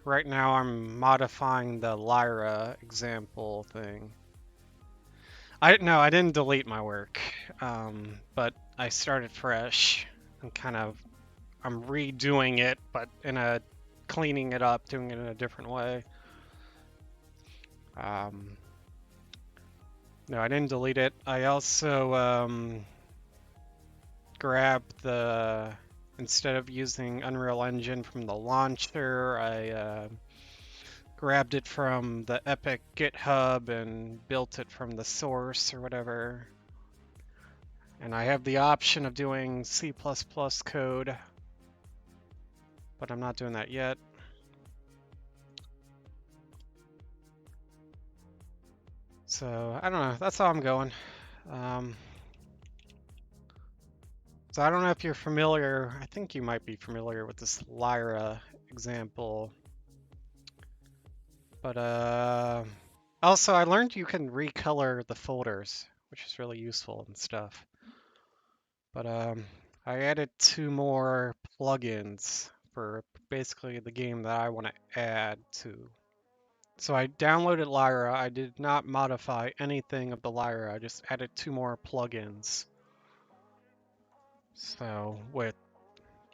right now I'm modifying the Lyra example thing. I didn't delete my work, but I started fresh and I'm redoing it, but cleaning it up, doing it in a different way. No, I didn't delete it. I also grabbed instead of using Unreal Engine from the launcher, I grabbed it from the Epic GitHub and built it from the source or whatever. And I have the option of doing C++ code, but I'm not doing that yet. So I don't know, that's how I'm going. So I don't know if you're familiar, I think you might be familiar with this Lyra example. But also I learned you can recolor the folders, which is really useful and stuff. But I added 2 more plugins for basically the game that I want to add to. So I downloaded Lyra. I did not modify anything of the Lyra. I just added 2 more plugins. So with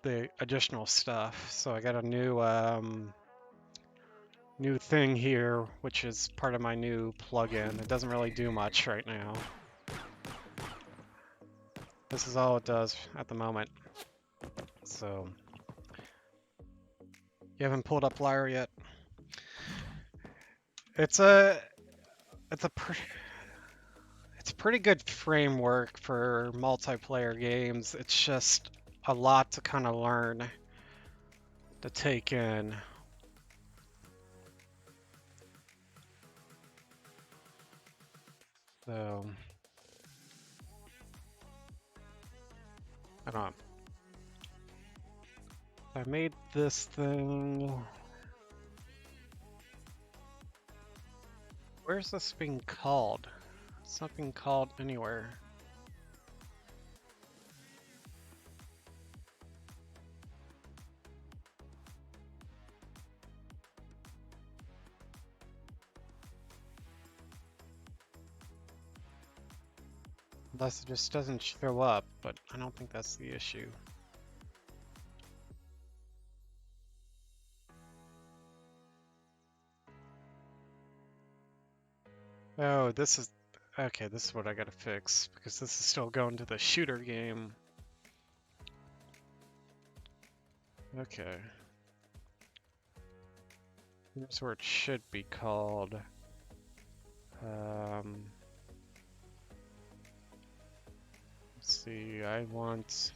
the additional stuff. So I got a new thing here, which is part of my new plugin. It doesn't really do much right now. This is all it does at the moment. So you haven't pulled up Lyra yet? It's a pretty good framework for multiplayer games. It's just a lot to kind of learn, to take in. So I don't know. I made this thing. Where's this being called? It's not being called anywhere. Unless it just doesn't show up, but I don't think that's the issue. Oh, this is... Okay, this is what I gotta fix, because this is still going to the shooter game. Okay. Here's where it should be called. Let's see, I want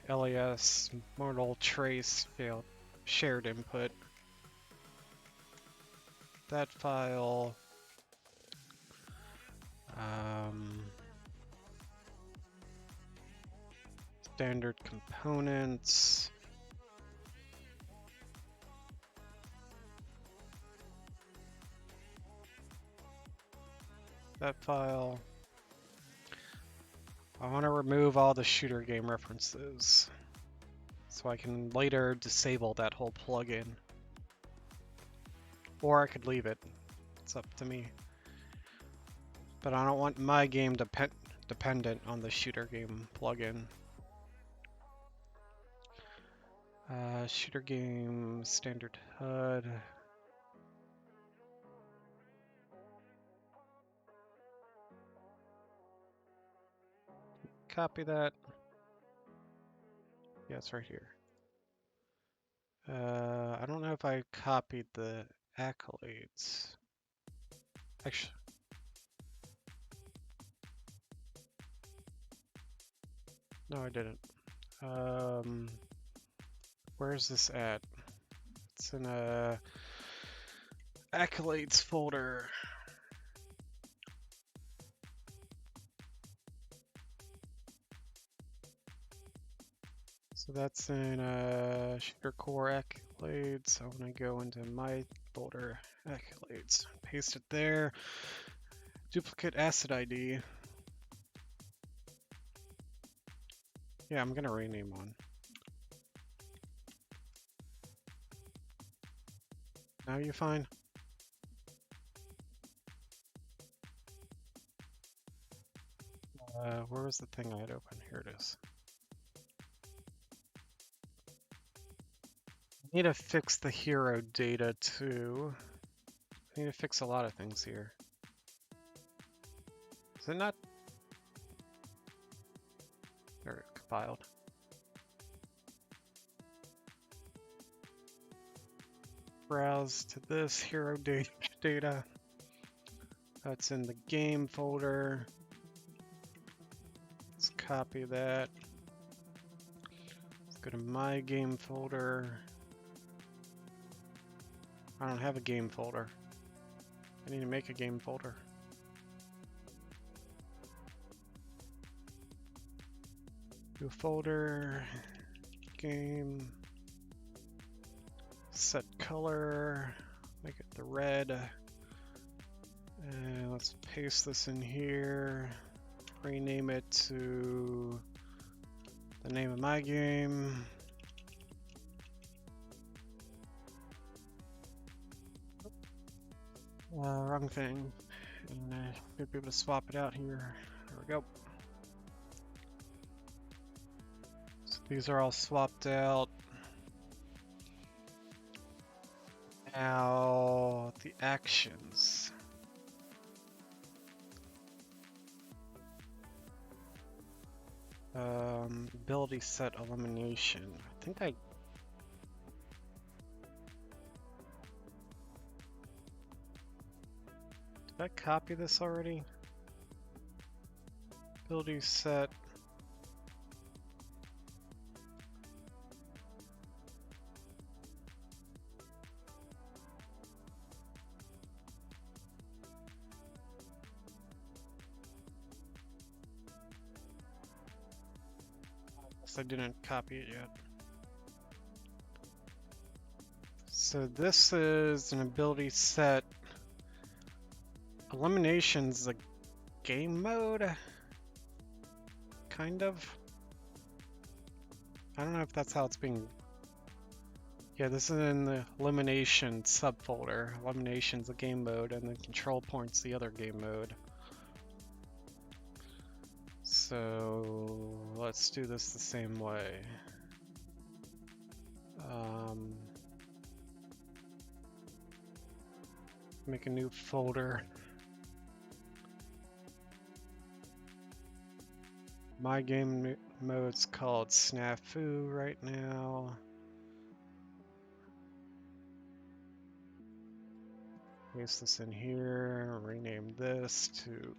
LES Mortal Trace failed shared input. That file. Standard components. That file. I want to remove all the shooter game references so I can later disable that whole plugin. Or I could leave it. It's up to me. But I don't want my game dependent on the shooter game plugin. Shooter game, standard HUD. Copy that. Yeah, it's right here. I don't know if I copied the accolades. Actually, no, I didn't. Where's this at? It's in a accolades folder. So that's in Shooter Core accolades. I want to go into my folder accolades. Paste it there. Duplicate asset ID. Yeah, I'm gonna rename one. Now you fine? Where was the thing I had open? Here it is. I need to fix the hero data too. I need to fix a lot of things here. Is it not? There, it compiled. Browse to this hero data. That's in the game folder. Let's copy that. Let's go to my game folder. I don't have a game folder. I need to make a game folder. New folder, game, set color, make it the red. And let's paste this in here. Rename it to the name of my game. Wrong thing. And we'll be able to swap it out here. There we go. So these are all swapped out. Now the actions. Ability set elimination. I think I did I copy this already? Ability set. I didn't copy it yet. So this is an ability set. Elimination's a game mode, kind of. I don't know if that's how it's being. Yeah, this is in the elimination subfolder. Elimination's a game mode, and then control point's the other game mode. So let's do this the same way. Make a new folder. My game mode's called Snafu right now. Paste this in here, rename this to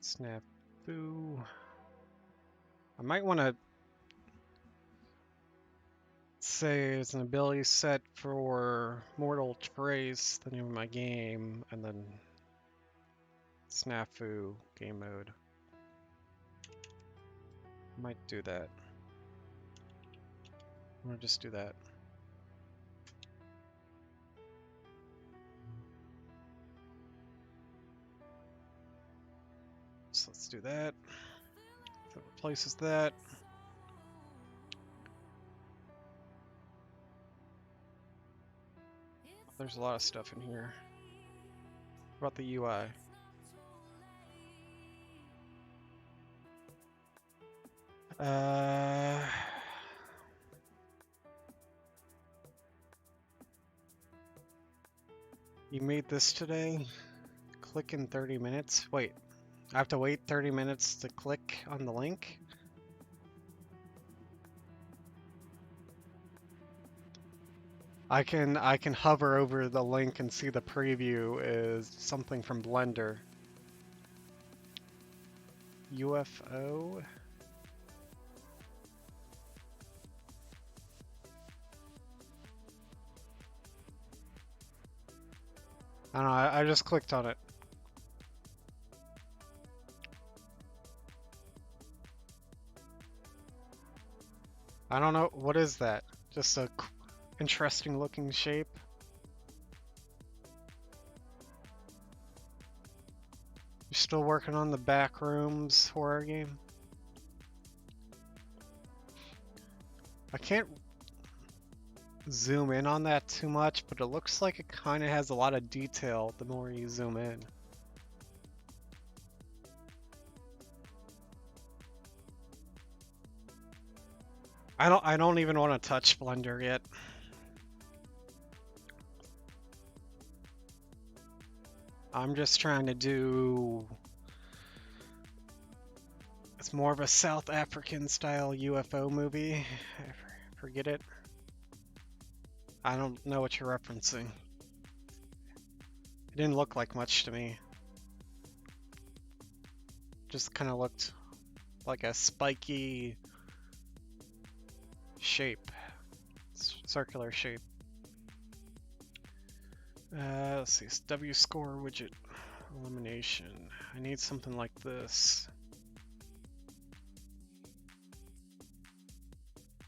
Snafu. I might want to say it's an ability set for Mortal Trace, the name of my game, and then Snafu game mode. Might do that. I'm gonna just do that. So let's do that. That replaces that. There's a lot of stuff in here. What about the UI? Uh, you made this today? Click in 30 minutes? Wait, I have to wait 30 minutes to click on the link? I can hover over the link and see the preview is something from Blender. UFO? I don't know, I just clicked on it. I don't know, what is that? Just a interesting looking shape? You're still working on the Backrooms horror game? I can't zoom in on that too much, but it looks like it kind of has a lot of detail the more you zoom in. I don't even want to touch Blender yet. I'm just trying to do... It's more of a South African style UFO movie. I forget it. I don't know what you're referencing. It didn't look like much to me. Just kind of looked like a spiky shape. Circular shape. Let's see, it's W score widget elimination. I need something like this.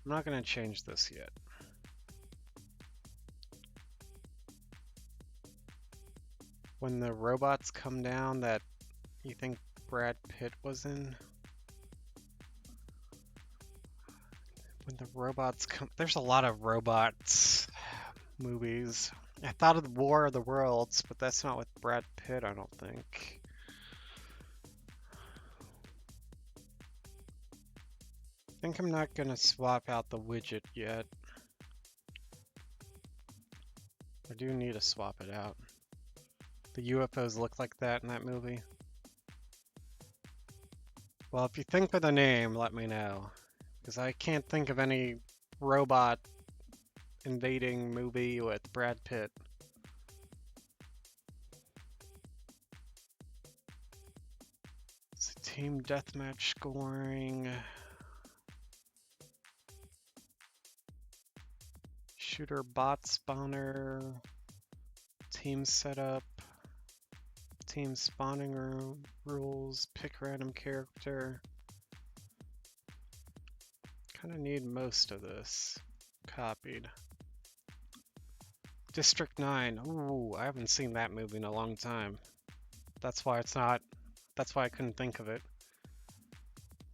I'm not going to change this yet. When the robots come down that you think Brad Pitt was in. When the robots come... There's a lot of robots movies. I thought of War of the Worlds, but that's not with Brad Pitt, I don't think. I think I'm not going to swap out the widget yet. I do need to swap it out. The UFOs look like that in that movie. Well, if you think of the name, let me know. Because I can't think of any robot invading movie with Brad Pitt. It's team deathmatch scoring. Shooter bot spawner. Team setup. Team spawning rules. Pick random character. Kind of need most of this copied. District 9. Ooh, I haven't seen that movie in a long time. That's why it's not... That's why I couldn't think of it.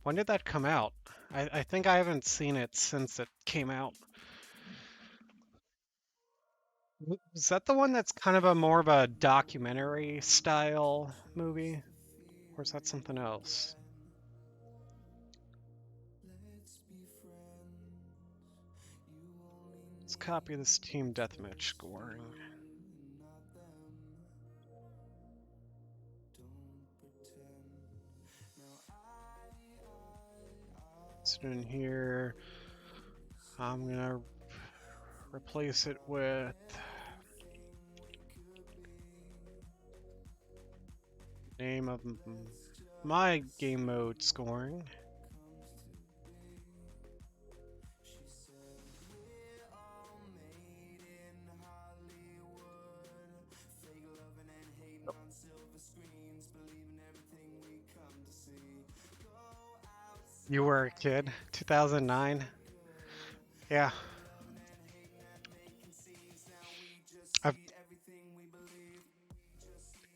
When did that come out? I think I haven't seen it since it came out. Is that the one that's kind of a more of a documentary style movie? Or is that something else? Let's copy this team deathmatch scoring. So in here, I'm gonna replace it with name of my game mode scoring. You were a kid, 2009. Yeah.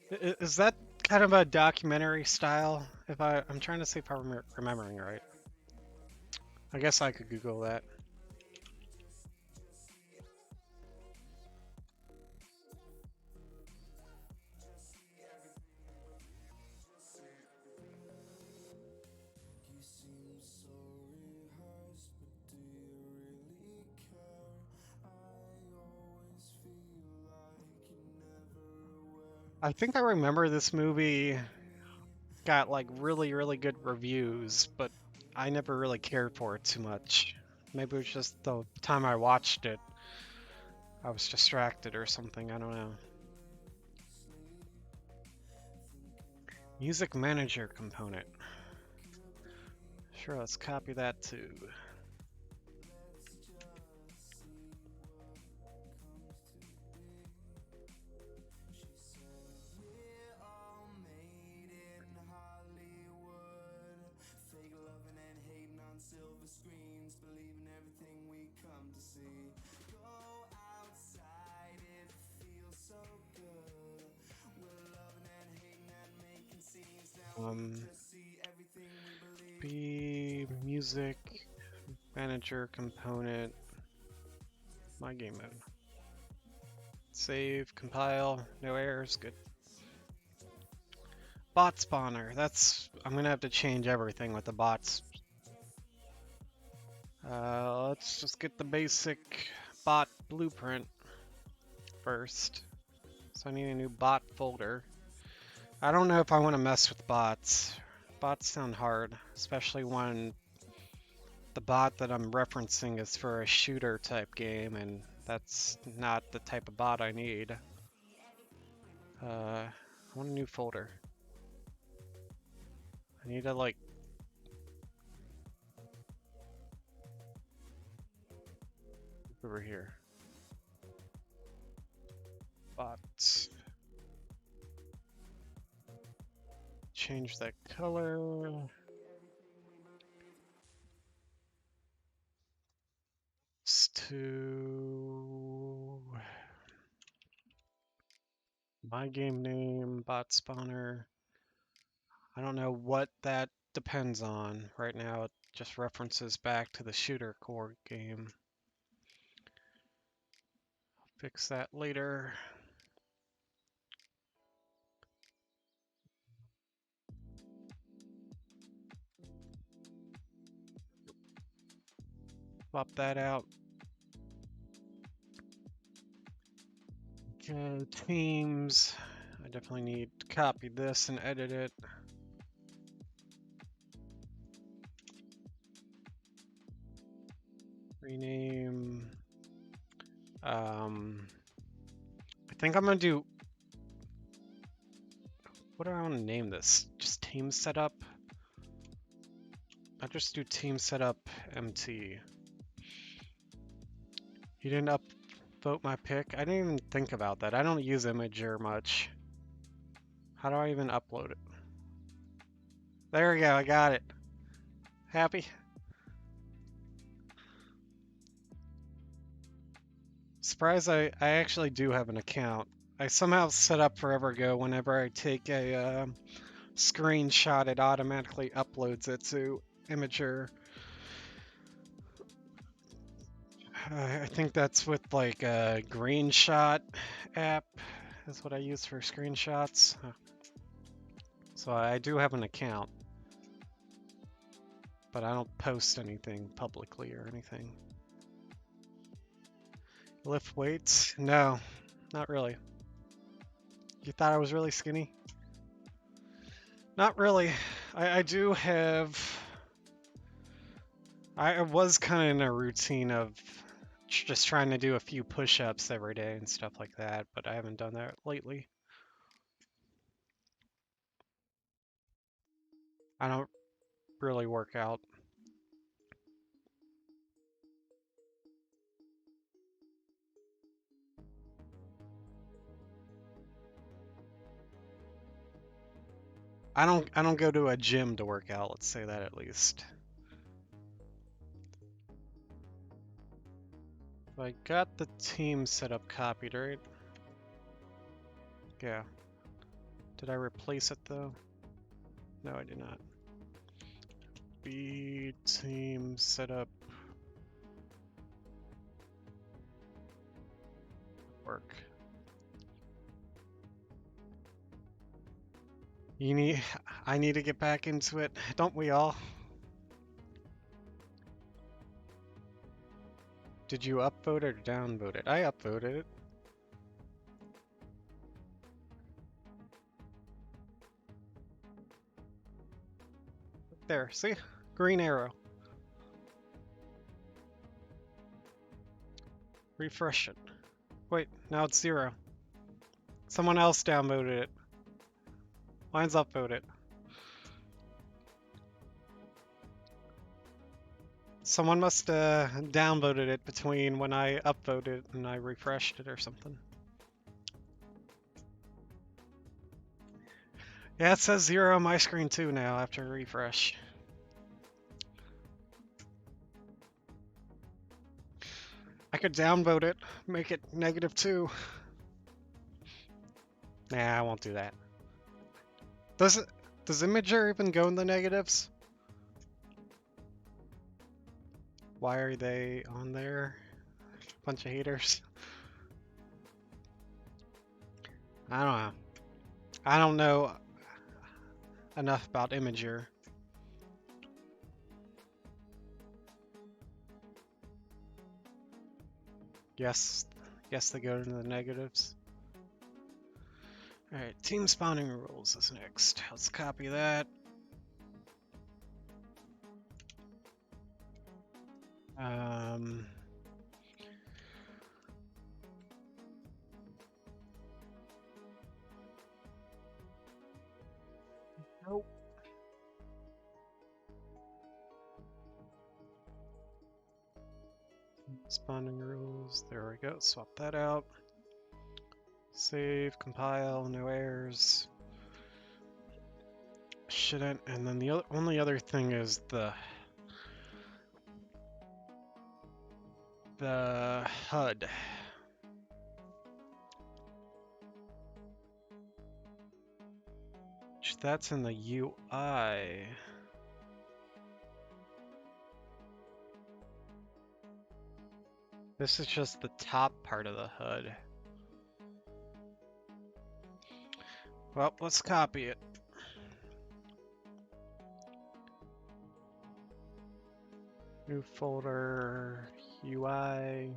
Is that kind of a documentary style? I'm trying to see if I'm remembering right. I guess I could Google that. I think I remember this movie got like really, really good reviews, but I never really cared for it too much. Maybe it was just the time I watched it, I was distracted or something, I don't know. Music manager component. Sure, let's copy that too. B music manager component, my game mode. Save, compile, no errors, good. Bot spawner, I'm gonna have to change everything with the bots. Let's just get the basic bot blueprint first. So I need a new bot folder. I don't know if I want to mess with bots. Bots sound hard, especially when the bot that I'm referencing is for a shooter type game, and that's not the type of bot I need. I want a new folder. I need to like over here. Bots. Change that color. To my game name, bot spawner. I don't know what that depends on. Right now it just references back to the shooter core game. Fix that later. Swap that out. Okay, teams. I definitely need to copy this and edit it. Rename. I think I'm gonna do. What do I want to name this? Just team setup? I'll just do team setup MT. You didn't upvote my pick? I didn't even think about that. I don't use Imager much. How do I even upload it? There we go, I got it. Happy? Surprised I actually do have an account. I somehow set up forever ago whenever I take a screenshot, it automatically uploads it to Imager. I think that's with like a GreenShot app is what I use for screenshots. So I do have an account, but I don't post anything publicly or anything. Lift weights? No, not really. You thought I was really skinny? Not really. I do have... I was kind of in a routine of just trying to do a few push-ups every day and stuff like that, but I haven't done that lately. I don't really work out. I don't go to a gym to work out, let's say that at least. I got the team set up copied, right? Yeah. Did I replace it though? No, I did not. B team setup work. I need to get back into it, don't we all? Did you upvote or downvote it? I upvoted it. there. See? Green arrow. Refresh it. Wait, now it's 0. Someone else downvoted it. Mine's upvoted. Someone must downvoted it between when I upvoted and I refreshed it or something. Yeah, it says 0 on my screen too now after refresh. I could downvote it, make it -2. Nah, I won't do that. Does Imager even go in the negatives? Why are they on there? Bunch of haters. I don't know. I don't know enough about Imager. Yes, they go into the negatives. Alright, team spawning rules is next. Let's copy that. Nope. Spawning rules, there we go, swap that out. Save, compile, no errors. Shouldn't, and then the only other thing is the HUD. That's in the UI. This is just the top part of the HUD. Well, let's copy it. New folder, UI.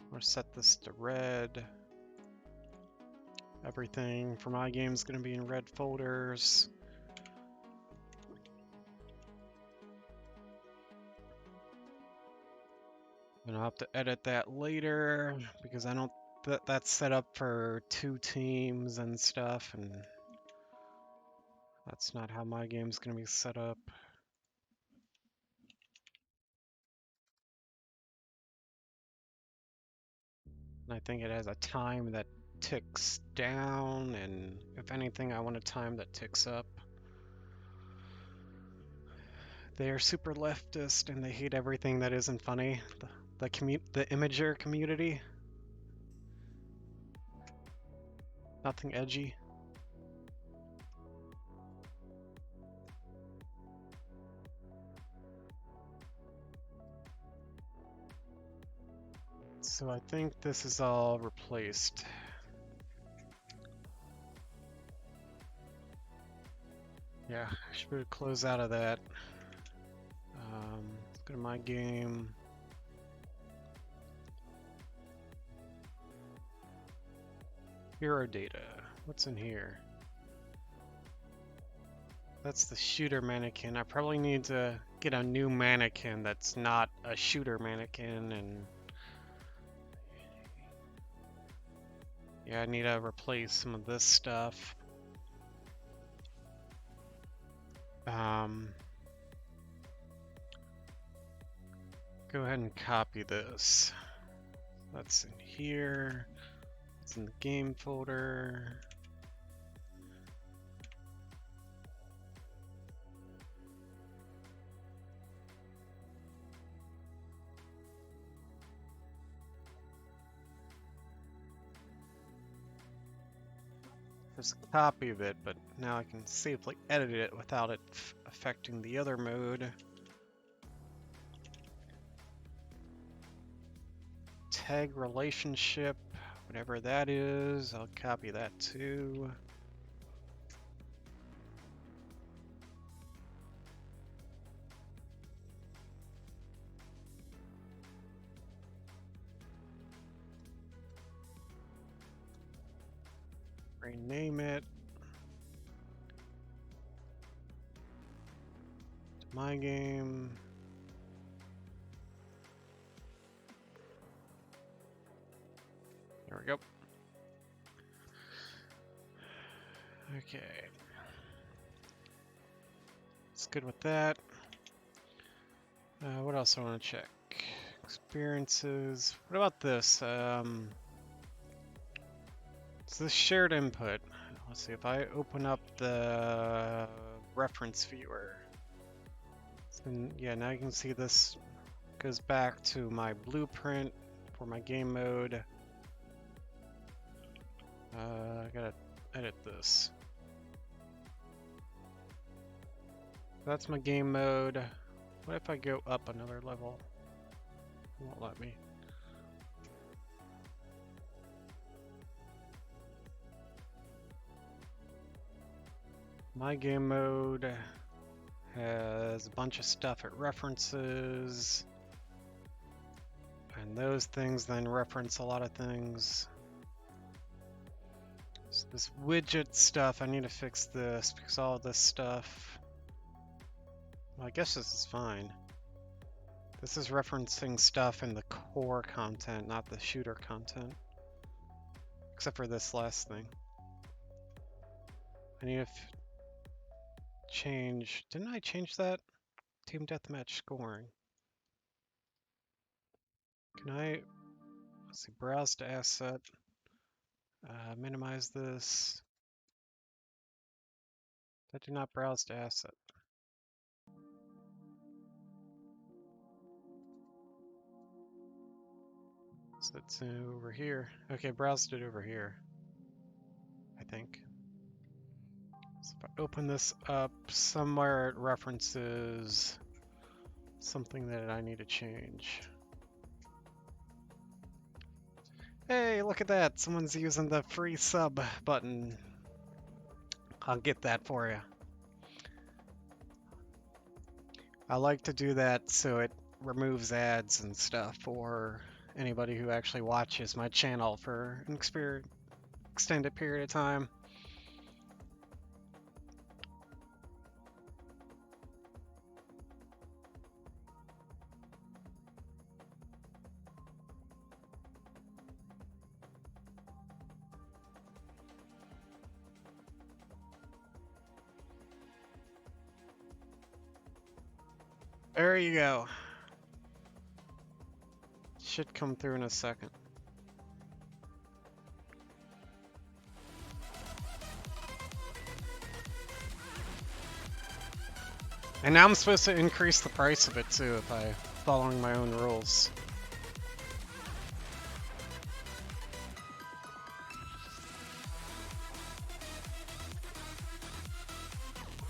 We'll set this to red. Everything for my game is going to be in red folders. And I'll have to edit that later because I don't. That's set up for 2 teams and stuff, and that's not how my game's going to be set up. And I think it has a time that ticks down, and if anything, I want a time that ticks up. They are super leftist and they hate everything that isn't funny. The Imager community. Nothing edgy. So I think this is all replaced. Yeah, I should close out of that. Let's go to my game. Hero data. What's in here? That's the shooter mannequin. I probably need to get a new mannequin that's not a shooter mannequin, and yeah, I need to replace some of this stuff. Go ahead and copy this. That's in here. It's in the game folder. There's a copy of it, but now I can safely edit it without it affecting the other mode. Tag relationship, whatever that is, I'll copy that too. Rename it. my game. There we go. Okay. It's good with that. What else I want to check? Experiences. What about this? So this shared input. Let's see if I open up the reference viewer. Then, yeah, now you can see this goes back to my blueprint for my game mode. I gotta edit this. That's my game mode. What if I go up another level? It won't let me. My game mode has a bunch of stuff it references, and those things then reference a lot of things. So this widget stuff, I need to fix this because all of this stuff, well, I guess this is fine. This is referencing stuff in the core content, not the shooter content, except for this last thing. I need to change, didn't I change that? Team deathmatch scoring. Can I, let's see, browse to asset, minimize this. I do not browse to asset. So it's over here. Okay, browsed it over here, I think. So if I open this up, somewhere it references something that I need to change. Hey, look at that! Someone's using the free sub button. I'll get that for you. I like to do that so it removes ads and stuff for anybody who actually watches my channel for an extended period of time. There you go. Should come through in a second. And now I'm supposed to increase the price of it too if I'm following my own rules.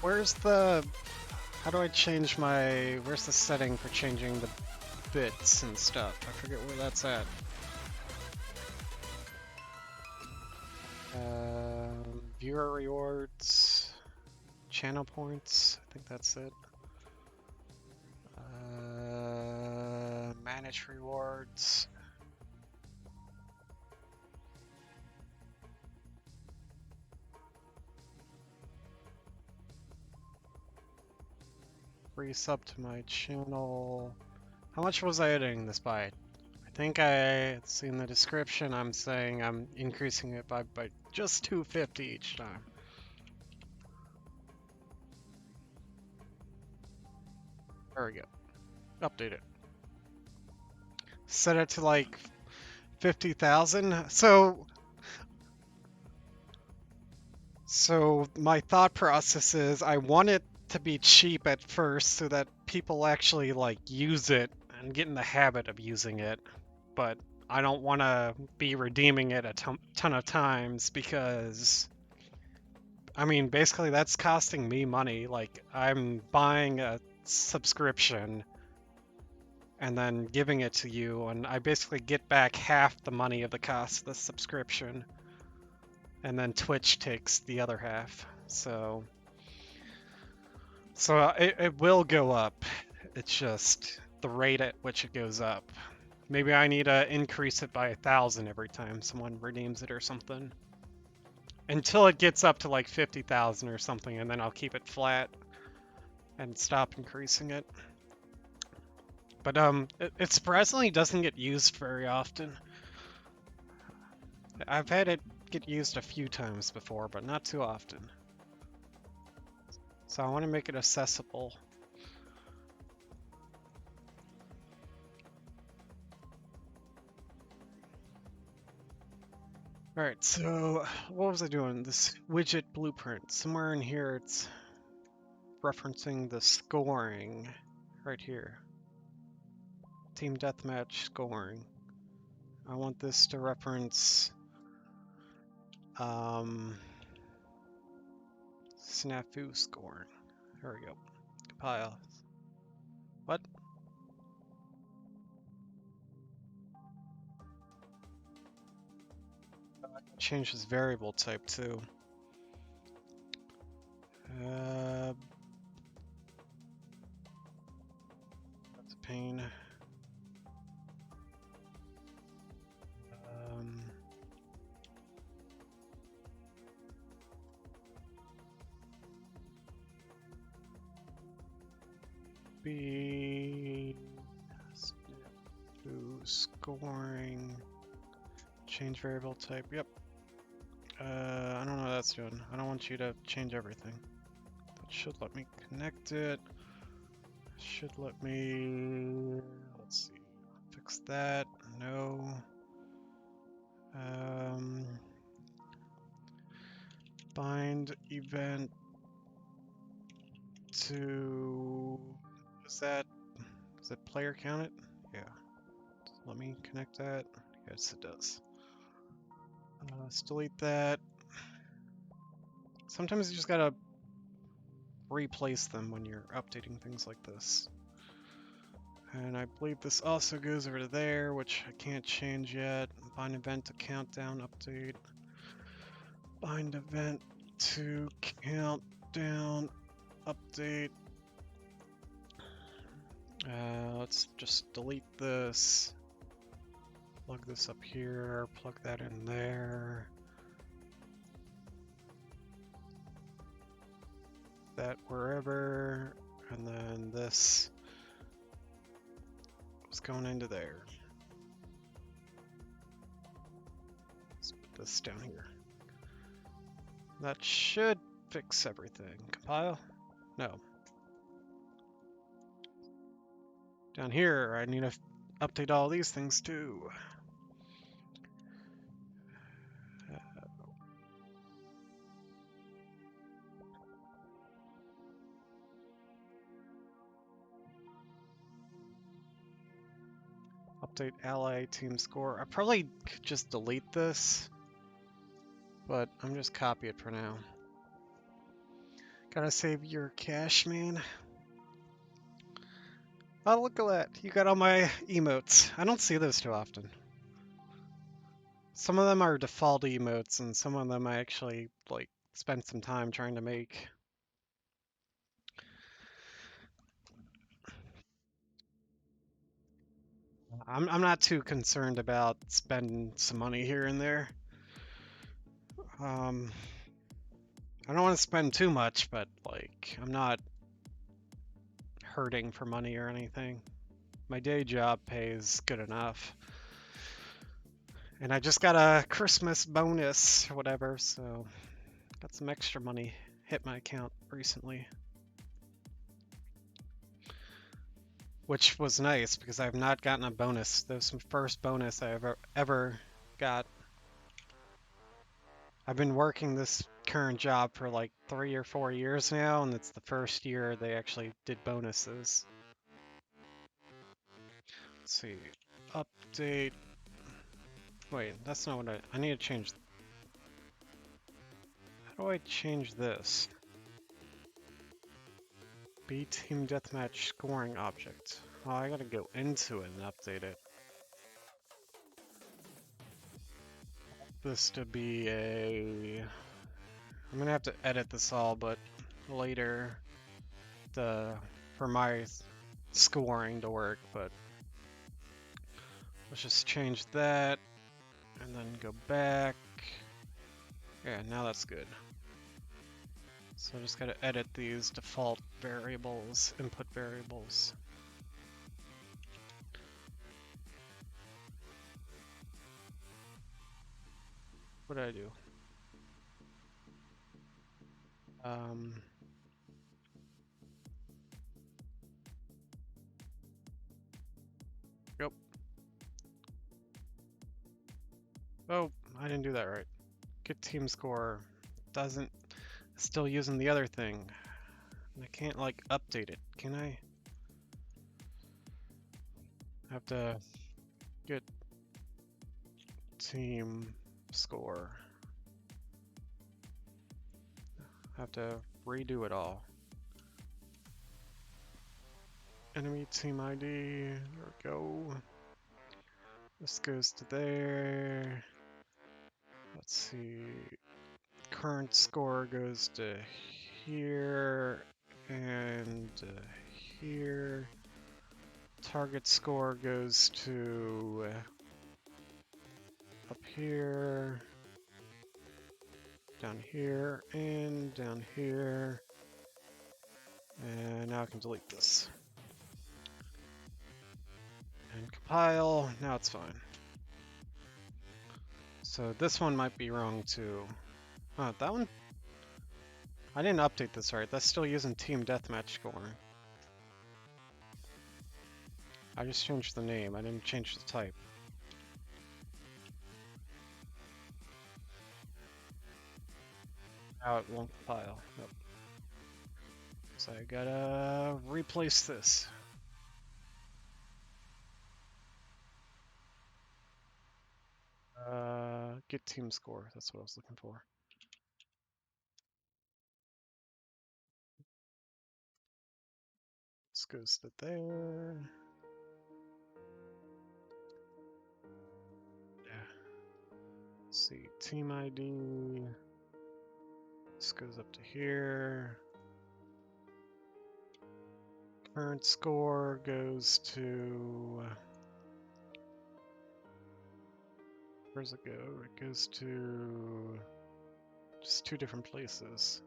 Where's the... How do I change my... Where's the setting for changing the bits and stuff? I forget where that's at. Viewer rewards, channel points, I think that's it. Manage rewards. Free sub to my channel. How much was I editing this by? I think I see in the description I'm saying I'm increasing it by just $2.50 each time. There we go. Update it. Set it to like 50,000. So my thought process is I want it to be cheap at first so that people actually like use it and get in the habit of using it, but I don't want to be redeeming it a ton of times because I mean basically that's costing me money. Like I'm buying a subscription and then giving it to you, and I basically get back half the money of the cost of the subscription, and then Twitch takes the other half. So it will go up. It's just the rate at which it goes up. Maybe I need to increase it by 1,000 every time someone redeems it or something. Until it gets up to like 50,000 or something, and then I'll keep it flat. and stop increasing it. But it surprisingly doesn't get used very often. I've had it get used a few times before, but not too often. So I want to make it accessible. Alright, so what was I doing? This widget blueprint. Somewhere in here it's referencing the scoring right here. Team deathmatch scoring. I want this to reference snafu scoring. There we go. Compile. What? Change this variable type too. That's a pain. Be scoring. Change variable type. Yep. I don't know what that's doing. I don't want you to change everything. That should let me connect it. Should let me, let's see, fix that. No. Bind event to, is it player counted? Yeah. Let me connect that. Yes, it does. Let's delete that. Sometimes you just gotta replace them when you're updating things like this. And I believe this also goes over to there, which I can't change yet. Bind event to countdown update. Bind event to countdown update. Let's just delete this. Plug this up here, plug that in there. That wherever, and then this was going into there. Let's put this down here. That should fix everything. Compile? No. Down here, I need to update all these things too. Update ally team score. I probably could just delete this, but I'm just copy it for now. Gotta save your cache, man. Oh, look at that. You got all my emotes. I don't see those too often. Some of them are default emotes, and some of them I actually, like, spent some time trying to make. I'm not too concerned about spending some money here and there. I don't want to spend too much, but, like, I'm not hurting for money or anything. My day job pays good enough. And I just got a Christmas bonus or whatever, so got some extra money hit my account recently. Which was nice because I've not gotten a bonus. That was the first bonus I ever got. I've been working this current job for like 3 or 4 years now, and it's the first year they actually did bonuses. Let's see. Update. Wait, that's not what I need to change. How do I change this? Be team deathmatch scoring object. Oh, I gotta go into it and update it. This to be a... I'm gonna have to edit this all, but later for my scoring to work, but let's just change that and then go back. Yeah, now that's good. So I just gotta edit these default variables, input variables. What did I do? Yep. Oh, I didn't do that right. Get team score. Doesn't, still using the other thing. I can't like update it, can I? Have to get team score. Have to redo it all. Enemy team ID, there we go. This goes to there. Let's see. Current score goes to here and here. Target score goes to up here, down here, and down here. And now I can delete this. And compile, now it's fine. So this one might be wrong too. Oh, that one? I didn't update this right. That's still using Team Deathmatch scoring. I just changed the name. I didn't change the type. Now it won't compile. Nope. So I gotta replace this. Get team score. That's what I was looking for. This goes to there. Yeah. Let's see, team ID. This goes up to here. Current score goes to. Where's it go? It goes to just 2 different places.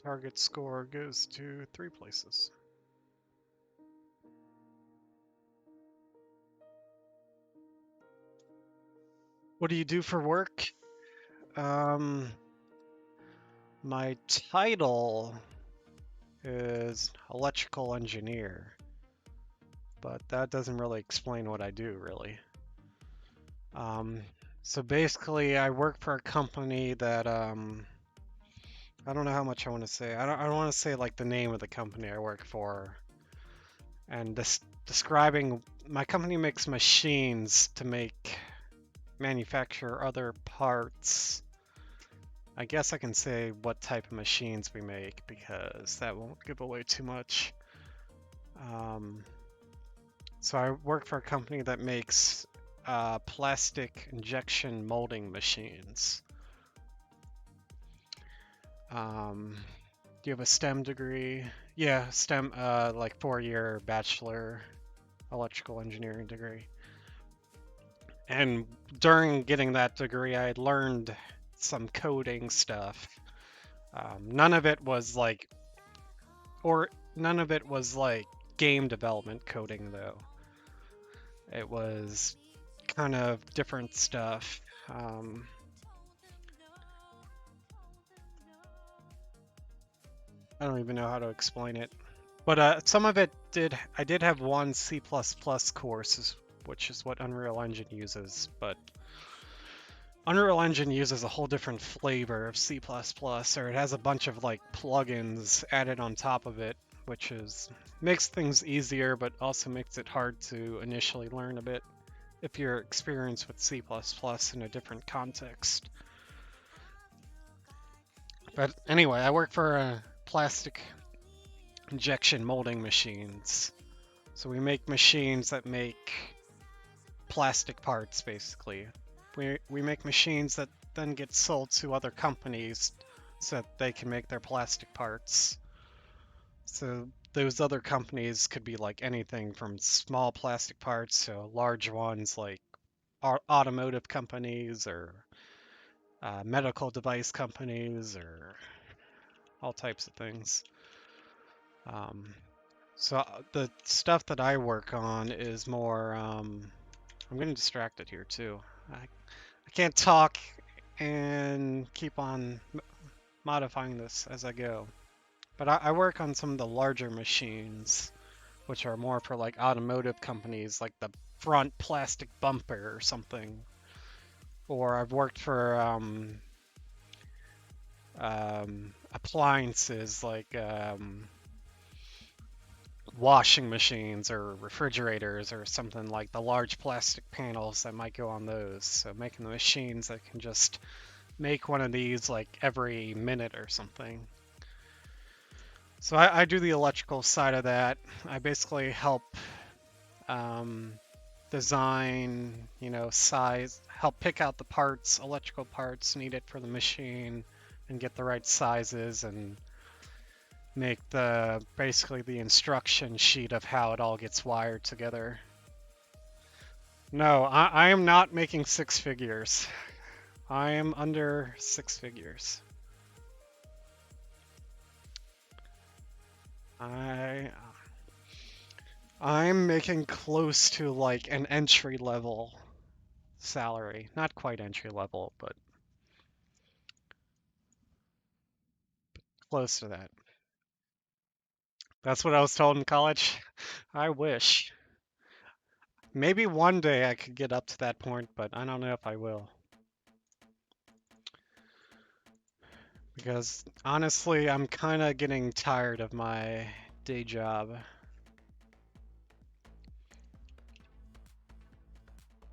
Target score goes to 3 places. What do you do for work? My title is electrical engineer, but that doesn't really explain what I do, really. So basically, I work for a company that I don't know how much I want to say. I don't want to say like the name of the company I work for, and describing my company makes machines to manufacture other parts. I guess I can say what type of machines we make because that won't give away too much. So I work for a company that makes plastic injection molding machines. Do you have a STEM degree? Yeah, STEM, like 4-year bachelor electrical engineering degree. And during getting that degree, I had learned some coding stuff. None of it was like game development coding though. It was kind of different stuff. I don't even know how to explain it. But some of it I did have one C++ course, which is what Unreal Engine uses, but Unreal Engine uses a whole different flavor of C++, or it has a bunch of like plugins added on top of it, which makes things easier, but also makes it hard to initially learn a bit if you're experienced with C++ in a different context. But anyway, I work for plastic injection molding machines. So we make machines that make plastic parts, basically. We make machines that then get sold to other companies so that they can make their plastic parts. So those other companies could be like anything from small plastic parts to large ones like automotive companies or medical device companies or all types of things. So the stuff that I work on is more, I'm getting distracted here too. I can't talk and keep on modifying this as I go. But I work on some of the larger machines, which are more for like automotive companies, like the front plastic bumper or something. Or I've worked for appliances like washing machines or refrigerators or something, like the large plastic panels that might go on those. So making the machines that can just make one of these like every minute or something. So I do the electrical side of that. I basically help design, size, help pick out the parts, electrical parts needed for the machine, and get the right sizes and make basically the instruction sheet of how it all gets wired together. No, I am not making six figures. I am under six figures. I'm making close to like an entry level salary. Not quite entry level, but close to that. That's what I was told in college. I wish. Maybe one day I could get up to that point, but I don't know if I will. Because honestly, I'm kind of getting tired of my day job.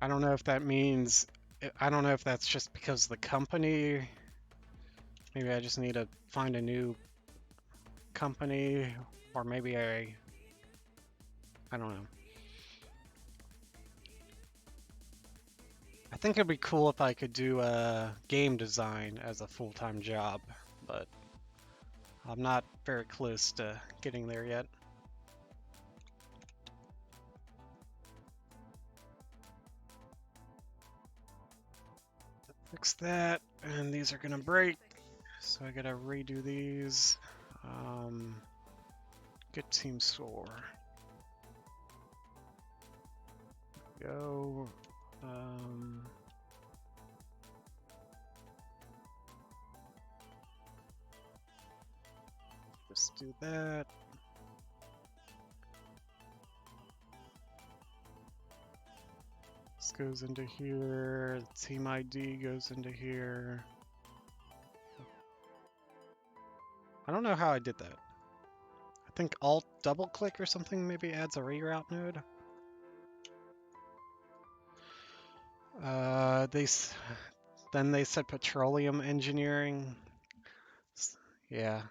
I don't know if that means, I don't know if that's just because of the company. Maybe I just need to find a new company, or maybe I don't know. I think it'd be cool if I could do game design as a full-time job, but I'm not very close to getting there yet. Fix that, and these are gonna break, so I gotta redo these. Get team score. Go. Just do that. This goes into here. Team ID goes into here. I don't know how I did that. I think Alt double click or something maybe adds a reroute node. Then they said petroleum engineering. Yeah,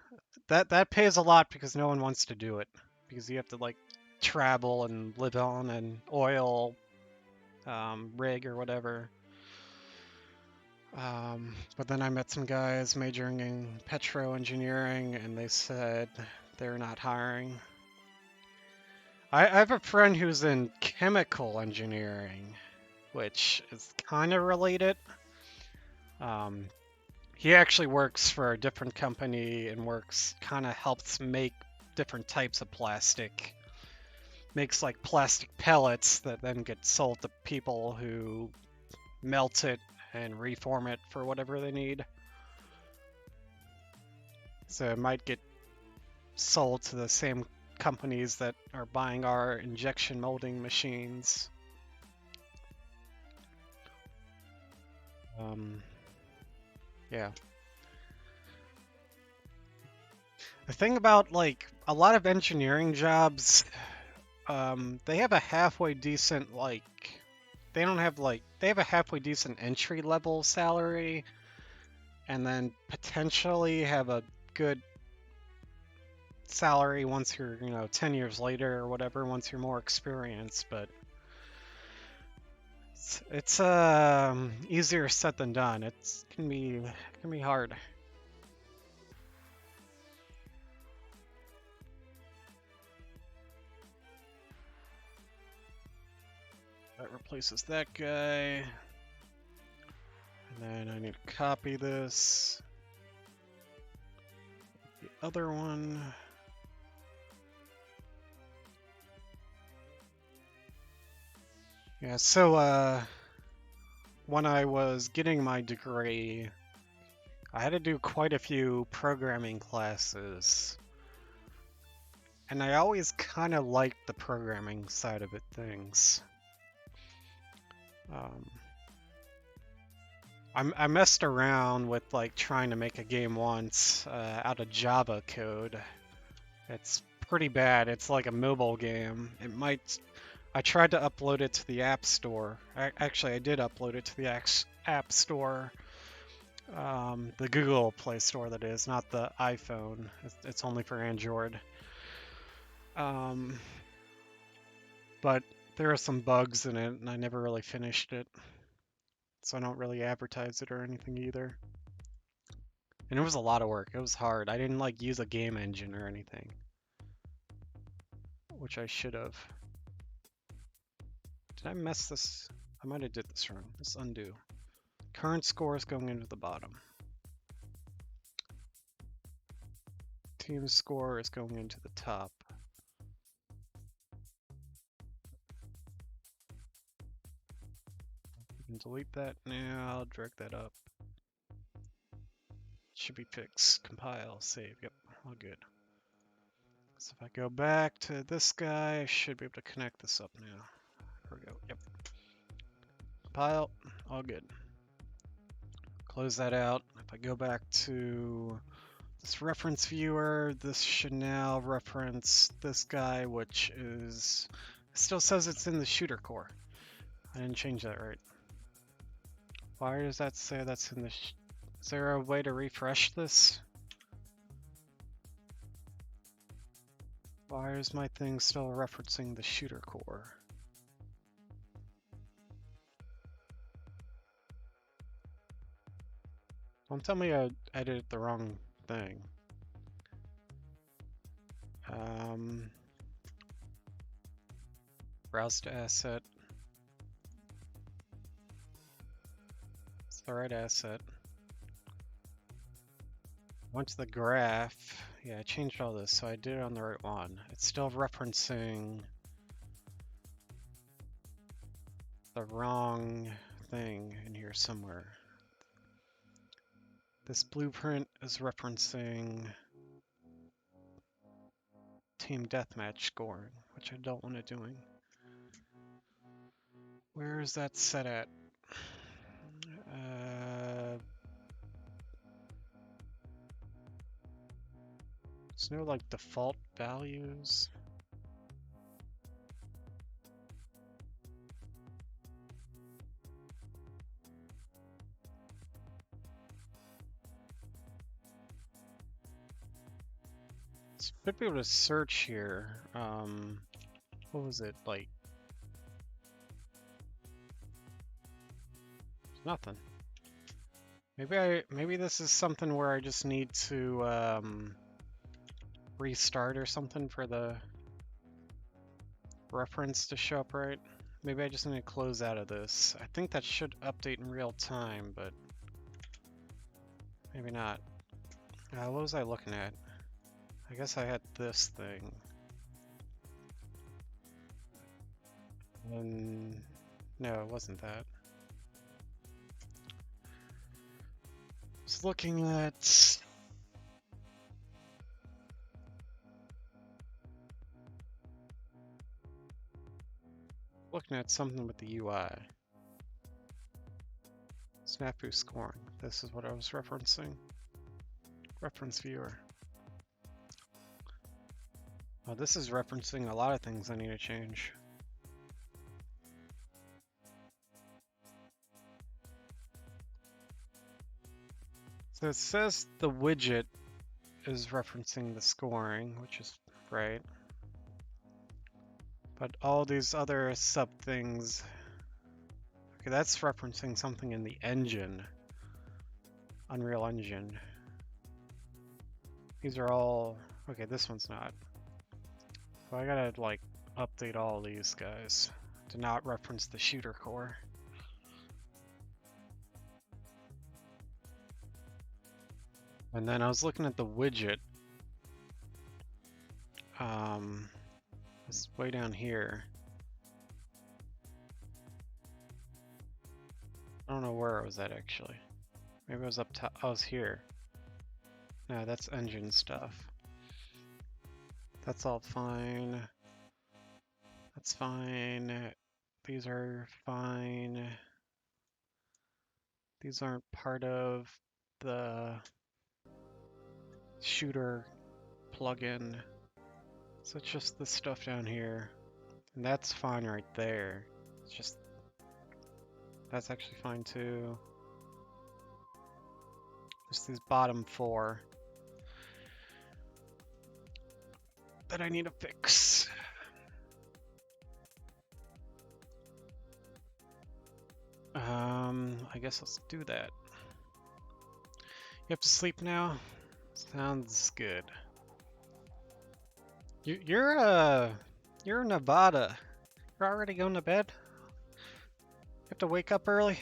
that pays a lot because no one wants to do it because you have to like travel and live on an oil rig or whatever. But then I met some guys majoring in petro engineering, and they said they're not hiring. I have a friend who's in chemical engineering, which is kind of related. He actually works for a different company and helps make different types of plastic. Makes like plastic pellets that then get sold to people who melt it and reform it for whatever they need. So it might get sold to the same companies that are buying our injection molding machines. Yeah. The thing about like a lot of engineering jobs, they have a halfway decent they have a halfway decent entry level salary, and then potentially have a good salary once you're 10 years later or whatever, once you're more experienced. But it's easier said than done. It can be hard. That replaces that guy. And then I need to copy this. The other one. Yeah, so when I was getting my degree, I had to do quite a few programming classes. And I always kind of liked the programming side of things. I messed around with like trying to make a game once out of Java code. It's pretty bad. It's like a mobile game. I tried to upload it to the App Store. Actually, I did upload it to the App Store. The Google Play Store, that is, not the iPhone. It's only for Android. But there are some bugs in it, and I never really finished it. So I don't really advertise it or anything either. And it was a lot of work. It was hard. I didn't like use a game engine or anything, which I should have. Did I mess this? I might have did this wrong. Let's undo. Current score is going into the bottom. Team score is going into the top. You can delete that now. Drag that up. Should be fixed. Compile, save. Yep, all good. So if I go back to this guy, I should be able to connect this up now. Here we go. Yep. Compile, all good. Close that out. If I go back to this reference viewer, this should now reference this guy, which is, still says it's in the shooter core. I didn't change that right. Why does that say that's in the, is there a way to refresh this? Why is my thing still referencing the shooter core? Don't tell me I edited the wrong thing. Browse to asset. It's the right asset. Went to the graph. Yeah, I changed all this, so I did it on the right one. It's still referencing the wrong thing in here somewhere. This blueprint is referencing team deathmatch scoring, which I don't want it doing. Where is that set at? There's no like default values. Should be able to search here. What was it like? Nothing. Maybe this is something where I just need to restart or something for the reference to show up right. Maybe I just need to close out of this. I think that should update in real time, but maybe not. What was I looking at? I guess I had this thing. And no, it wasn't that. I was looking at something with the UI. Snafu scoring. This is what I was referencing. Reference viewer. Oh, this is referencing a lot of things I need to change. So it says the widget is referencing the scoring, which is right. But all these other sub things, okay, that's referencing something in the engine, Unreal Engine. These are all, okay, this one's not. So I gotta like update all these guys to not reference the shooter core. And then I was looking at the widget. It's way down here. I don't know where I was at actually. Maybe I was up top. I was here. No, that's engine stuff. That's all fine. That's fine. These are fine. These aren't part of the shooter plugin. So it's just this stuff down here. And that's fine right there. It's just, that's actually fine too. Just these bottom four that I need to fix. I guess let's do that. You have to sleep now? Sounds good. You're in Nevada. You're already going to bed? You have to wake up early?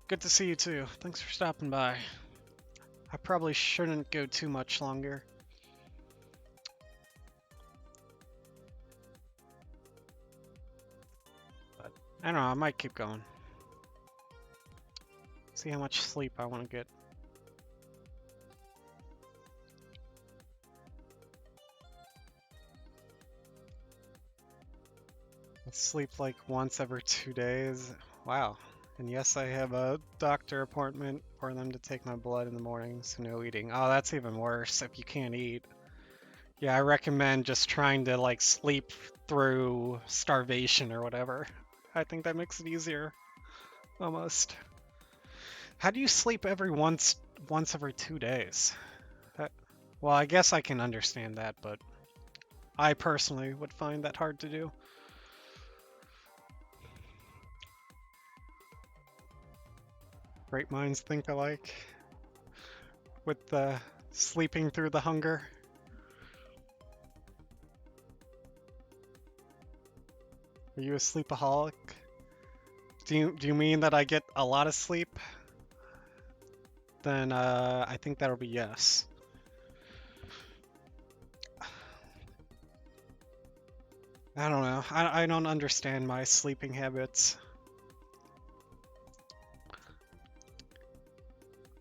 Good to see you too. Thanks for stopping by. I probably shouldn't go too much longer. But I don't know, I might keep going. See how much sleep I want to get. I sleep like once every 2 days. Wow. And yes, I have a doctor appointment for them to take my blood in the morning, so no eating. Oh, that's even worse if you can't eat. Yeah, I recommend just trying to like sleep through starvation or whatever. I think that makes it easier. Almost. How do you sleep once every 2 days? Well, I guess I can understand that, but I personally would find that hard to do. Great minds think alike. With the sleeping through the hunger. Are you a sleepaholic? Do you mean that I get a lot of sleep? Then I think that'll be yes. I don't know. I don't understand my sleeping habits.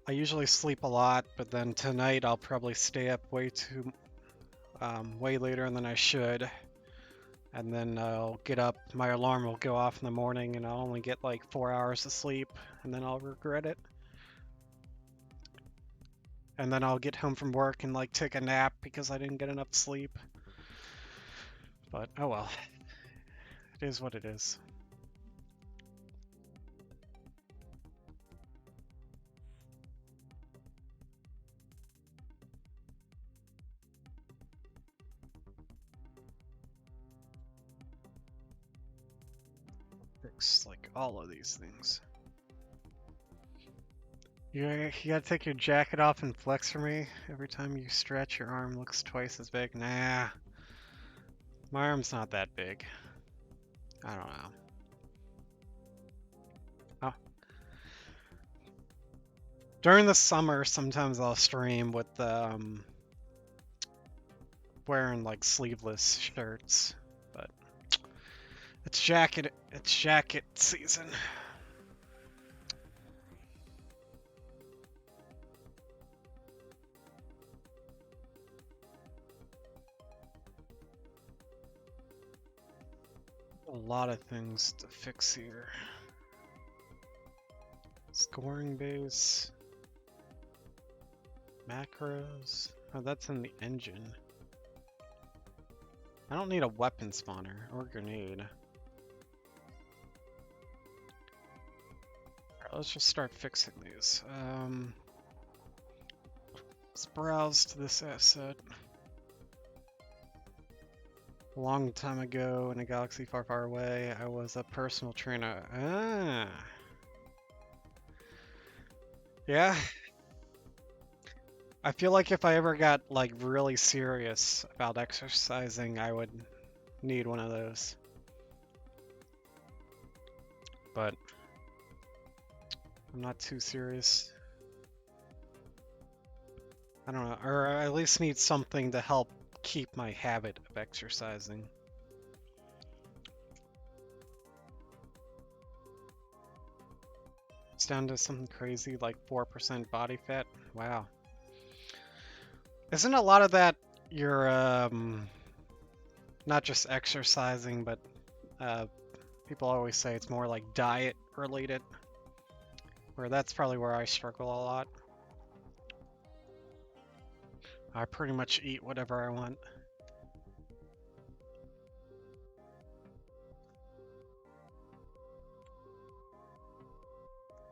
I usually sleep a lot, but then tonight I'll probably stay up way later than I should. And then I'll get up, my alarm will go off in the morning, and I'll only get like 4 hours of sleep, and then I'll regret it. And then I'll get home from work and like take a nap because I didn't get enough sleep. But oh well, it is what it is. Fix like all of these things. You gotta take your jacket off and flex for me. Every time you stretch, your arm looks twice as big. Nah, my arm's not that big. I don't know. Oh. During the summer, sometimes I'll stream with wearing like sleeveless shirts, but it's jacket season. A lot of things to fix here. Scoring base, macros. Oh, that's in the engine. I don't need a weapon spawner or grenade. Alright, let's just start fixing these. Let's browse to this asset. A long time ago in a galaxy far, far away, I was a personal trainer. Ah. Yeah. I feel like if I ever got like really serious about exercising, I would need one of those. But I'm not too serious. I don't know, or I at least need something to help keep my habit of exercising. It's down to something crazy like 4% body fat. Wow. Isn't a lot of that your not just exercising, but people always say it's more like diet related, where that's probably where I struggle a lot. I pretty much eat whatever I want.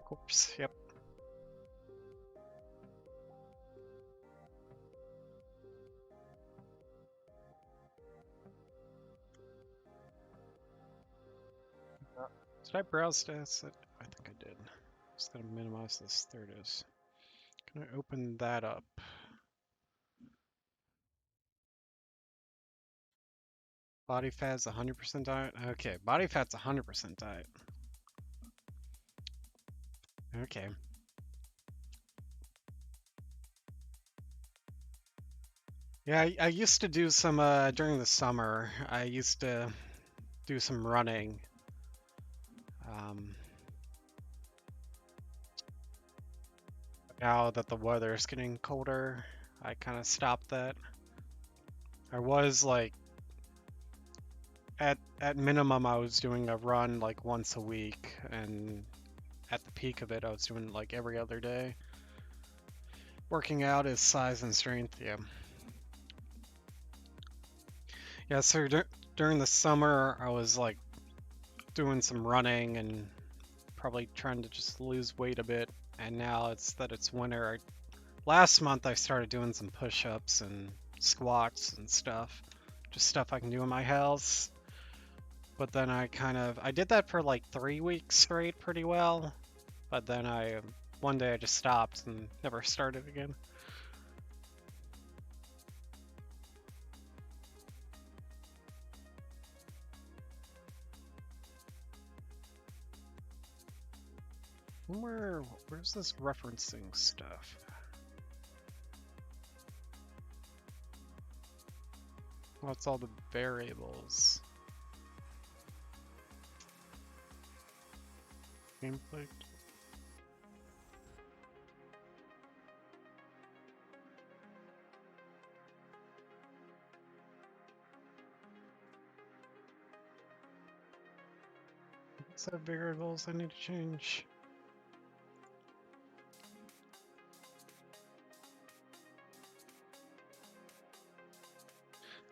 Corpse, yep. Did I browse this? I think I did. Just gonna minimize this. There it is. Can I open that up? Body fat's 100% diet? Okay, body fat's 100% diet. Okay. Yeah, I used to do some, during the summer, I used to do some running. Now that the weather is getting colder, I kind of stopped that. I was like, at minimum, I was doing a run like once a week, and at the peak of it, I was doing like every other day. Working out is size and strength, yeah. Yeah, so during the summer, I was like doing some running and probably trying to just lose weight a bit. And now it's winter. Last month, I started doing some push-ups and squats and stuff. Just stuff I can do in my house. But then I did that for like 3 weeks straight pretty well. But then one day I just stopped and never started again. Where's this referencing stuff? What's all the variables? Gameplay. What's the variables I need to change?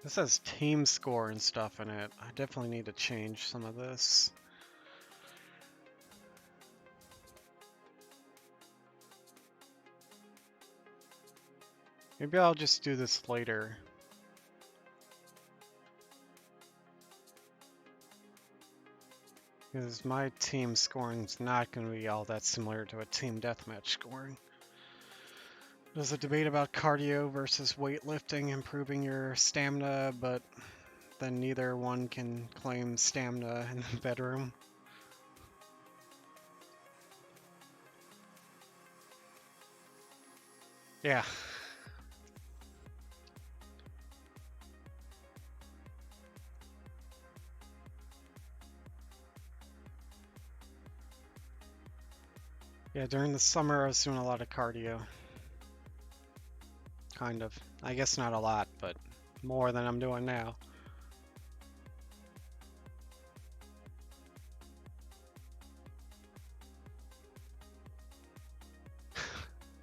This has team score and stuff in it. I definitely need to change some of this. Maybe I'll just do this later. Because my team scoring is not going to be all that similar to a team deathmatch scoring. There's a debate about cardio versus weightlifting improving your stamina, but then neither one can claim stamina in the bedroom. Yeah. Yeah, during the summer I was doing a lot of cardio. Kind of. I guess not a lot, but more than I'm doing now.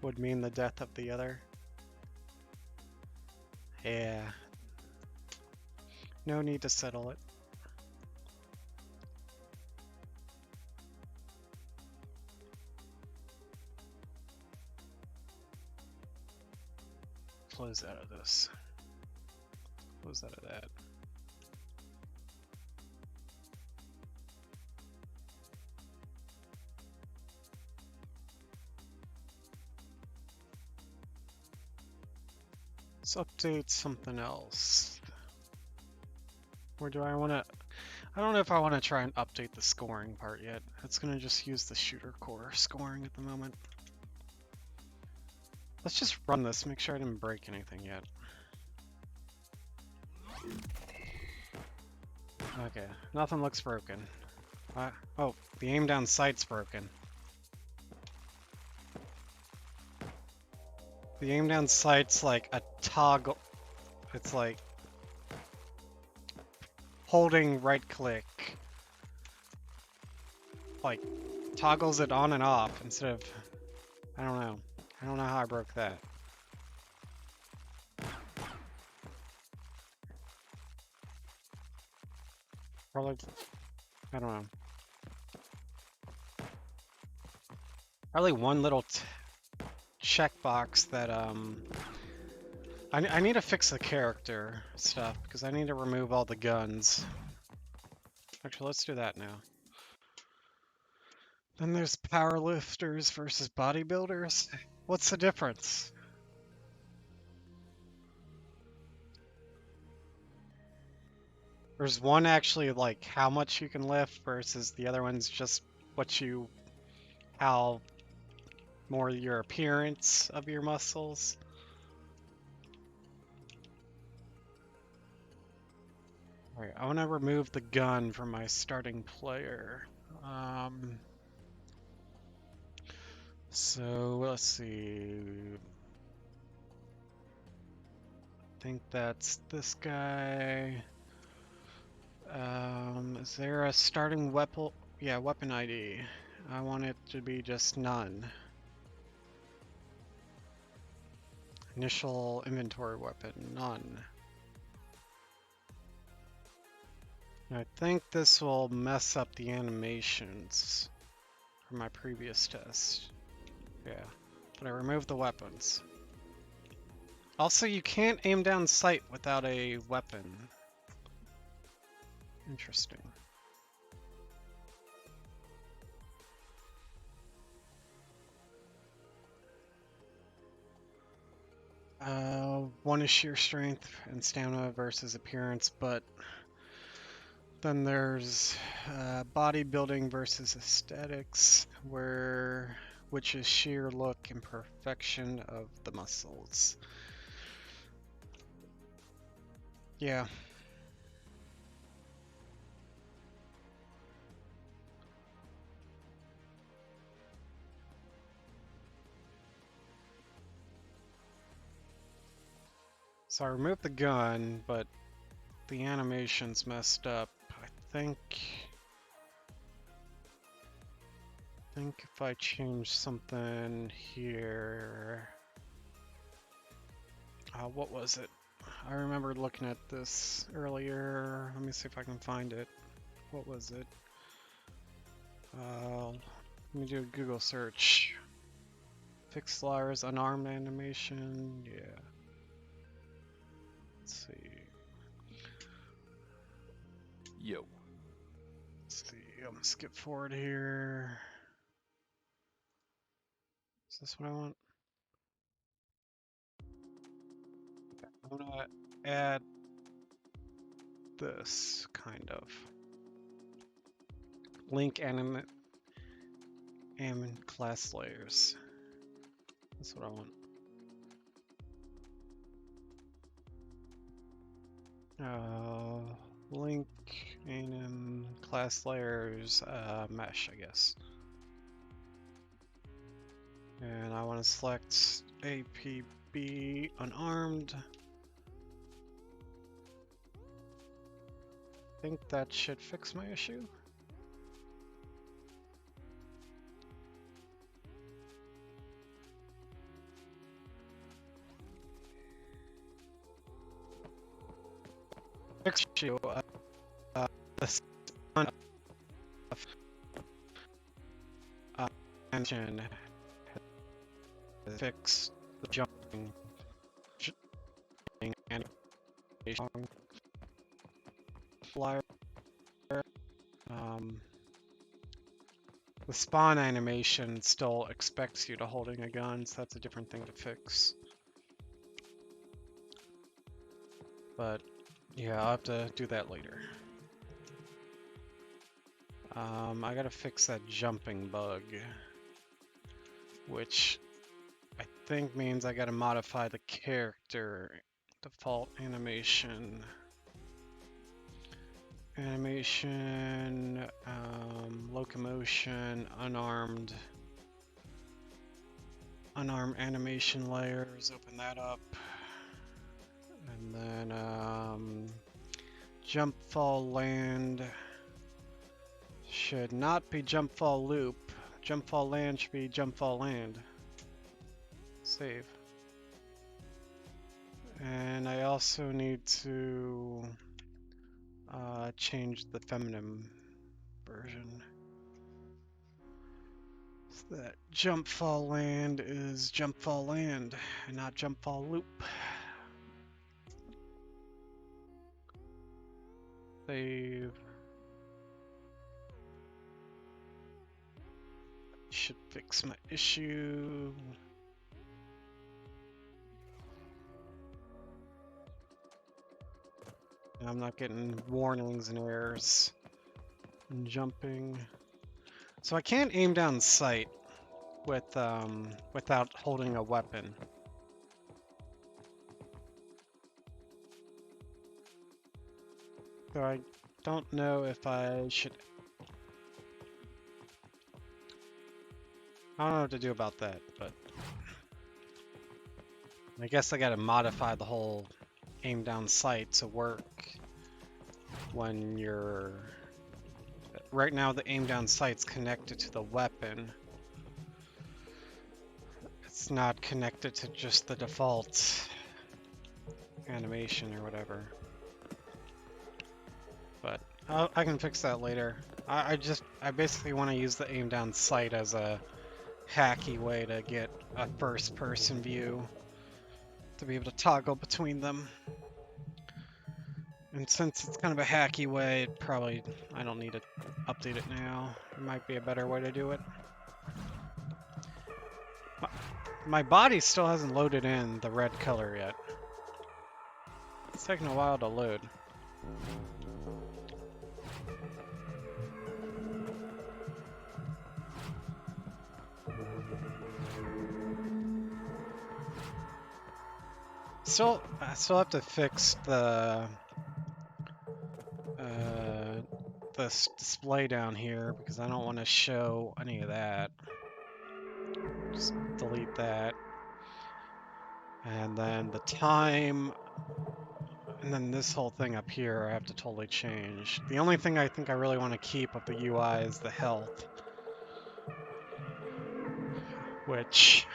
Would mean the death of the other. Yeah. No need to settle it. Close out of this. Close out of that. Let's update something else. Or do I want to... I don't know if I want to try and update the scoring part yet. It's going to just use the shooter core scoring at the moment. Let's just run this, make sure I didn't break anything yet. Okay, nothing looks broken. Oh, the aim down sight's broken. The aim down sight's like a toggle. It's like holding right click. Like toggles it on and off instead of, I don't know. I don't know how I broke that. Probably, I don't know. Probably one little checkbox that I need to fix the character stuff because I need to remove all the guns. Actually, let's do that now. Then there's powerlifters versus bodybuilders. What's the difference? There's one actually like how much you can lift versus the other one's just how more your appearance of your muscles. Alright, I want to remove the gun from my starting player. So let's see. I think that's this guy. Is there a starting weapon? Yeah, weapon ID. I want it to be just none. Initial inventory weapon, none. I think this will mess up the animations from my previous test. Yeah, but I removed the weapons. Also, you can't aim down sight without a weapon. Interesting. One is sheer strength and stamina versus appearance, but then there's bodybuilding versus aesthetics, which is sheer look and perfection of the muscles. Yeah. So I removed the gun, but the animation's messed up. I think if I change something here, what was it? I remember looking at this earlier. Let me see if I can find it. What was it? Let me do a Google search. Fix Lyra's unarmed animation. Yeah. Let's see. Yo. Let's see. I'm gonna skip forward here. Is this what I want? I'm gonna add this kind of link and class layers. That's what I want. Link anim class layers mesh, I guess. And I want to select APB unarmed. I think that should fix my issue. Fix issue. This engine fix the jumping animation. Flyer. The spawn animation still expects you to holding a gun, so that's a different thing to fix. But yeah, I'll have to do that later. I gotta fix that jumping bug, which I think means I gotta modify the character default animation. Locomotion, unarmed animation layers, open that up. And then jump, fall, land should not be jump, fall, loop. Jump, fall, land should be jump, fall, land. Save. And I also need to change the feminine version. So that jump, fall, land is jump, fall, land, and not jump, fall, loop. Save. Should fix my issue. Now I'm not getting warnings and errors. And jumping. So I can't aim down sight with without holding a weapon. So I don't know if I should. I don't know what to do about that, but I guess I gotta modify the whole aim down sight to work when you're... Right now the aim down sight's connected to the weapon. It's not connected to just the default animation or whatever. But I can fix that later. I basically want to use the aim down sight as a hacky way to get a first person view, to be able to toggle between them. And since it's kind of a hacky way, I don't need to update it now. It might be a better way to do it. My body still hasn't loaded in the red color yet. It's taking a while to load. I still have to fix the display down here because I don't want to show any of that. Just delete that. And then the time, and then this whole thing up here I have to totally change. The only thing I think I really want to keep of the UI is the health, which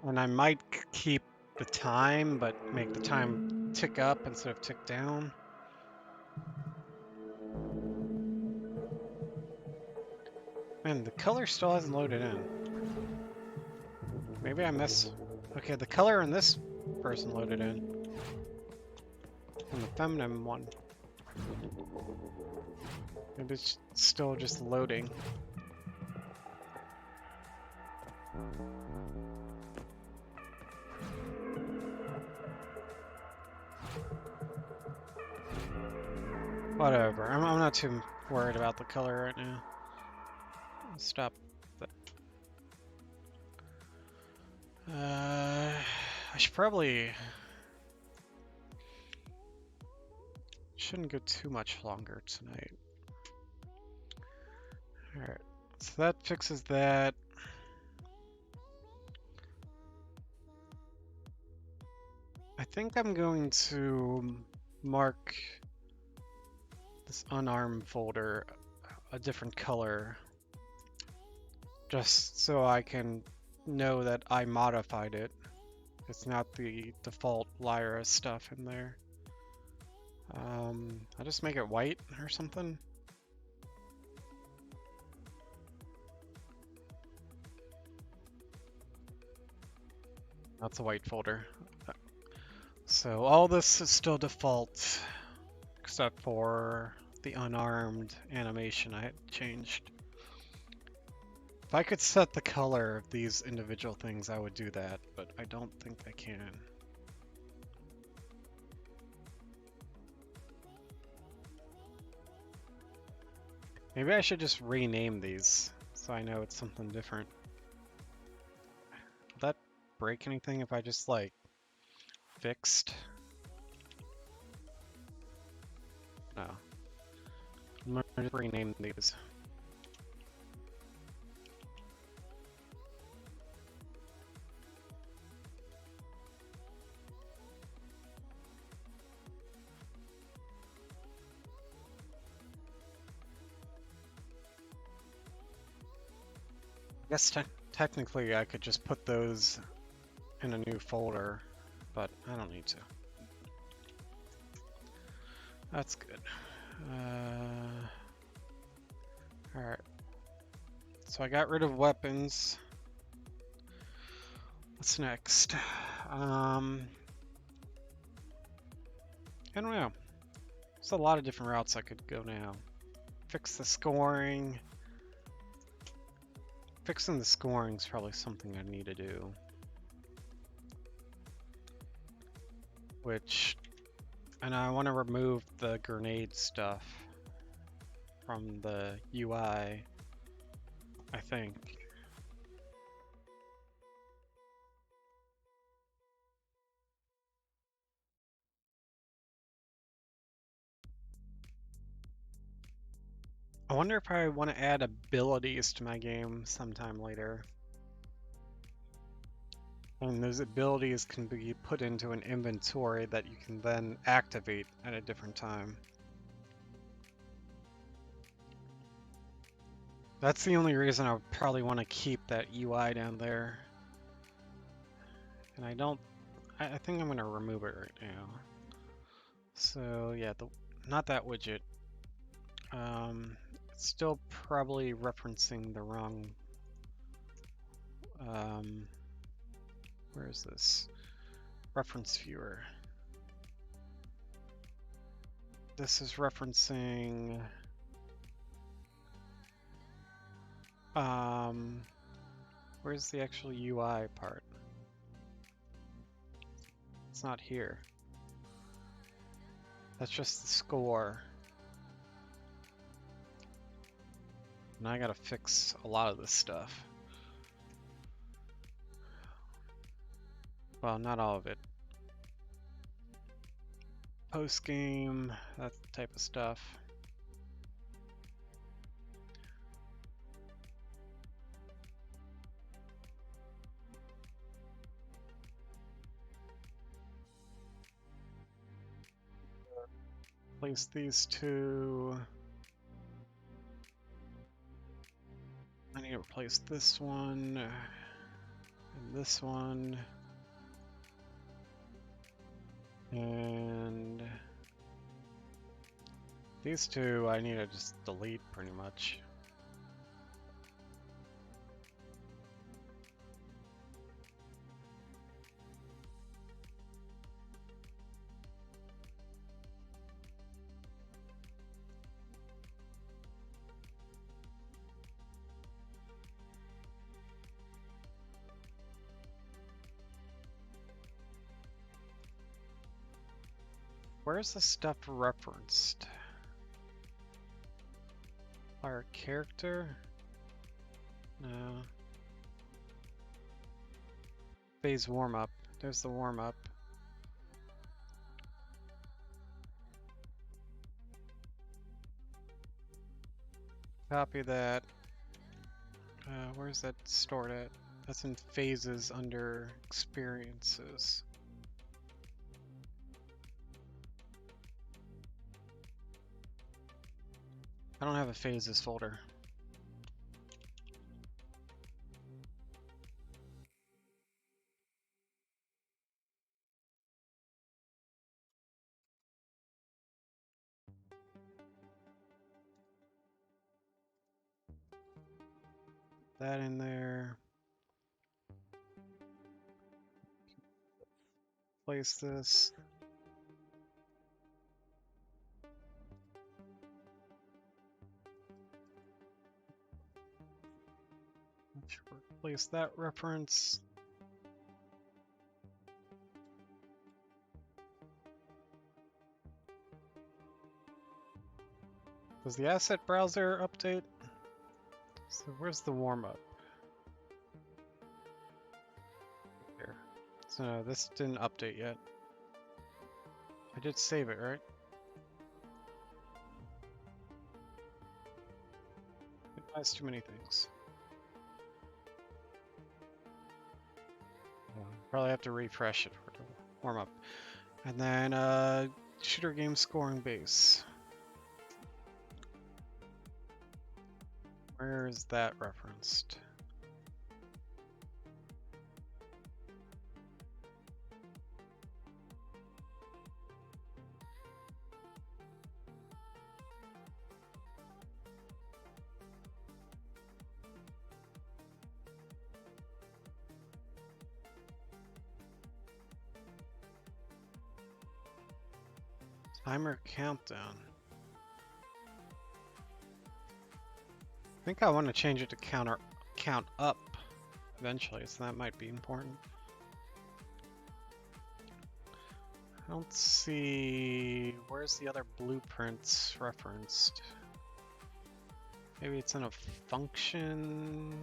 and I might keep the time, but make the time tick up instead of tick down. Man, the color still hasn't loaded in. Maybe I miss... Okay, the color in this person loaded in. And the feminine one. Maybe it's still just loading. Whatever, I'm not too worried about the color right now. I'll stop that. I should probably... Shouldn't go too much longer tonight. Alright, so that fixes that. I think I'm going to mark this unarmed folder a different color, just so I can know that I modified it. It's not the default Lyra stuff in there. I'll just make it white or something. That's a white folder. So all this is still default, except for the unarmed animation I had changed. If I could set the color of these individual things, I would do that, but I don't think I can. Maybe I should just rename these so I know it's something different. Will that break anything if I just like fixed? No. I'm gonna just rename these. I guess technically I could just put those in a new folder, but I don't need to. That's good. Alright. So I got rid of weapons. What's next? I don't know. There's a lot of different routes I could go now. Fix the scoring. Fixing the scoring is probably something I need to do. And I want to remove the grenade stuff from the UI, I think. I wonder if I want to add abilities to my game sometime later. And those abilities can be put into an inventory that you can then activate at a different time. That's the only reason I would probably want to keep that UI down there. And I think I'm going to remove it right now. So yeah, not that widget. It's still probably referencing the wrong, where is this? Reference viewer. This is referencing, where's the actual UI part? It's not here. That's just the score. And I gotta fix a lot of this stuff. Well, not all of it. Post game, that type of stuff. Place these two. I need to replace this one and this one. And these two I need to just delete pretty much. Where's the stuff referenced? Our character? No. Phase warm-up. There's the warm-up. Copy that. Where's that stored at? That's in phases under experiences. I don't have a phases folder. That in there. Place this. Replace that reference. Does the asset browser update? So where's the warm-up? Here. So no, this didn't update yet. I did save it, right? It has too many things. Probably have to refresh it for the warm-up. And then shooter game scoring base. Where is that referenced? Timer countdown. I think I want to change it to count up eventually, so that might be important. I don't see... Where's the other blueprints referenced? Maybe it's in a function?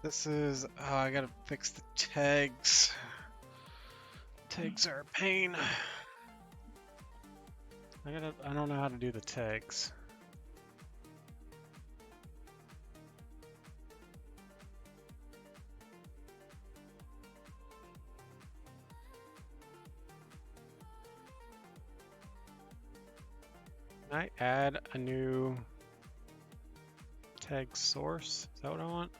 This is... Oh, I gotta fix the tags. Tags are a pain. I don't know how to do the tags. Can I add a new tag source? Is that what I want?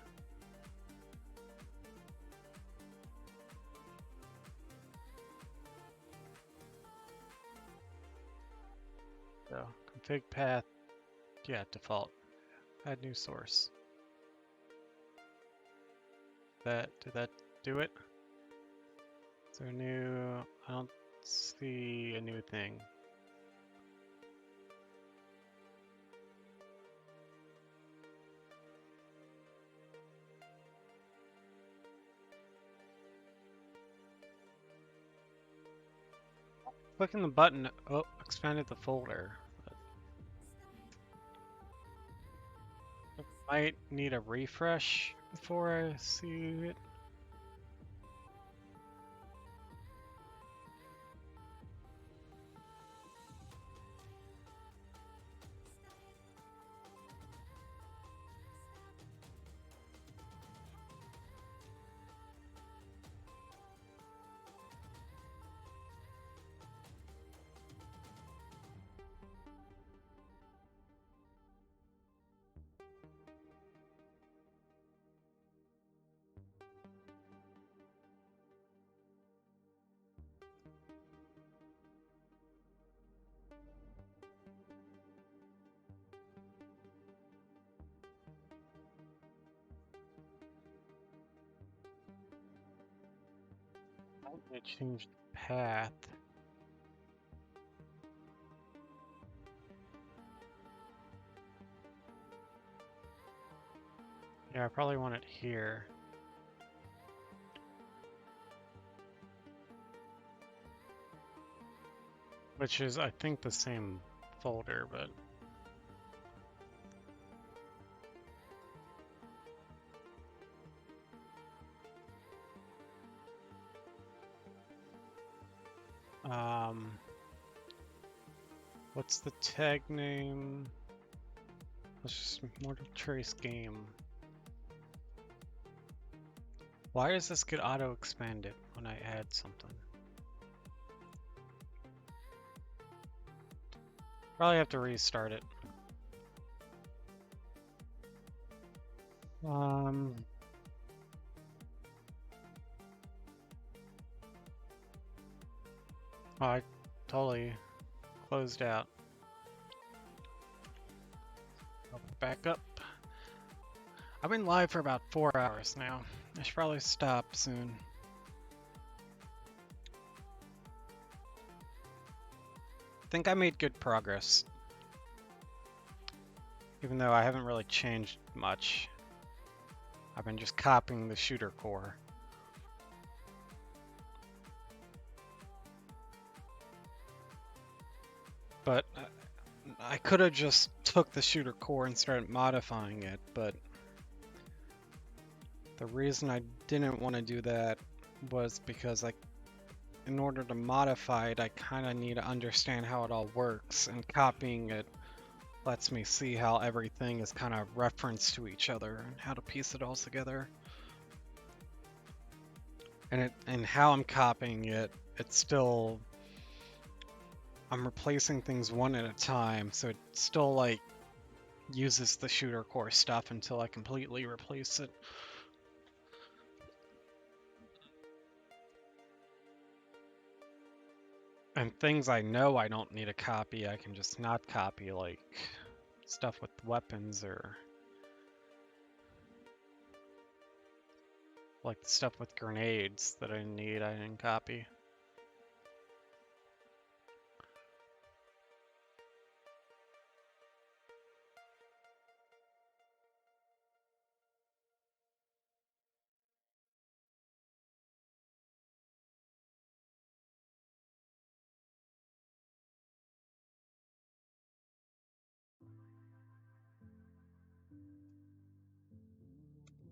So, config path, yeah, default. Add new source. Did that do it? Is there a new, I don't see a new thing. Clicking the button, oh, expanded the folder. Might need a refresh before I see it. I changed the path. Yeah, I probably want it here. Which is, I think, the same folder, but... what's the tag name? Let's just Mortal Trace Game. Why does this get auto-expanded when I add something? Probably have to restart it. Oh, I totally closed out. Back up. I've been live for about 4 hours now. I should probably stop soon. I think I made good progress. Even though I haven't really changed much. I've been just copying the shooter core. I could have just took the shooter core and started modifying it, but the reason I didn't want to do that was because in order to modify it, I kind of need to understand how it all works, and copying it lets me see how everything is kind of referenced to each other and how to piece it all together. And how I'm copying it, it's still, I'm replacing things one at a time, so it still like uses the shooter core stuff until I completely replace it. And things I know I don't need to copy, I can just not copy, like stuff with weapons or like stuff with grenades that I didn't copy.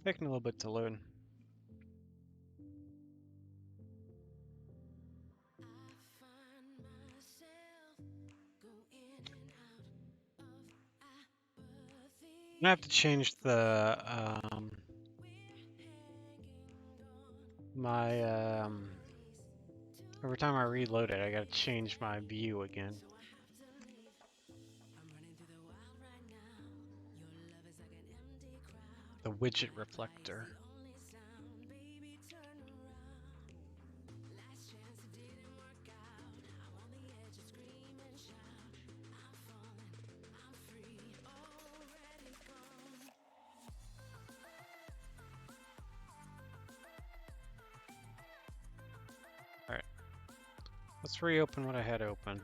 Taking a little bit to load. I'm gonna have to change the every time I reload it, I gotta change my view again. The widget reflector. Alright. Let's reopen what I had open.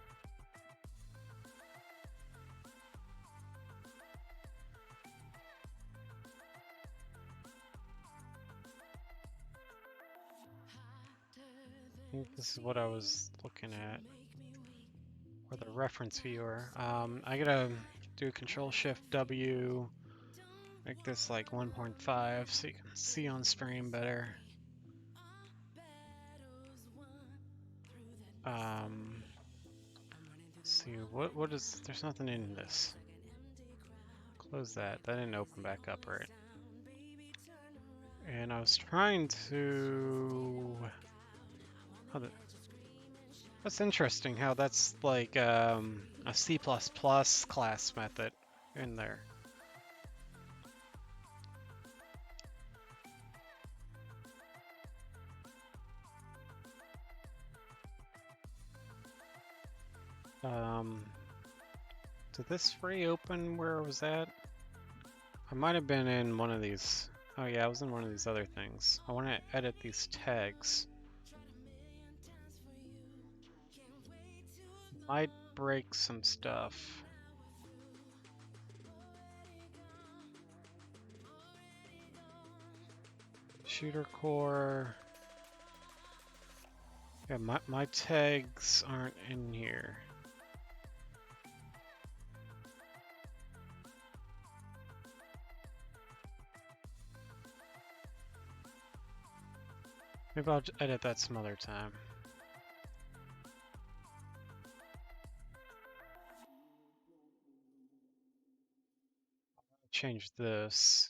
I think this is what I was looking at. Or the reference viewer. I gotta do Control-Shift-W, make this like 1.5 so you can see on screen better. Let's see, what is, there's nothing in this. Close that, that didn't open back up right. And I was trying to, that's interesting how that's like a C++ class method in there. Did this reopen where was that? I might have been in one of these. Oh yeah, I was in one of these other things. I want to edit these tags. Might break some stuff. Shooter core. Yeah, my tags aren't in here. Maybe I'll edit that some other time. Change this.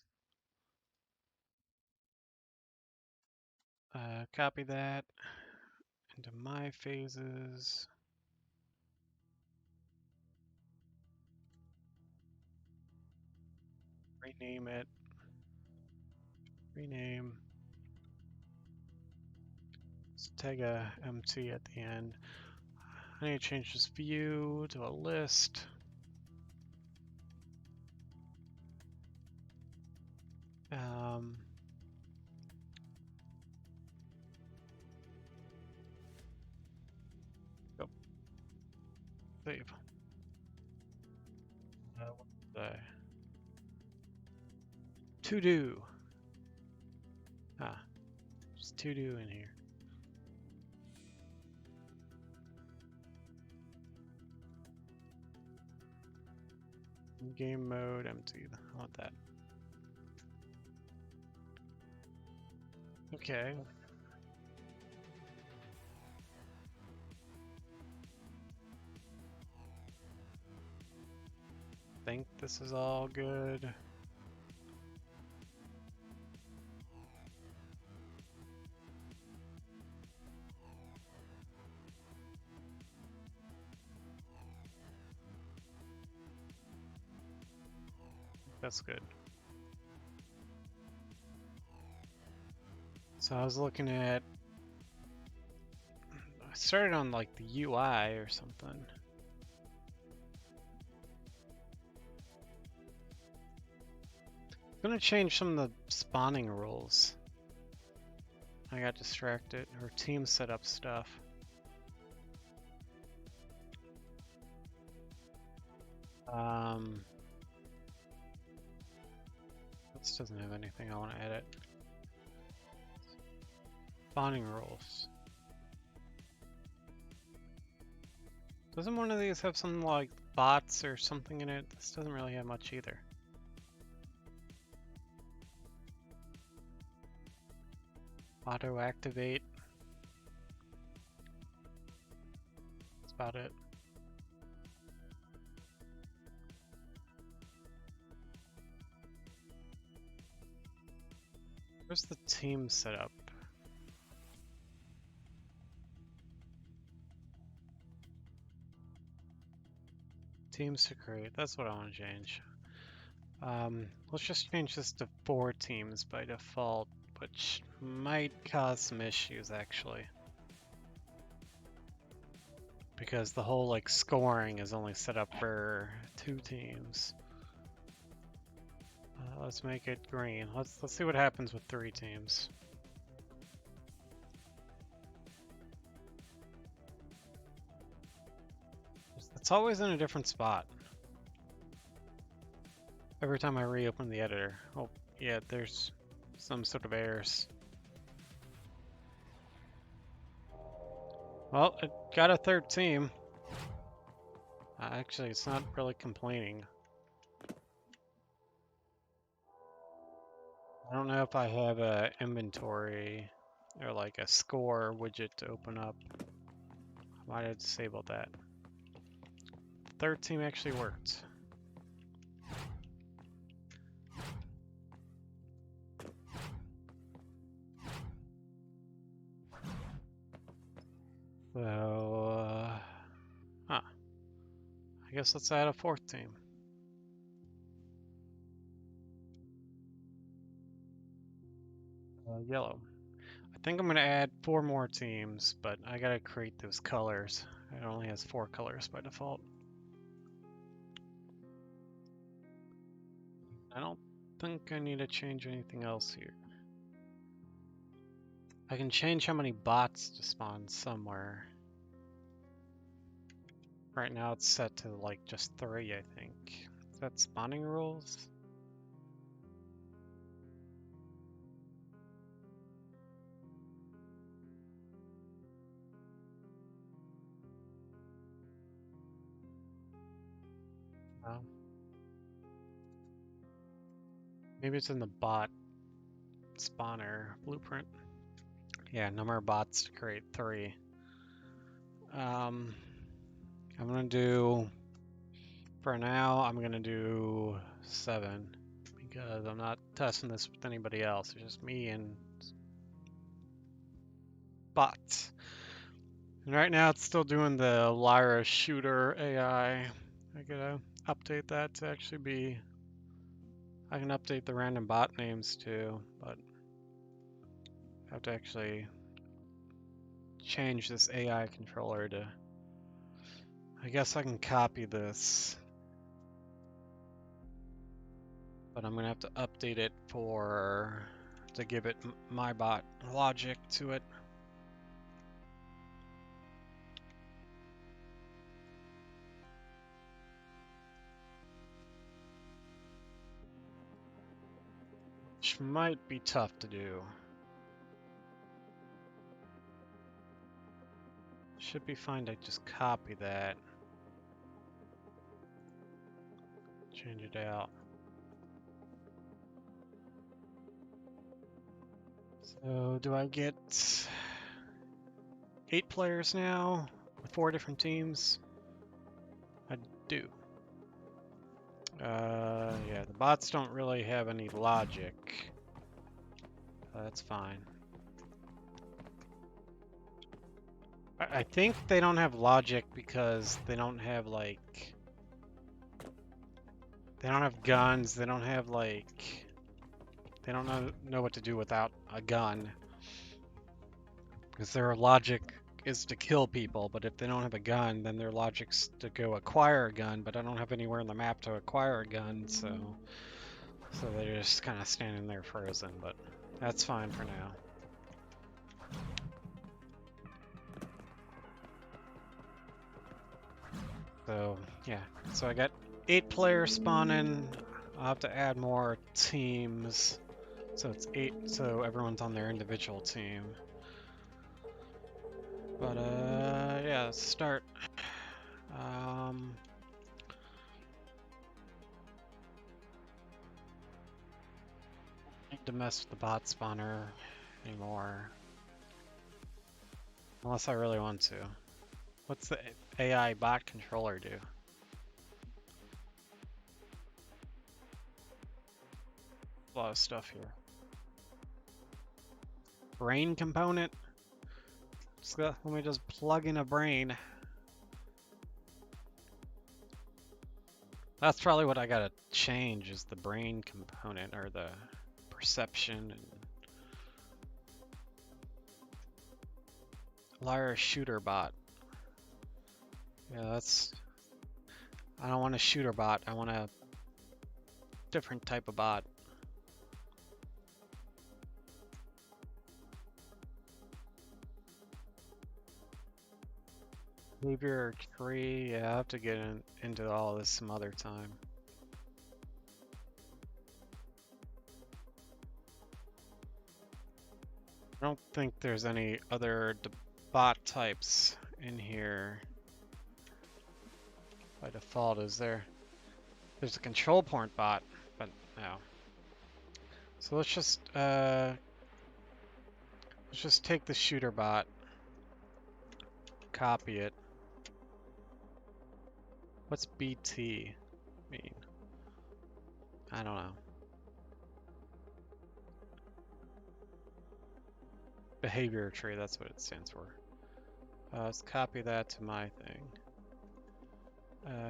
Copy that into my phases. Rename it. Rename. Let's tag a MT at the end. I need to change this view to a list. Go. Save. What did I? To do. Just to do in here. Game mode empty. I want that. Okay. Think this is all good. That's good. So I was looking at, I started on like the UI or something. I'm gonna change some of the spawning rules. I got distracted, or team setup stuff. This doesn't have anything I want to edit. Spawning rules. Doesn't one of these have something like bots or something in it? This doesn't really have much either. Auto activate. That's about it. Where's the team setup? Teams to create. That's what I want to change. Let's just change this to 4 teams by default, which might cause some issues actually. Because the whole like scoring is only set up for 2 teams. Let's make it green. Let's see what happens with 3 teams. It's always in a different spot. Every time I reopen the editor. Oh, yeah, there's some sort of errors. Well, it got a 3rd team. Actually, it's not really complaining. I don't know if I have a inventory or like a score widget to open up. I might have disabled that. The 3rd team actually worked. So, I guess let's add a 4th team. Yellow. I think I'm going to add 4 more teams, but I got to create those colors. It only has 4 colors by default. I don't think I need to change anything else here. I can change how many bots to spawn somewhere. Right now it's set to like just 3, I think. Is that spawning rules? No. Maybe it's in the bot spawner blueprint. Yeah, number of bots to create 3. I'm gonna do, for now, I'm gonna do 7 because I'm not testing this with anybody else. It's just me and bots. And right now it's still doing the Lyra shooter AI. I gotta update that to actually be, I can update the random bot names too, but I have to actually change this AI controller to, I guess I can copy this, but I'm gonna have to update it to give it my bot logic to it. Which might be tough to do. Should be fine to just copy that. Change it out. So do I get 8 players now with 4 different teams? I do. Yeah, the bots don't really have any logic. That's fine. I think they don't have logic because they don't have like... They don't have guns, they don't have like... They don't know what to do without a gun. Because their logic is to kill people, but if they don't have a gun, then their logic's to go acquire a gun, but I don't have anywhere in the map to acquire a gun, so they're just kind of standing there frozen, but that's fine for now. So, yeah. So I got 8 players spawning. I'll have to add more teams. So it's 8, so everyone's on their individual team. But, yeah, let's start. Need to mess with the bot spawner anymore. Unless I really want to. What's the AI bot controller do? A lot of stuff here. Brain component? Let me just plug in a brain. That's probably what I gotta change, is the brain component, or the perception. And Lyra shooter bot. Yeah, that's... I don't want a shooter bot, I want a different type of bot. Behavior tree, yeah, I'll have to get into all this some other time. I don't think there's any other bot types in here by default, is there? There's a control point bot, but no. So let's just take the shooter bot, copy it. What's BT mean? I don't know. Behavior tree, that's what it stands for. Let's copy that to my thing.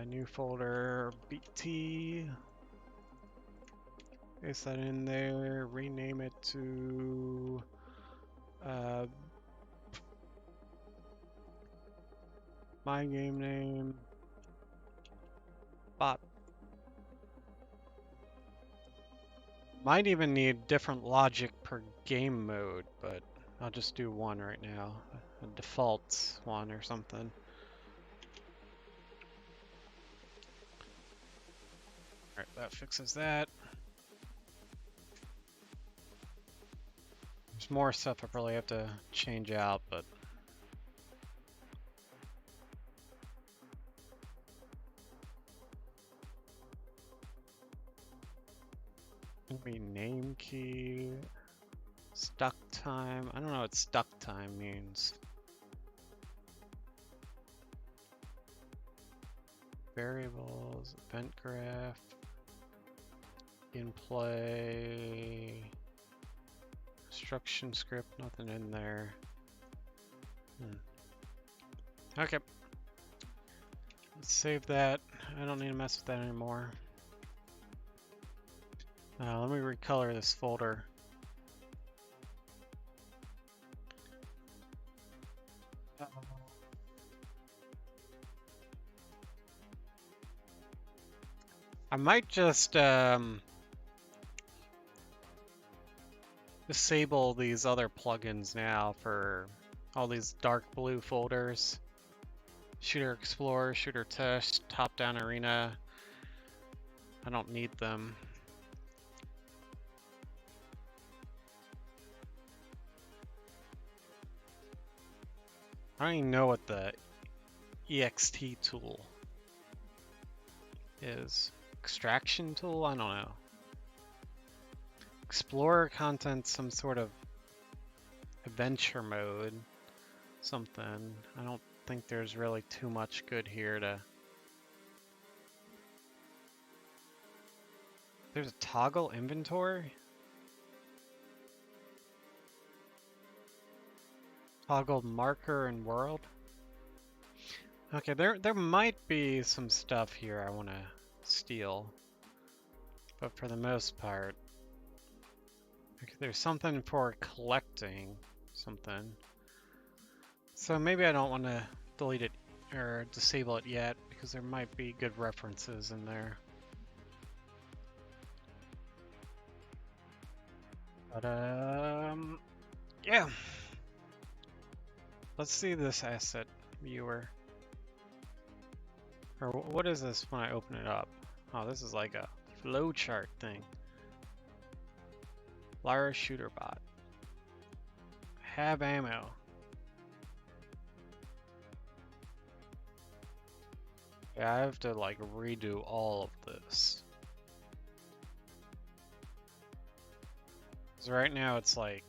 New folder, BT. Paste that in there, rename it to my game name, bot. Might even need different logic per game mode, but I'll just do one right now. A default one or something. Alright, that fixes that. There's more stuff I probably have to change out, but... Maybe name key... Stuck time... I don't know what stuck time means. Variables, event graph... In play... Instruction script, nothing in there. Okay. Let's save that. I don't need to mess with that anymore. Let me recolor this folder. I might just disable these other plugins now for all these dark blue folders. Shooter Explorer, Shooter Test, Top Down Arena. I don't need them. I don't even know what the EXT tool is. extraction tool? I don't know. Explorer content, some sort of adventure mode, something. I don't think there's really too much good here to... There's a toggle inventory? Toggle marker and world? Okay, there might be some stuff here I want to steal. But for the most part... Okay, there's something for collecting something. So maybe I don't want to delete it or disable it yet because there might be good references in there. But yeah. Let's see this asset viewer. Or what is this when I open it up? Oh, this is like a flowchart thing. Lyra shooter bot. Have ammo. Yeah, I have to like redo all of this. So right now it's like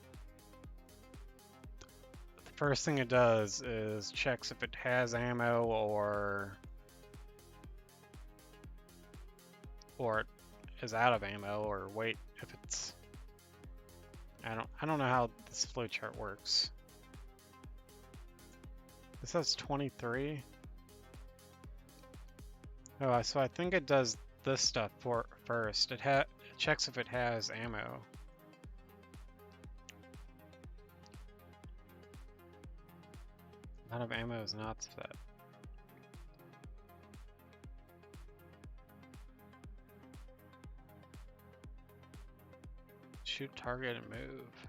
the first thing it does is checks if it has ammo or it is out of ammo, or wait if it's... I don't know how this flowchart works. This says 23. Oh, so I think it does this stuff first. It checks if it has ammo. Amount of ammo is not set. Shoot target and move.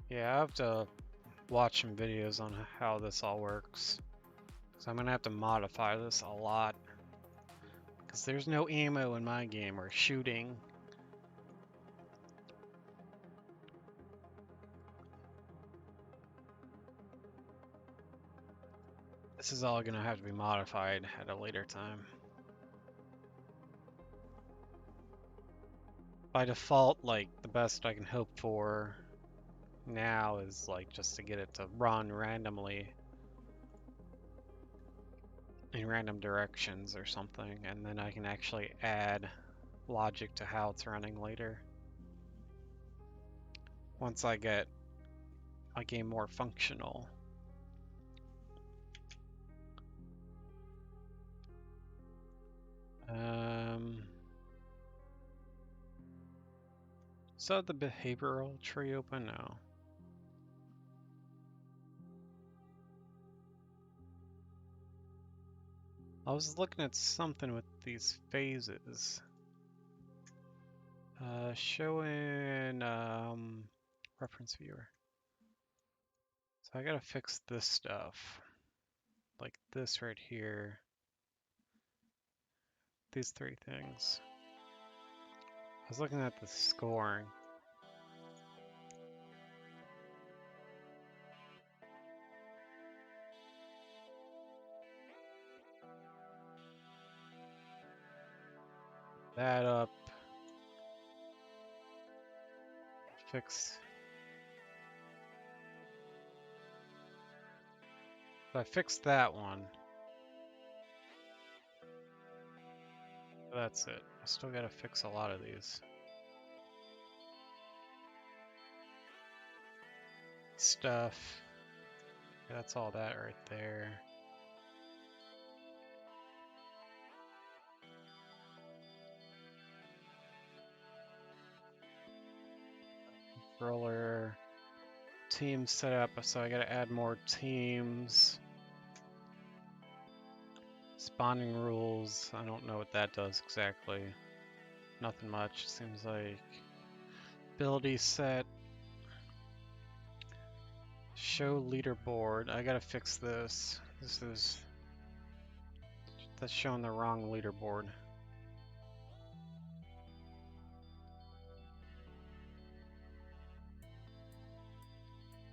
Yeah, I have to watch some videos on how this all works. So I'm gonna have to modify this a lot. Because there's no ammo in my game or shooting. This is all gonna have to be modified at a later time. By default, like, the best I can hope for now is like just to get it to run randomly in random directions or something, and then I can actually add logic to how it's running later. Once I get my game more functional. So the behavioral tree open now. I was looking at something with these phases. Showing reference viewer. So I gotta fix this stuff. Like this right here. These three things. I was looking at the scoring. That up. Fix. So I fixed that one. That's it. I still gotta fix a lot of these. Stuff. That's all that right there. Roller. Team setup, so I gotta add more teams. Spawning rules, I don't know what that does exactly. Nothing much, seems like. Ability set. Show leaderboard, I gotta fix this. That's showing the wrong leaderboard.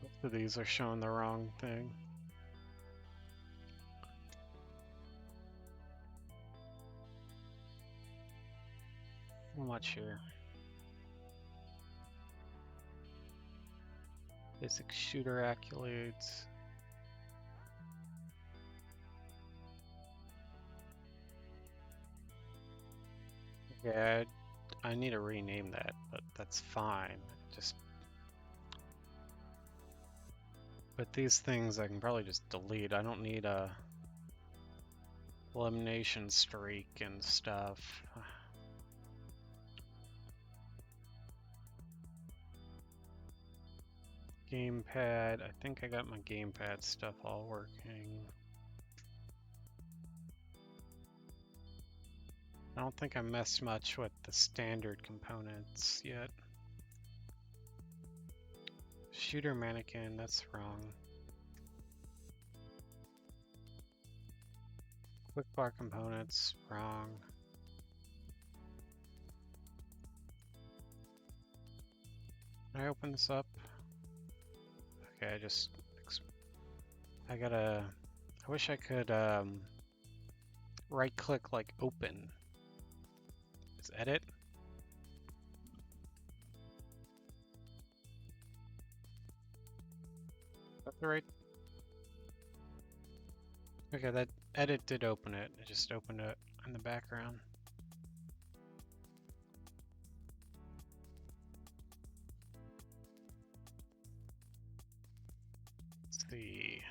Both of these are showing the wrong thing. How much here? Basic shooter accolades. Yeah, I need to rename that, but that's fine. Just, but these things I can probably just delete. I don't need a elimination streak and stuff. Gamepad, I think I got my gamepad stuff all working. I don't think I messed much with the standard components yet. Shooter mannequin, that's wrong. Quick bar components, wrong. Can I open this up? Okay, I wish I could right click like open. Is edit? That's the right. Okay, that edit did open it. I just opened it in the background. Let's see.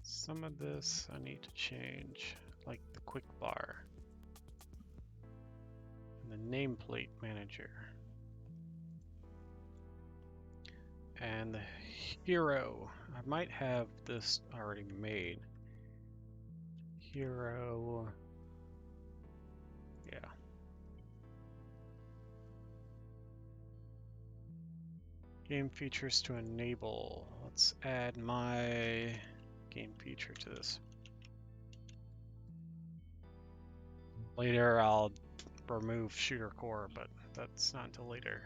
Some of this I need to change, like the quick bar and the nameplate manager and the hero. I might have this already made. Hero, yeah. Game features to enable. Let's add my game feature to this. Later I'll remove shooter core, but that's not until later.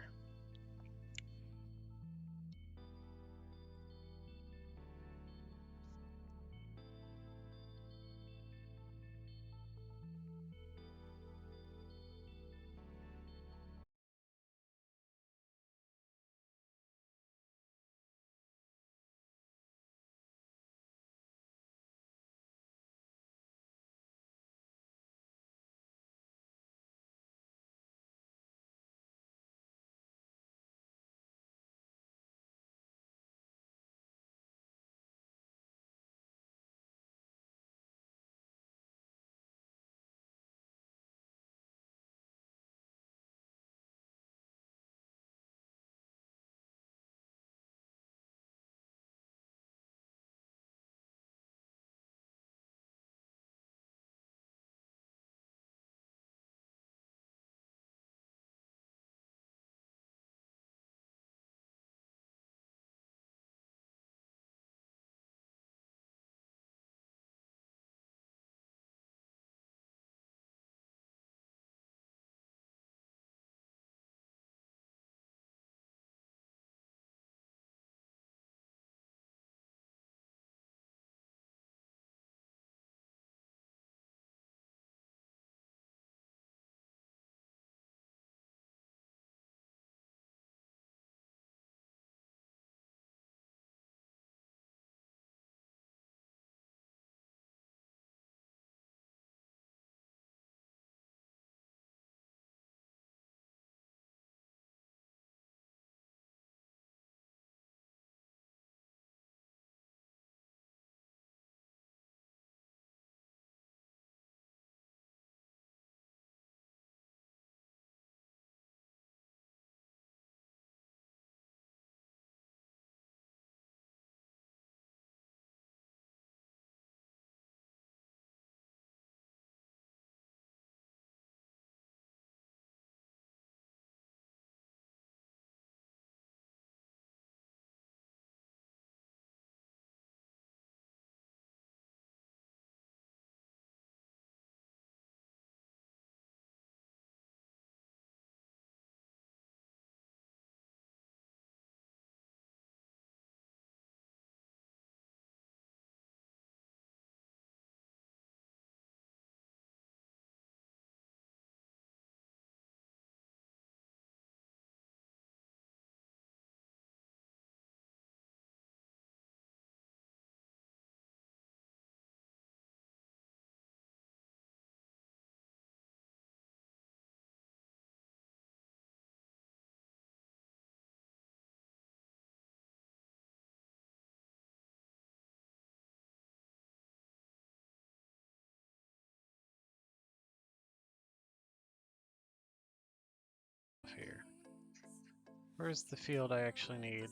Where's the field I actually need?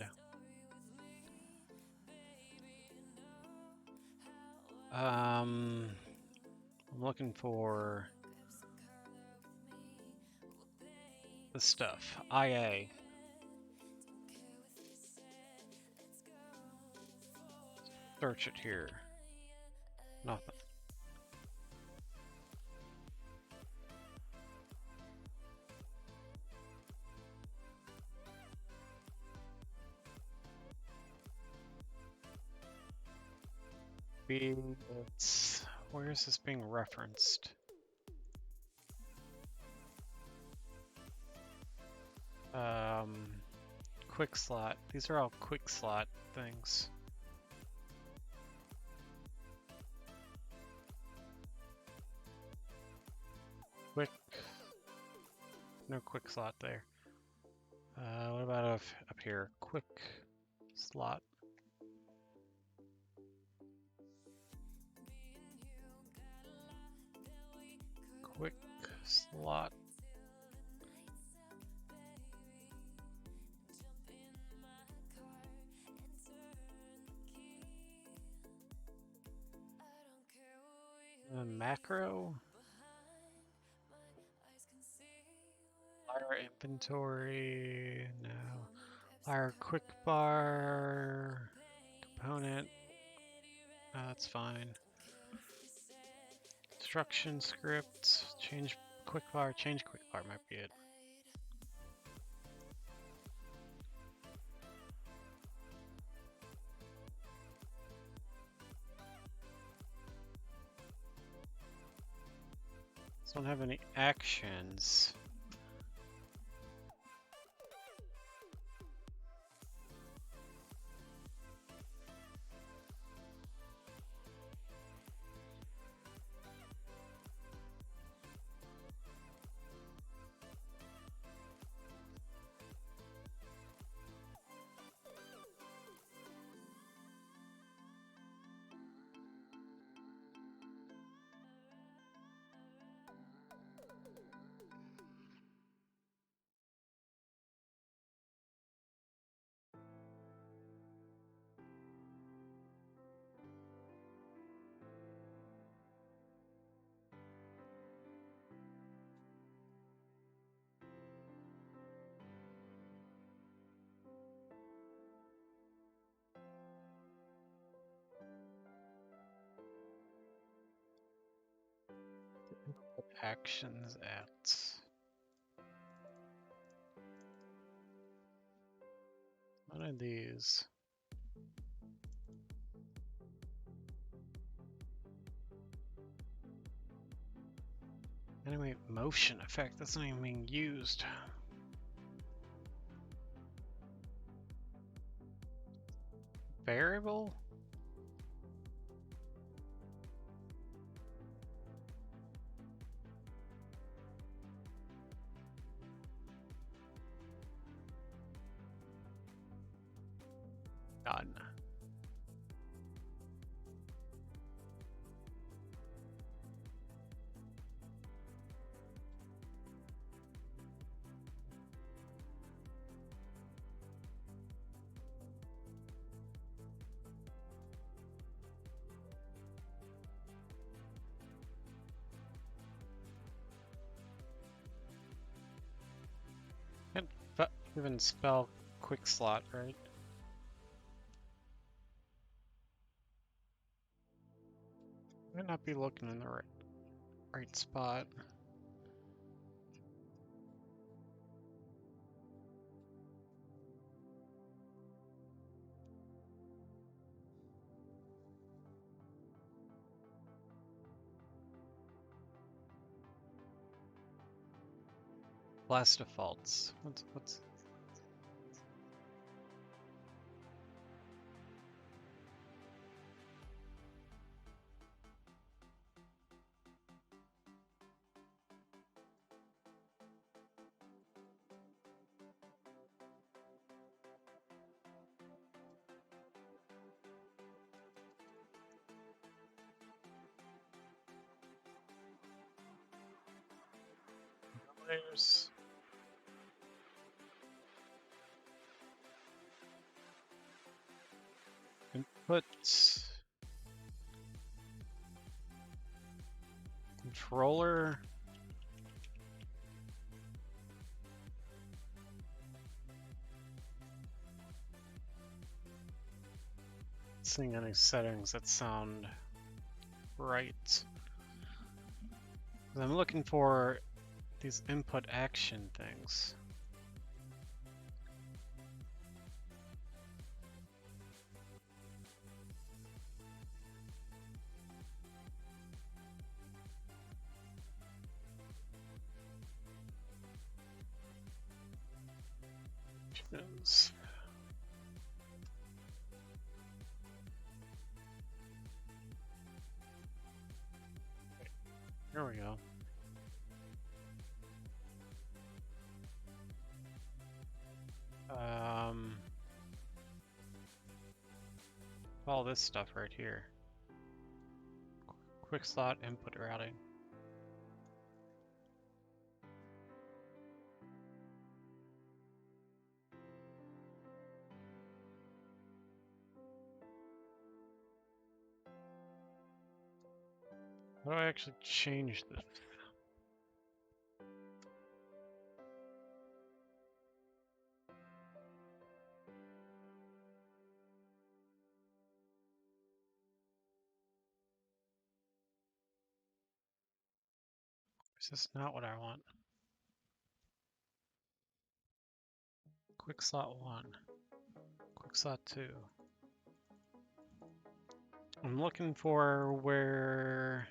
I'm looking for the stuff. IA. Search it here. Nothing. It's where is this being referenced? Quick slot. These are all quick slot things. Quick. No quick slot there. What about up here? Quick slot. Quick slot. Macro. Lyra inventory. No. Lyra quick bar. Component. That's fine. Instruction script. Change quick bar. Change quick bar might be it. Don't have any actions. Actions at. What are these? Animate motion effect, that's not even being used. Variable? Done. Can't even spell quick slot, right? Might not be looking in the right spot. Class defaults. What's layers? Inputs. Controller. Seeing any settings that sound right. I'm looking for these input action things. Here we go. All this stuff right here. Quick slot input routing. How do I actually change this? This is not what I want. Quick slot 1. Quick slot 2. I'm looking for where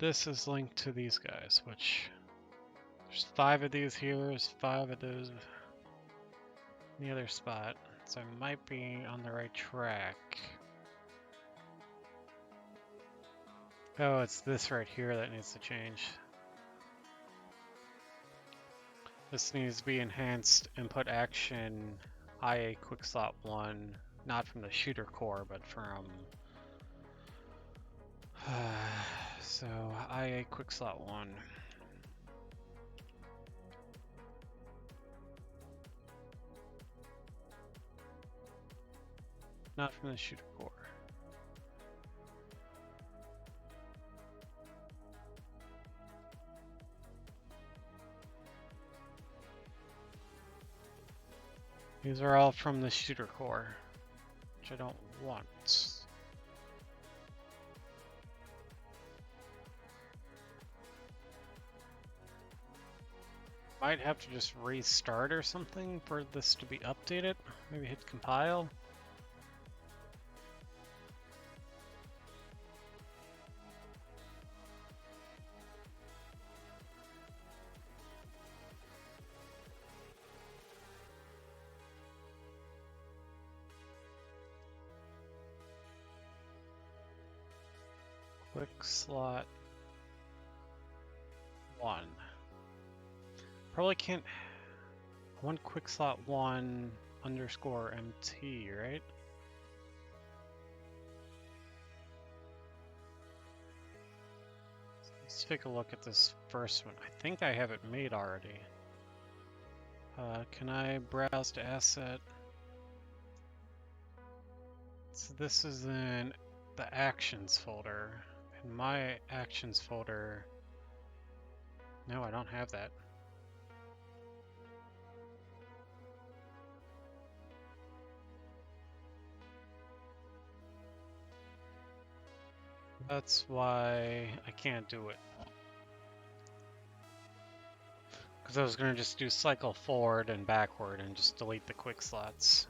this is linked to these guys, which there's 5 of these here, there's 5 of those in the other spot. So I might be on the right track. Oh, it's this right here that needs to change. This needs to be enhanced input action IA quick slot 1, not from the shooter core, but from so IA quick slot 1. Not from the shooter core. These are all from the shooter core, which I don't want. Might have to just restart or something for this to be updated. Maybe hit compile. Quick slot 1. Probably can't. One quick slot 1 underscore MT, right? Let's take a look at this first one. I think I have it made already. Can I browse to asset? So this is in the actions folder. In my actions folder, no, I don't have that. That's why I can't do it. Because I was going to just do cycle forward and backward and just delete the quick slots.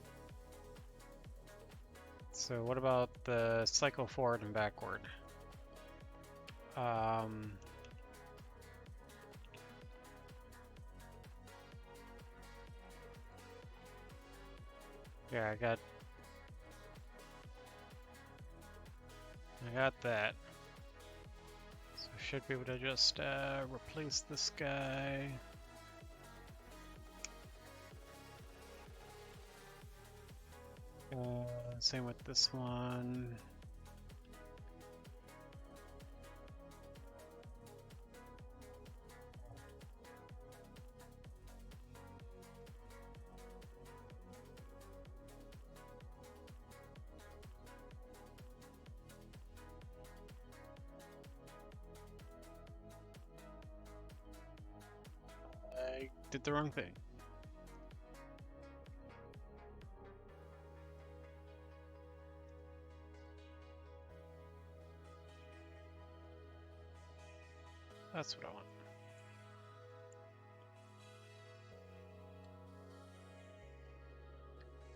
So what about the cycle forward and backward? Yeah, I got that. So I should be able to just replace this guy. Same with this one. did the wrong thing. That's what I want.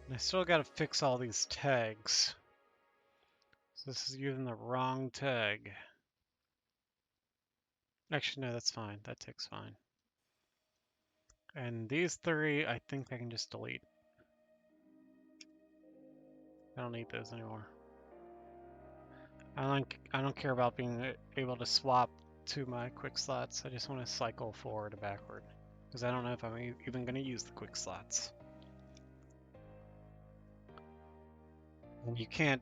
And I still gotta fix all these tags. So this is using the wrong tag. Actually, no, that's fine. That tag's fine. And these three, I think I can just delete. I don't need those anymore. I don't care about being able to swap to my quick slots. I just want to cycle forward and backward. Because I don't know if I'm even going to use the quick slots. And you can't...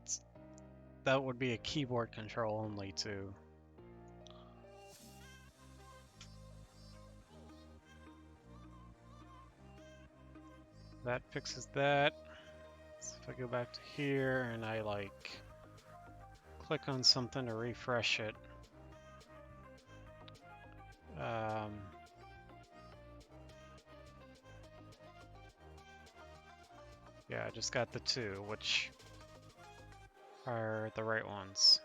That would be a keyboard control only too. That fixes that. So if I go back to here and I like click on something to refresh it. Yeah, I just got the two, which are the right ones.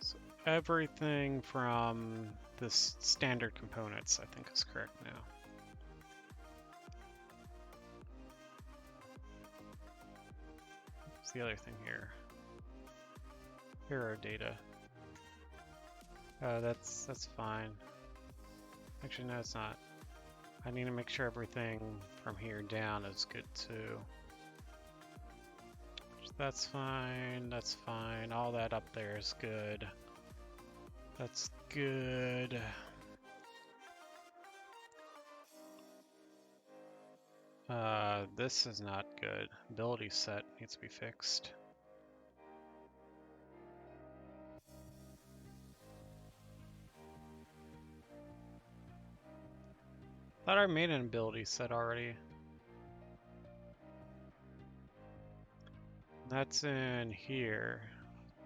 So everything from the standard components, I think, is correct now. What's the other thing here? Hero data. That's fine. Actually, no, it's not. I need to make sure everything from here down is good too. That's fine, that's fine. All that up there is good. That's good. This is not good. Ability set needs to be fixed. Thought I made an ability set already. That's in here.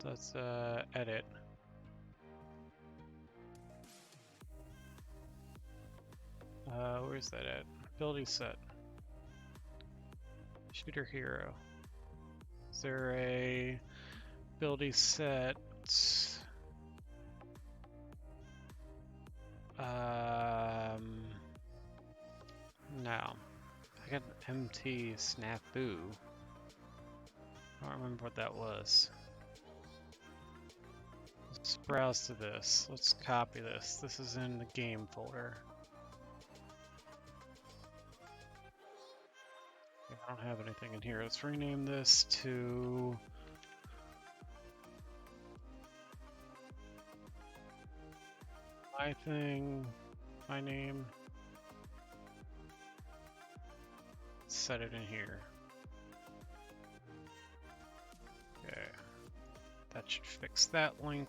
Let's edit. Where's that at? Ability set. Shooter hero. Is there a ability set? No. I got MT Snafu. I don't remember what that was. Let's browse to this. Let's copy this. This is in the game folder. I don't have anything in here. Let's rename this to my thing, my name. Set it in here. Okay. That should fix that link.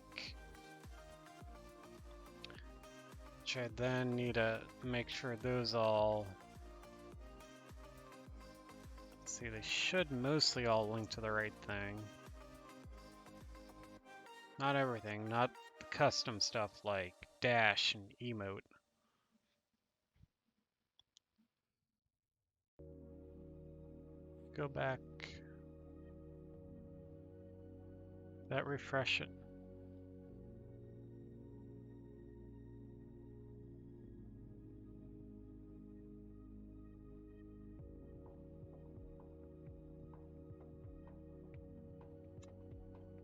Which I then need to make sure those all... Let's see, they should mostly all link to the right thing. Not everything, not the custom stuff like dash and emote. Go back. That refresh it.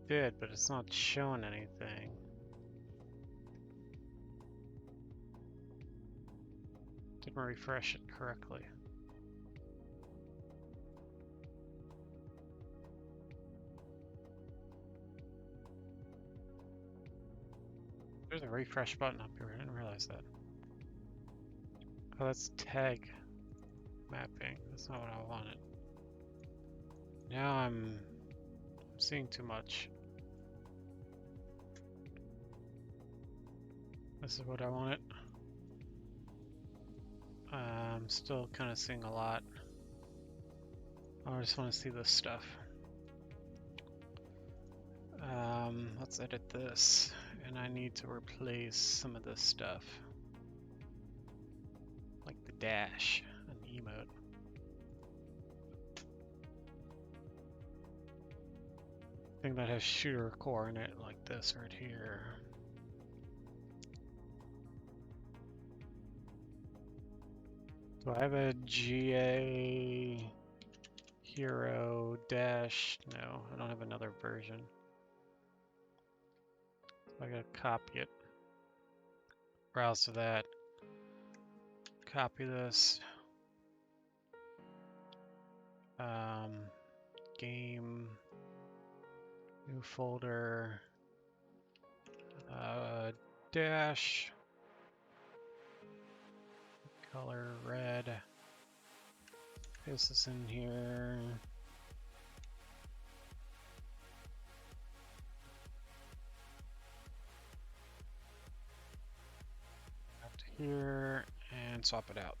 Did, but it's not showing anything. Didn't refresh it correctly. There's a refresh button up here. I didn't realize that. Oh, that's tag mapping. That's not what I wanted. Now I'm seeing too much. This is what I wanted. I'm still kind of seeing a lot. I just want to see this stuff. Let's edit this, and I need to replace some of this stuff. dash, an emote. Thing that has shooter core in it, like this right here. Do I have a GA hero dash? No, I don't have another version. So I gotta copy it. Browse to that. Copy this. Game. New folder. Dash. Color red. Paste this in here. Up to here and swap it out.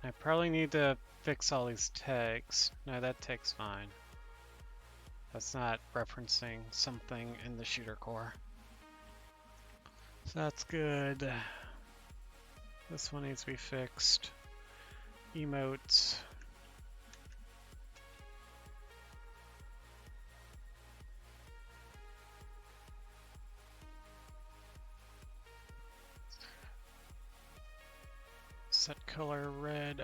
I probably need to fix all these tags. No, that tag's fine. That's not referencing something in the shooter core. So that's good. This one needs to be fixed. Emotes. Set color red.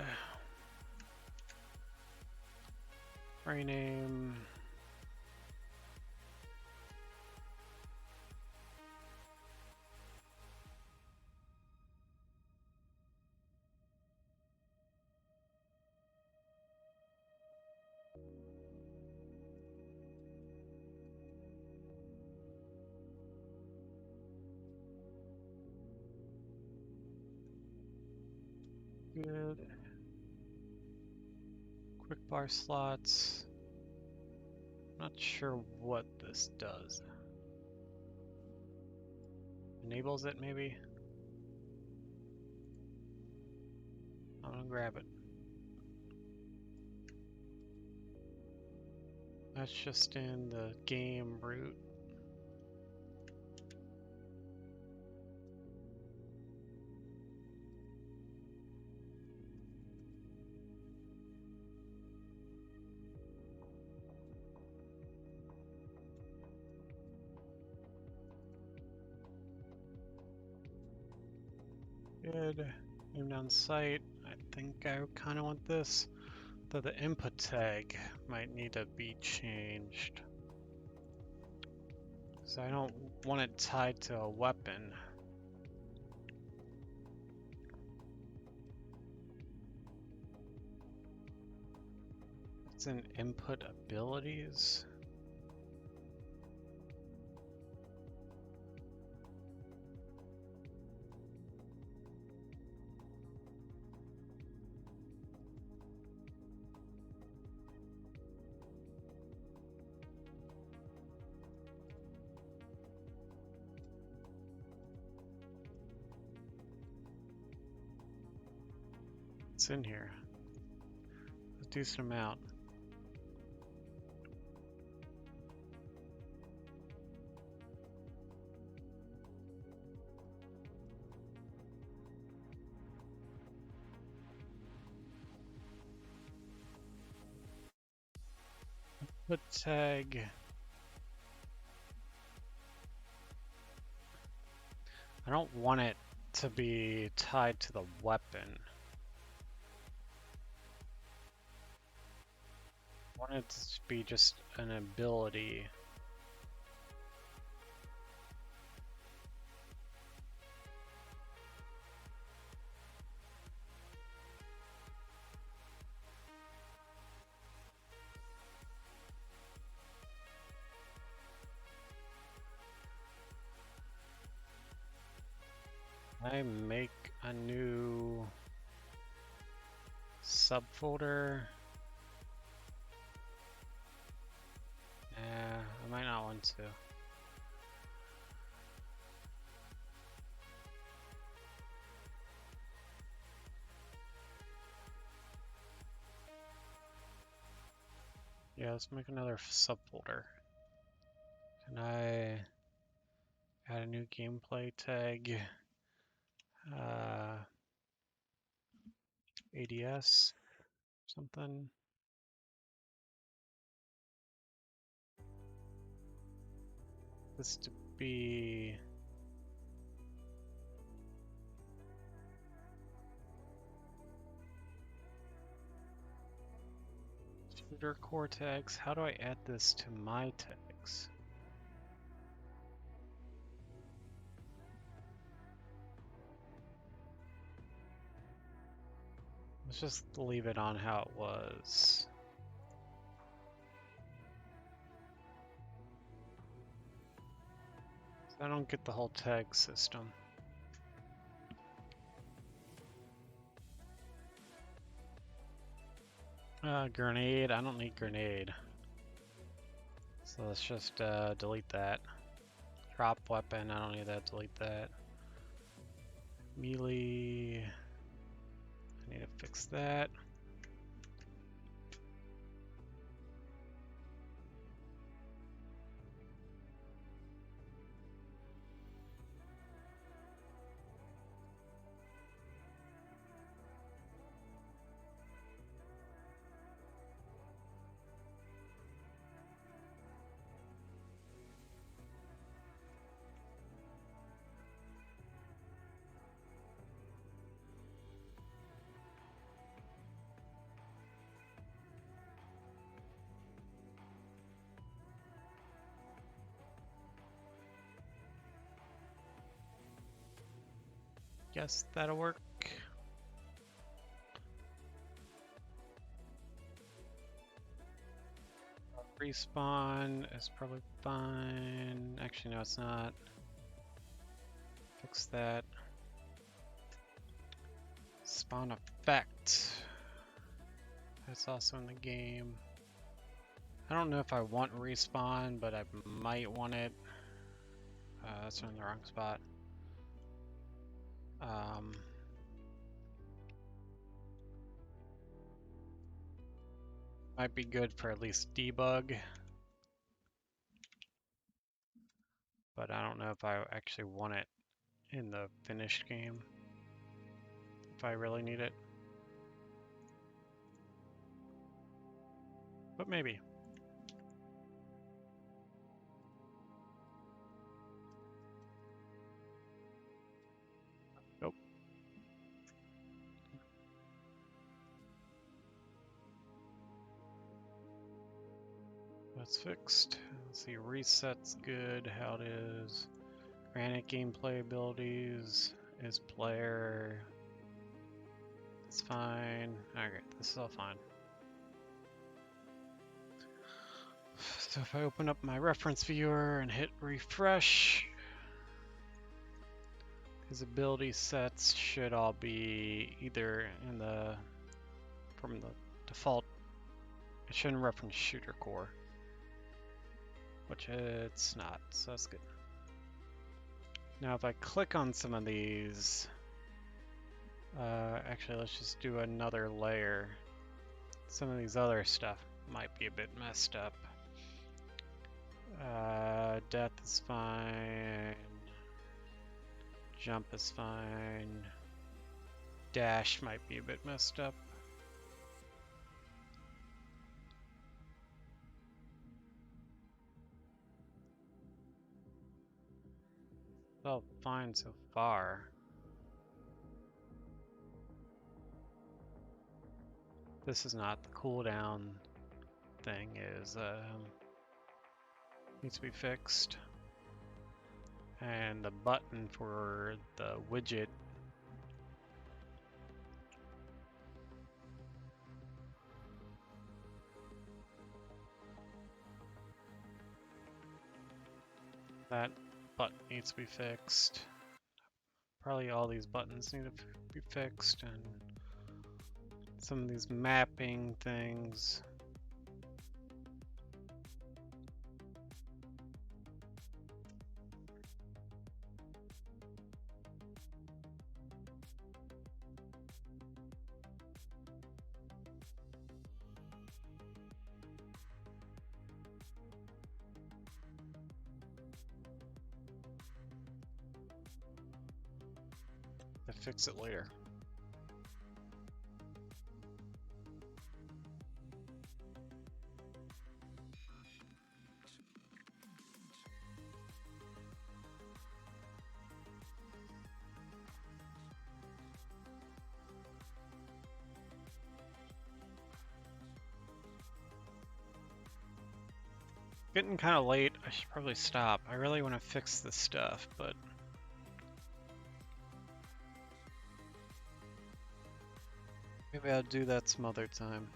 Rename. Good. Quick bar slots. Not sure what this does. Enables it maybe? I'm gonna grab it. That's just in the game root. Good. Name down site. I think I kind of want this. Though the input tag might need to be changed. So I don't want it tied to a weapon. It's in input abilities. It's in here. A decent amount. Put tag. I don't want it to be tied to the weapon. I want it to be just an ability. I make a new subfolder. I might not want to. Yeah, let's make another subfolder. Can I Add a new gameplay tag. ADS, something. This to be shooter core tags. How do I add this to my tags? Let's just leave it on how it was. I don't get the whole tag system. Grenade, I don't need grenade. So let's just delete that. Drop weapon, I don't need that, delete that. Melee, I need to fix that. Guess that'll work. Respawn is probably fine. Actually, no, it's not. Fix that. Spawn effect. That's also in the game. I don't know if I want respawn, but I might want it. That's in the wrong spot. Might be good for at least debug. But I don't know if I actually want it in the finished game. If I really need it. But maybe. Nope. That's fixed. Let's see, reset's good, how it is. Granite gameplay abilities is player. It's fine. Okay, this is all fine. So if I open up my reference viewer and hit refresh, his ability sets should all be either in the from the default. It shouldn't reference shooter core, which it's not, so that's good. Now if I click on some of these, actually let's just do another layer. Some of these other stuff might be a bit messed up. Death is fine. Jump is fine. Dash might be a bit messed up. Felt fine so far. This is not the cooldown thing, is needs to be fixed. And the button for the widget that button needs to be fixed. Probably all these buttons need to be fixed, and some of these mapping things. fix it later. Getting kind of late. I should probably stop. I really want to fix this stuff, but maybe I'll do that some other time.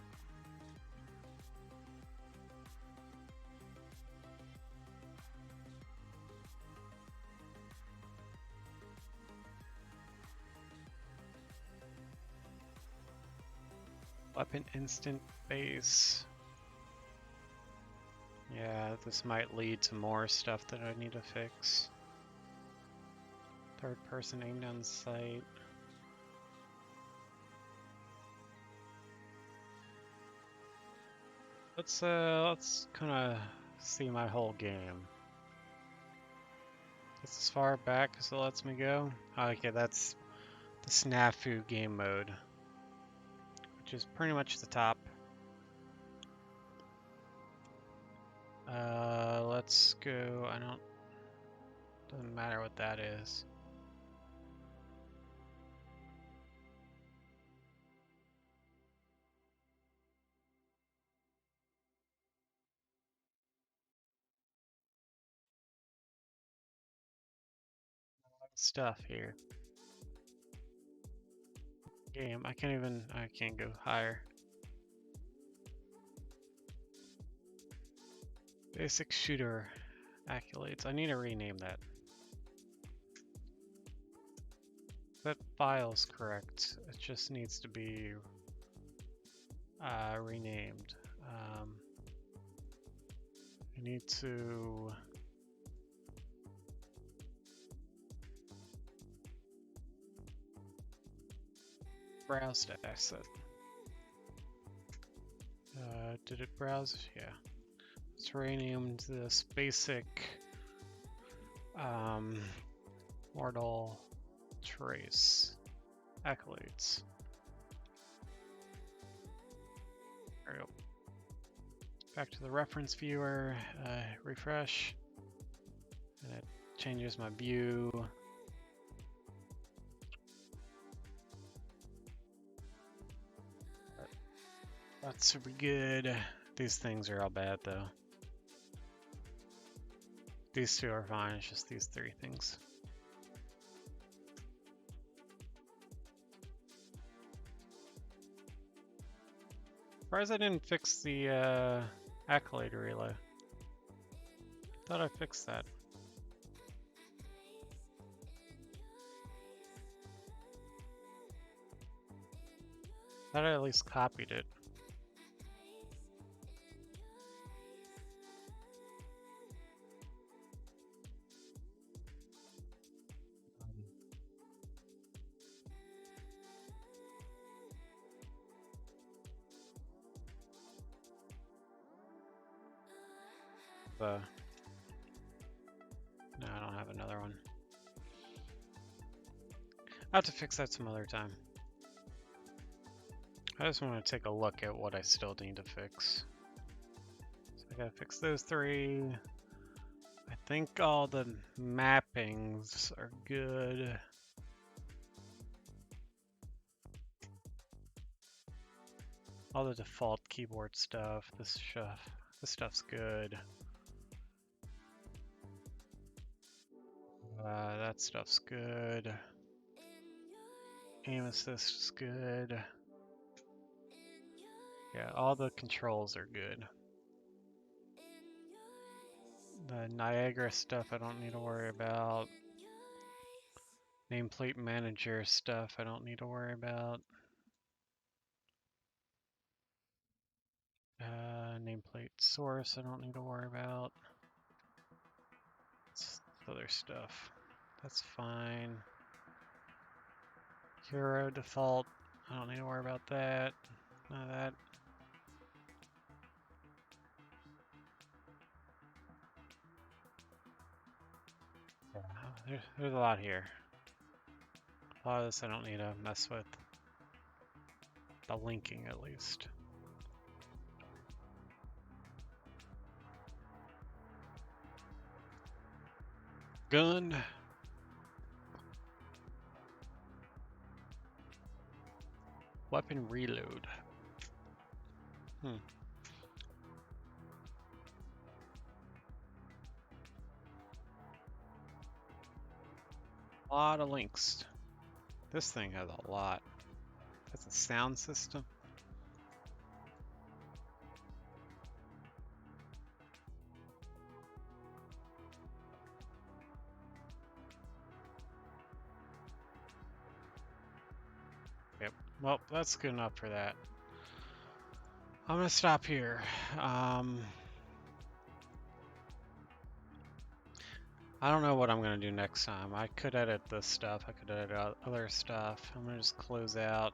Weapon instant base. Yeah, this might lead to more stuff that I need to fix. Third person aim down sight. Let's kind of see my whole game. It's as far back as it lets me go. Okay, that's the snafu game mode, which is pretty much the top. Let's go. Doesn't matter what that is. Stuff here. Game. I can't go higher. Basic shooter accolades. I need to rename that. That file's correct. It just needs to be renamed. I need to browse to asset. Did it browse? Yeah. Let's rename this basic mortal trace accolades. There we go. Back to the reference viewer, refresh, and it changes my view. That's super good. These things are all bad though. These two are fine, it's just these three things. Surprised I didn't fix the accolade relay. Thought I fixed that. Thought I at least copied it. No, I don't have another one. I'll have to fix that some other time. I just want to take a look at what I still need to fix. So I gotta fix those three. I think all the mappings are good. All the default keyboard stuff, this stuff's good. That stuff's good. Aim assist is good. Yeah, all the controls are good. The Niagara stuff I don't need to worry about. Nameplate manager stuff I don't need to worry about. Nameplate source I don't need to worry about. It's other stuff. That's fine. Hero default, I don't need to worry about that. None of that. Yeah, there's a lot here. A lot of this I don't need to mess with. The linking, at least. Gun. Weapon reload. A lot of links. This thing has a lot. That's a sound system. Yep. Well, that's good enough for that. I'm gonna stop here. I don't know what I'm gonna do next time. I could edit this stuff. I could edit other stuff. I'm gonna just close out,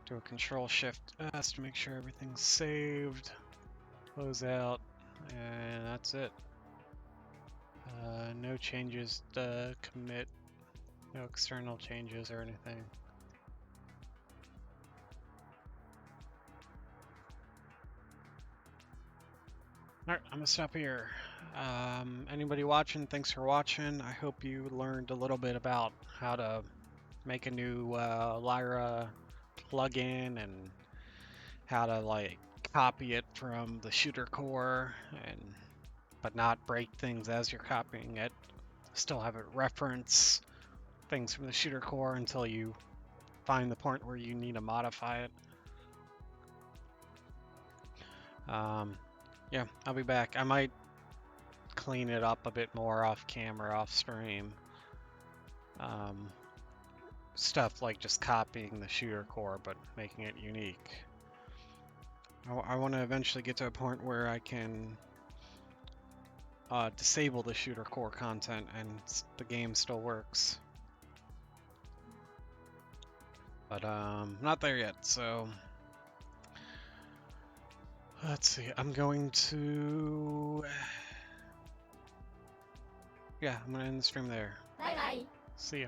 do a Control-Shift-S to make sure everything's saved. Close out, and that's it. No changes to commit. No external changes or anything. Alright, I'm gonna stop here. Anybody watching, thanks for watching. I hope you learned a little bit about how to make a new Lyra plugin and how to like copy it from the shooter core but not break things as you're copying it. Still have it reference things from the shooter core until you find the point where you need to modify it. Yeah, I'll be back. I might clean it up a bit more off camera, off stream. Stuff like just copying the shooter core but making it unique. I want to eventually get to a point where I can disable the shooter core content and the game still works. But not there yet, so let's see. I'm going to I'm gonna end the stream there. Bye bye. See ya.